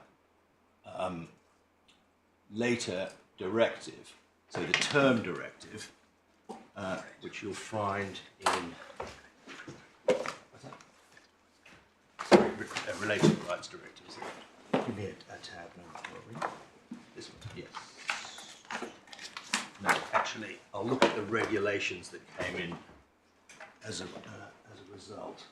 [SPEAKER 6] directive, so the term directive, which you'll find in
[SPEAKER 3] Related rights directive, isn't it?
[SPEAKER 6] Give me a tab number, will we? This one, yes. No, actually, I'll look at the regulations that came in as a result.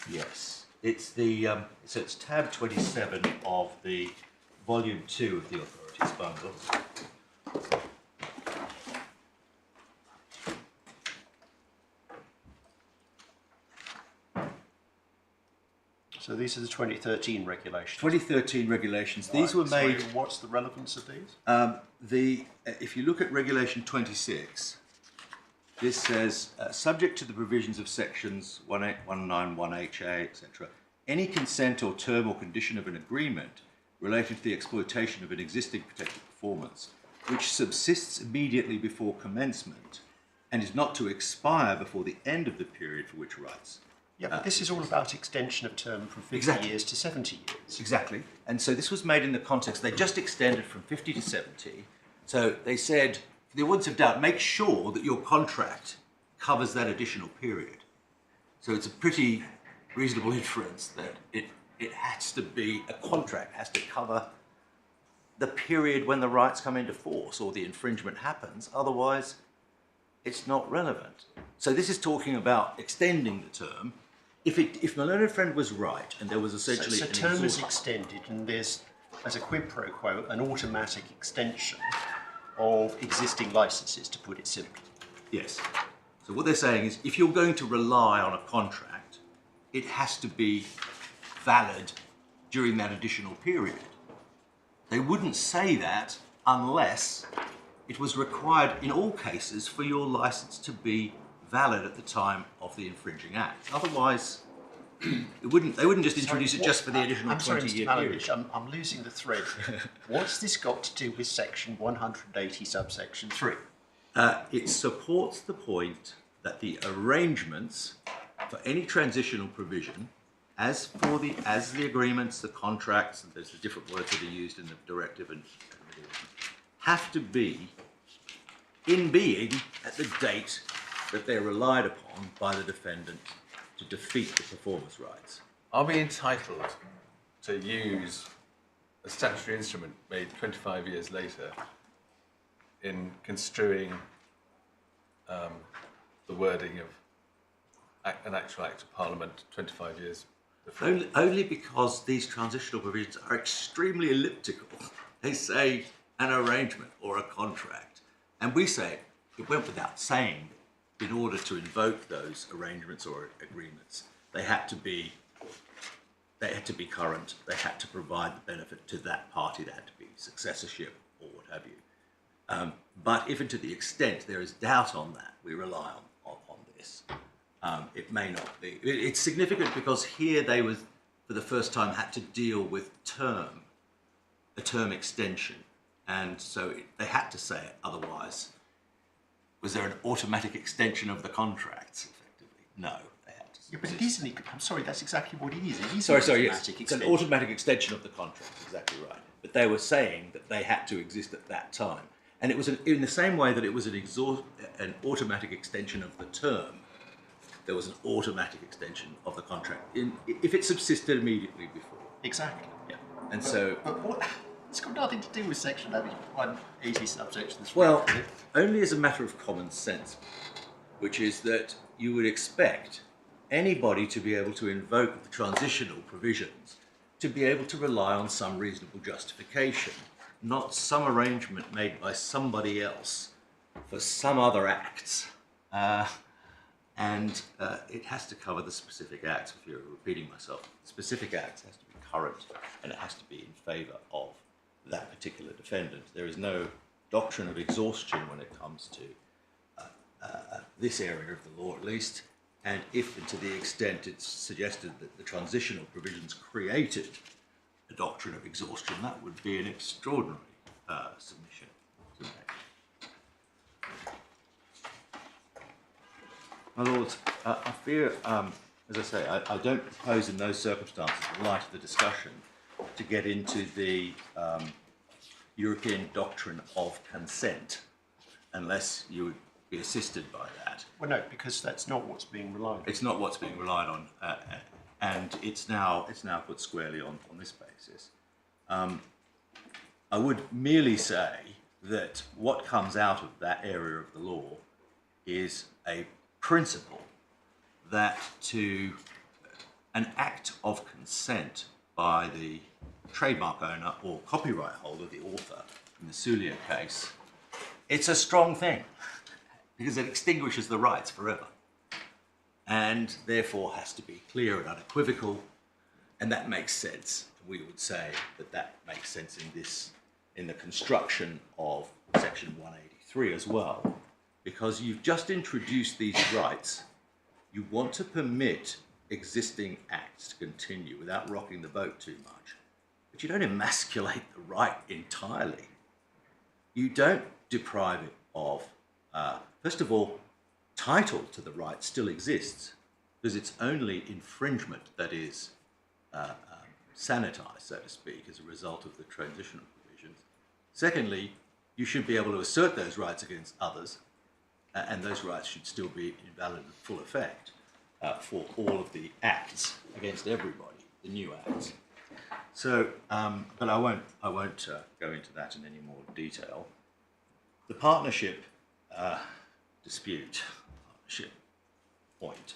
[SPEAKER 6] Yes, it's the so it's tab 27 of the volume 2 of the authorities bundle.
[SPEAKER 3] So these are the 2013 regulations.
[SPEAKER 6] 2013 regulations. These were
[SPEAKER 3] Sorry,
[SPEAKER 6] made.
[SPEAKER 3] what's the relevance of these?
[SPEAKER 6] If you look at Regulation 26, this says, subject to the provisions of sections 1819, 1HA, etc., any consent or term or condition of an agreement related to the exploitation of an existing protected performance, which subsists immediately before commencement and is not to expire before the end of the period for which rights.
[SPEAKER 3] Yeah, but this is all about extension of term from 50
[SPEAKER 6] Exactly.
[SPEAKER 3] years to 70 years.
[SPEAKER 6] Exactly. And so this was made in the context, they just extended from 50 to 70. So they said, for the avoidance of doubt, make sure that your contract covers that additional period. So it's a pretty reasonable inference that it has to be, a contract has to cover the period when the rights come into force or the infringement happens. Otherwise, it's not relevant. So this is talking about extending the term. If my learned friend was right, and there was essentially
[SPEAKER 3] So
[SPEAKER 6] an
[SPEAKER 3] term is
[SPEAKER 6] exhaustion-
[SPEAKER 3] extended, and there's, as a quid pro quo, an automatic extension of existing licenses, to put it simply.
[SPEAKER 6] Yes. So what they're saying is, if you're going to rely on a contract, it has to be valid during that additional period. They wouldn't say that unless it was required in all cases for your license to be valid at the time of the infringing act. Otherwise, they wouldn't just introduce it just for the additional 20-year period.
[SPEAKER 3] I'm losing the thread. What's this got to do with section 180 subsection 3?
[SPEAKER 6] It supports the point that the arrangements for any transitional provision, as the agreements, the contracts, and there's the different words that are used in the directive and have to be in being at the date that they're relied upon by the defendant to defeat the performance rights.
[SPEAKER 4] Are we entitled to use a statutory instrument made 25 years later in construing the wording of an actual act of Parliament 25 years before?
[SPEAKER 6] Only because these transitional provisions are extremely elliptical. They say an arrangement or a contract. And we say, it went without saying, in order to invoke those arrangements or agreements, they had to be current, they had to provide the benefit to that party, there had to be successorship or what have you. But if and to the extent there is doubt on that, we rely on this. It may not be. It's significant because here they was, for the first time, had to deal with a term extension. And so they had to say it, otherwise, was there an automatic extension of the contracts, effectively? No, they had to.
[SPEAKER 3] Yeah, but it isn't. I'm sorry, that's exactly what it is. It is
[SPEAKER 6] Sorry,
[SPEAKER 3] an
[SPEAKER 6] yes.
[SPEAKER 3] automatic
[SPEAKER 6] It's an
[SPEAKER 3] extension.
[SPEAKER 6] automatic extension of the contract, exactly right. But they were saying that they had to exist at that time. And it was in the same way that it was an automatic extension of the term there was an automatic extension of the contract if it subsisted immediately before.
[SPEAKER 3] Exactly.
[SPEAKER 6] Yeah. And so,
[SPEAKER 3] But what? It's got nothing to do with section 180 subsection 3.
[SPEAKER 6] well, only as a matter of common sense, which is that you would expect anybody to be able to invoke the transitional provisions to be able to rely on some reasonable justification, not some arrangement made by somebody else for some other acts. And it has to cover the specific acts. If you're repeating myself, specific acts has to be current and it has to be in favour of that particular defendant. There is no doctrine of exhaustion when it comes to this area of the law, at least. And if and to the extent it's suggested that the transitional provisions created a doctrine of exhaustion, that would be an extraordinary submission to make. My lords, I fear, as I say, I don't propose in those circumstances, in light of the discussion, to get into the European doctrine of consent, unless you would be assisted by that.
[SPEAKER 3] Well, no, because that's not what's being relied on.
[SPEAKER 6] It's not what's being relied on, and it's now put squarely on this basis. I would merely say that what comes out of that area of the law is a principle that to an act of consent by the trademark owner or copyright holder, the author, in the Soulier case, it's a strong thing because it extinguishes the rights forever and therefore has to be clear and unequivocal, and that makes sense. We would say that that makes sense in the construction of section 183 as well, because you've just introduced these rights. You want to permit existing acts to continue without rocking the boat too much, but you don't emasculate the right entirely. You don't deprive it of, first of all, title to the right still exists, because it's only infringement that is sanitized, so to speak, as a result of the transitional provisions. Secondly, you should be able to assert those rights against others, and those rights should still be in valid and full effect for all of the acts against everybody, the new acts. So, but I won't go into that in any more detail. The partnership dispute, partnership point.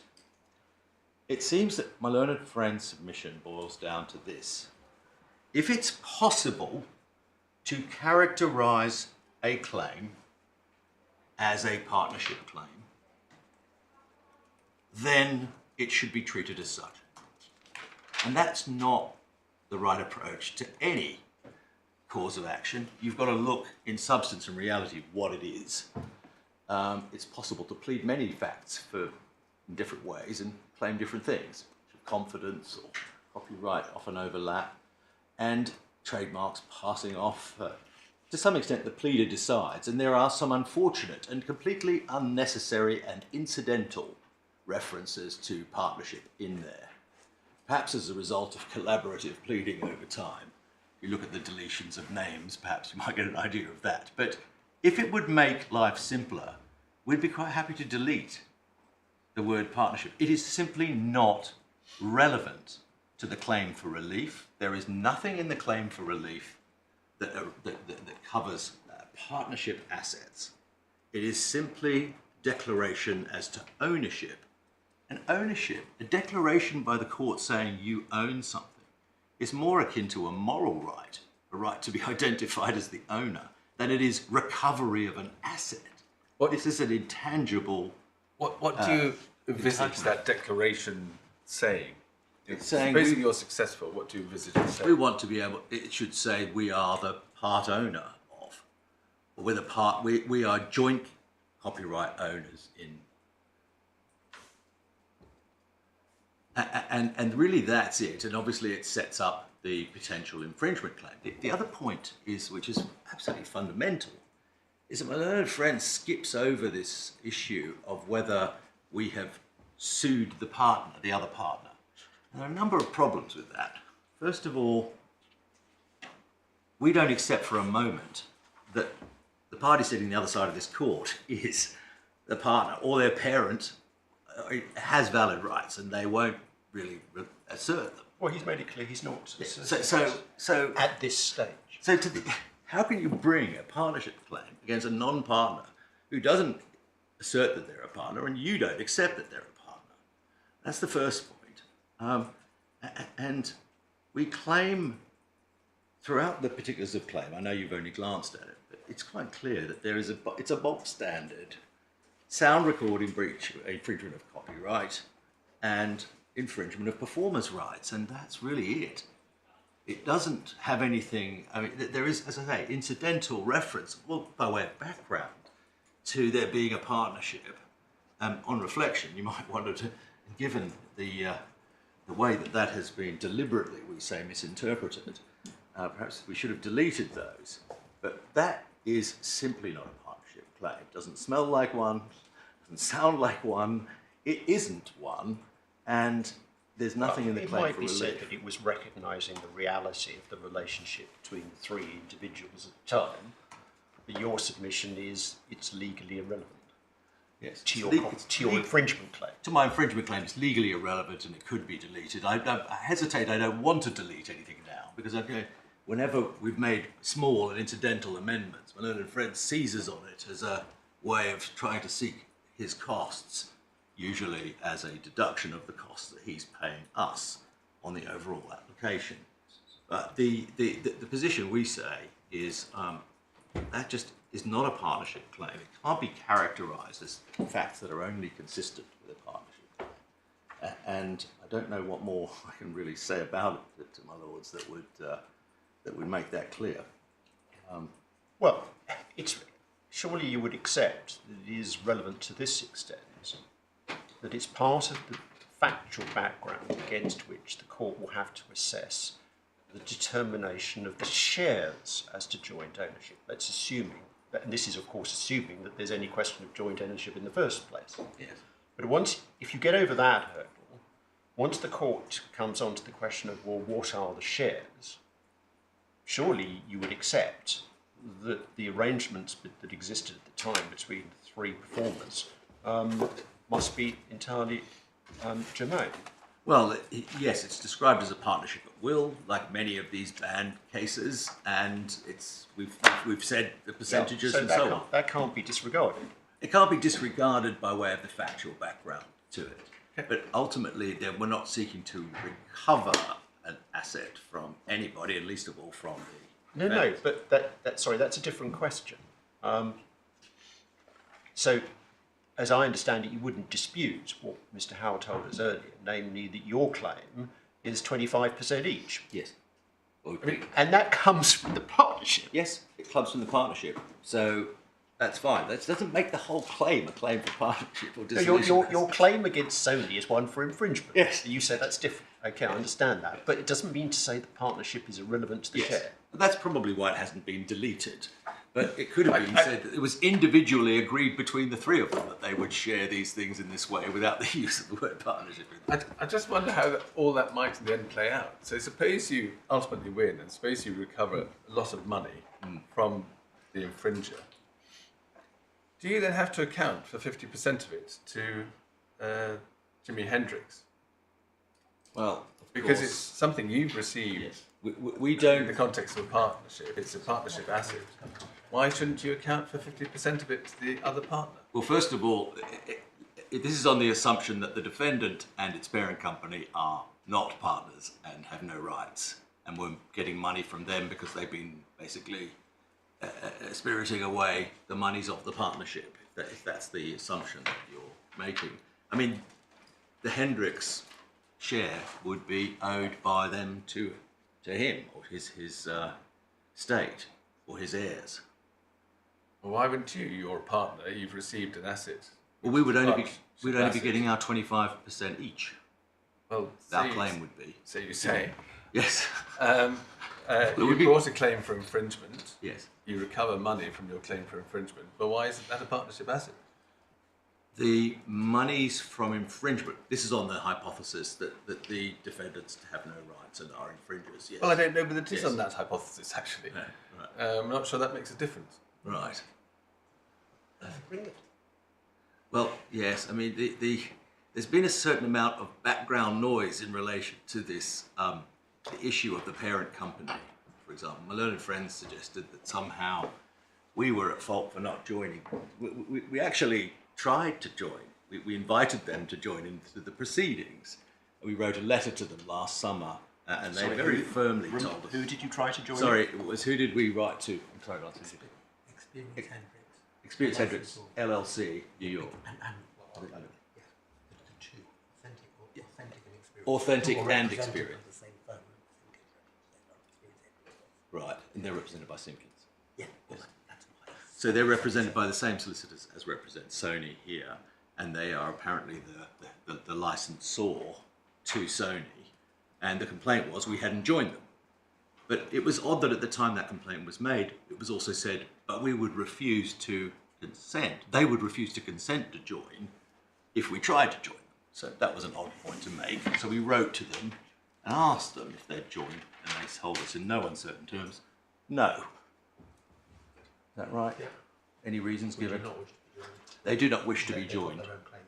[SPEAKER 6] It seems that my learned friend's submission boils down to this. If it's possible to characterise a claim as a partnership claim, then it should be treated as such. And that's not the right approach to any cause of action. You've got to look in substance and reality what it is. It's possible to plead many facts in different ways and claim different things. Confidence or copyright often overlap, and trademarks passing off. To some extent, the pleader decides, and there are some unfortunate and completely unnecessary and incidental references to partnership in there. Perhaps as a result of collaborative pleading over time. If you look at the deletions of names, perhaps you might get an idea of that. But if it would make life simpler, we'd be quite happy to delete the word partnership. It is simply not relevant to the claim for relief. There is nothing in the claim for relief that covers partnership assets. It is simply declaration as to ownership. And ownership, a declaration by the court saying you own something, is more akin to a moral right, a right to be identified as the owner, than it is recovery of an asset. This is an intangible.
[SPEAKER 4] What do you envisage that declaration saying?
[SPEAKER 6] It's saying
[SPEAKER 4] supposing you're successful, what do you envisage it saying?
[SPEAKER 6] We want to be able. It should say we are the part owner of, or we're the part. We are joint copyright owners in. And really that's it. And obviously it sets up the potential infringement claim. The other point is, which is absolutely fundamental, is that my learned friend skips over this issue of whether we have sued the partner, the other partner. And there are a number of problems with that. First of all, we don't accept for a moment that the party sitting on the other side of this court is the partner or their parent it has valid rights, and they won't really assert them.
[SPEAKER 3] Well, he's made it clear he's not.
[SPEAKER 6] So
[SPEAKER 3] At this stage.
[SPEAKER 6] So how can you bring a partnership claim against a non-partner who doesn't assert that they're a partner and you don't accept that they're a partner? That's the first point. And we claim throughout the particulars of claim, I know you've only glanced at it, but it's quite clear that it's a bog standard sound recording breach, infringement of copyright, and infringement of performance rights, and that's really it. It doesn't have anything, I mean, there is, as I say, incidental reference, well, by way of background, to there being a partnership. On reflection, you might wonder, given the way that has been deliberately, we say, misinterpreted, perhaps we should have deleted those. But that is simply not a partnership claim. It doesn't smell like one, doesn't sound like one, it isn't one, and there's nothing in the claim for relief.
[SPEAKER 3] It might be said that it was recognising the reality of the relationship between the three individuals at the time, but your submission is it's legally irrelevant.
[SPEAKER 6] Yes.
[SPEAKER 3] To your infringement claim.
[SPEAKER 6] To my infringement claim, it's legally irrelevant and it could be deleted. I hesitate, I don't want to delete anything now, because whenever we've made small and incidental amendments, my learned friend seizes on it as a way of trying to seek his costs, usually as a deduction of the costs that he's paying us on the overall application. But the position we say is that just is not a partnership claim. It can't be characterised as facts that are only consistent with a partnership claim. And I don't know what more I can really say about it, to my lords, that would make that clear.
[SPEAKER 3] Well, surely you would accept that it is relevant to this extent, that it's part of the factual background against which the court will have to assess the determination of the shares as to joint ownership. That's assuming, and this is of course assuming that there's any question of joint ownership in the first place.
[SPEAKER 6] Yes.
[SPEAKER 3] But if you get over that hurdle, once the court comes on to the question of, well, what are the shares, surely you would accept that the arrangements that existed at the time between the three performers must be entirely germane.
[SPEAKER 6] Well, yes, it's described as a partnership at will, like many of these banned cases, and we've said the percentages and so on.
[SPEAKER 3] That can't be disregarded.
[SPEAKER 6] It can't be disregarded by way of the factual background to it. Okay. But ultimately, we're not seeking to recover an asset from anybody, and least of all from the
[SPEAKER 3] No, but that's a different question. So, as I understand it, you wouldn't dispute what Mr. Howard told us earlier, namely that your claim is 25% each.
[SPEAKER 6] Yes.
[SPEAKER 3] And that comes from the partnership.
[SPEAKER 6] Yes, it comes from the partnership. So that's fine. That doesn't make the whole claim a claim for partnership or dissolution.
[SPEAKER 3] Your claim against Sony is one for infringement.
[SPEAKER 6] Yes.
[SPEAKER 3] You said that's different. Okay, I understand that. But it doesn't mean to say the partnership is irrelevant to the share.
[SPEAKER 6] That's probably why it hasn't been deleted. But it could have been said that it was individually agreed between the three of them that they would share these things in this way without the use of the word partnership.
[SPEAKER 4] I just wonder how all that might in the end play out. So suppose you ultimately win, and suppose you recover a lot of money from the infringer. Do you then have to account for 50% of it to Jimi Hendrix?
[SPEAKER 6] Well,
[SPEAKER 4] because it's something you've received.
[SPEAKER 6] Yes. We don't.
[SPEAKER 4] In the context of a partnership, it's a partnership asset. Why shouldn't you account for 50% of it to the other partner?
[SPEAKER 6] Well, first of all, this is on the assumption that the defendant and its parent company are not partners and have no rights, and we're getting money from them because they've been basically spiriting away the monies of the partnership, if that's the assumption that you're making. I mean, the Hendrix share would be owed by them to him or his state or his heirs.
[SPEAKER 4] Well, why wouldn't you? You're a partner. You've received an asset.
[SPEAKER 6] Well, we would only be getting our 25% each.
[SPEAKER 4] Well,
[SPEAKER 6] our claim would be.
[SPEAKER 4] So you say.
[SPEAKER 6] Yes.
[SPEAKER 4] You brought a claim for infringement.
[SPEAKER 6] Yes.
[SPEAKER 4] You recover money from your claim for infringement. But why isn't that a partnership asset?
[SPEAKER 6] The monies from infringement, this is on the hypothesis that the defendants have no rights and are infringers. Yes.
[SPEAKER 4] Well, I don't know whether it is on that hypothesis, actually.
[SPEAKER 6] No, right.
[SPEAKER 4] I'm not sure that makes a difference.
[SPEAKER 6] Right. Well, yes, I mean, there's been a certain amount of background noise in relation to this, the issue of the parent company. For example, my learned friends suggested that somehow we were at fault for not joining. We actually tried to join. We invited them to join into the proceedings. We wrote a letter to them last summer, and they very firmly told us.
[SPEAKER 3] Who did you try to join?
[SPEAKER 6] Sorry, it was who did we write to? I'm sorry, not
[SPEAKER 7] Experience Hendricks.
[SPEAKER 6] Experience Hendricks, LLC, New York.
[SPEAKER 7] And the two, authentic and experience.
[SPEAKER 6] Authentic
[SPEAKER 7] Or
[SPEAKER 6] and
[SPEAKER 7] representative
[SPEAKER 6] experience.
[SPEAKER 7] of the same firm,
[SPEAKER 6] Right, and they're represented by Simpkins.
[SPEAKER 7] Yeah, well, that's why.
[SPEAKER 6] So they're represented by the same solicitors as represent Sony here, and they are apparently the licensor to Sony. And the complaint was we hadn't joined them. But it was odd that at the time that complaint was made, it was also said, but we would refuse to consent. They would refuse to consent to join if we tried to join them. So that was an odd point to make. So we wrote to them and asked them if they'd join, and they told us in no uncertain terms, no. Is that right?
[SPEAKER 7] Yeah.
[SPEAKER 6] Any reasons
[SPEAKER 7] We do
[SPEAKER 6] given?
[SPEAKER 7] not wish to be joined.
[SPEAKER 6] They do not wish to be
[SPEAKER 7] They've got
[SPEAKER 6] joined.
[SPEAKER 7] their own claim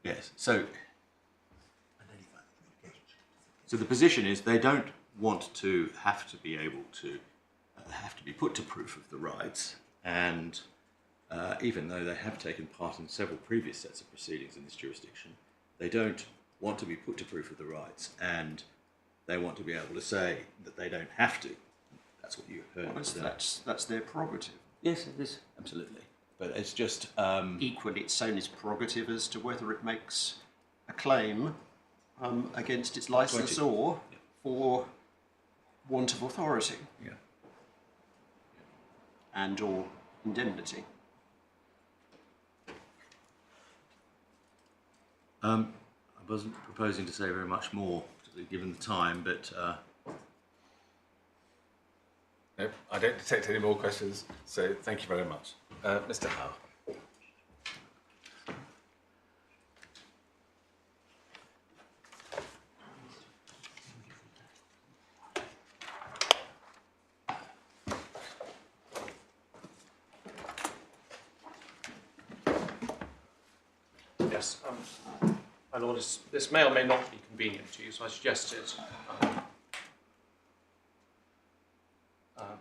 [SPEAKER 7] in
[SPEAKER 6] Yes. So
[SPEAKER 7] and any further communications.
[SPEAKER 6] So the position is they don't want to have to be able to have to be put to proof of the rights, and even though they have taken part in several previous sets of proceedings in this jurisdiction, they don't want to be put to proof of the rights, and they want to be able to say that they don't have to. That's what you heard.
[SPEAKER 3] That's their prerogative.
[SPEAKER 6] Yes, it is absolutely. But it's just
[SPEAKER 3] Equally, it's Sony's prerogative as to whether it makes a claim against its licensor for want of authority
[SPEAKER 6] yeah.
[SPEAKER 3] and or indemnity.
[SPEAKER 6] I wasn't proposing to say very much more, given the time, but
[SPEAKER 4] No, I don't detect any more questions, so thank you very much. Mr. Howe.
[SPEAKER 2] Yes, my lord, this may or may not be convenient to you, so I suggested,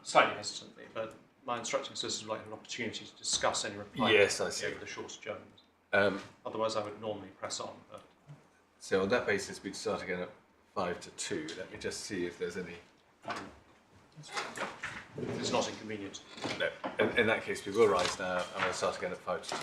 [SPEAKER 2] slightly hesitantly, but my instructing solicitors would like an opportunity to discuss any reply
[SPEAKER 4] Yes, I see.
[SPEAKER 2] over the short adjournment. Otherwise, I would normally press on. But
[SPEAKER 4] So on that basis, we'd start again at 5 to 2. Let me just see if there's any.
[SPEAKER 2] it's not inconvenient.
[SPEAKER 4] No. In that case, we will rise now, and we'll start again at 5 to 2.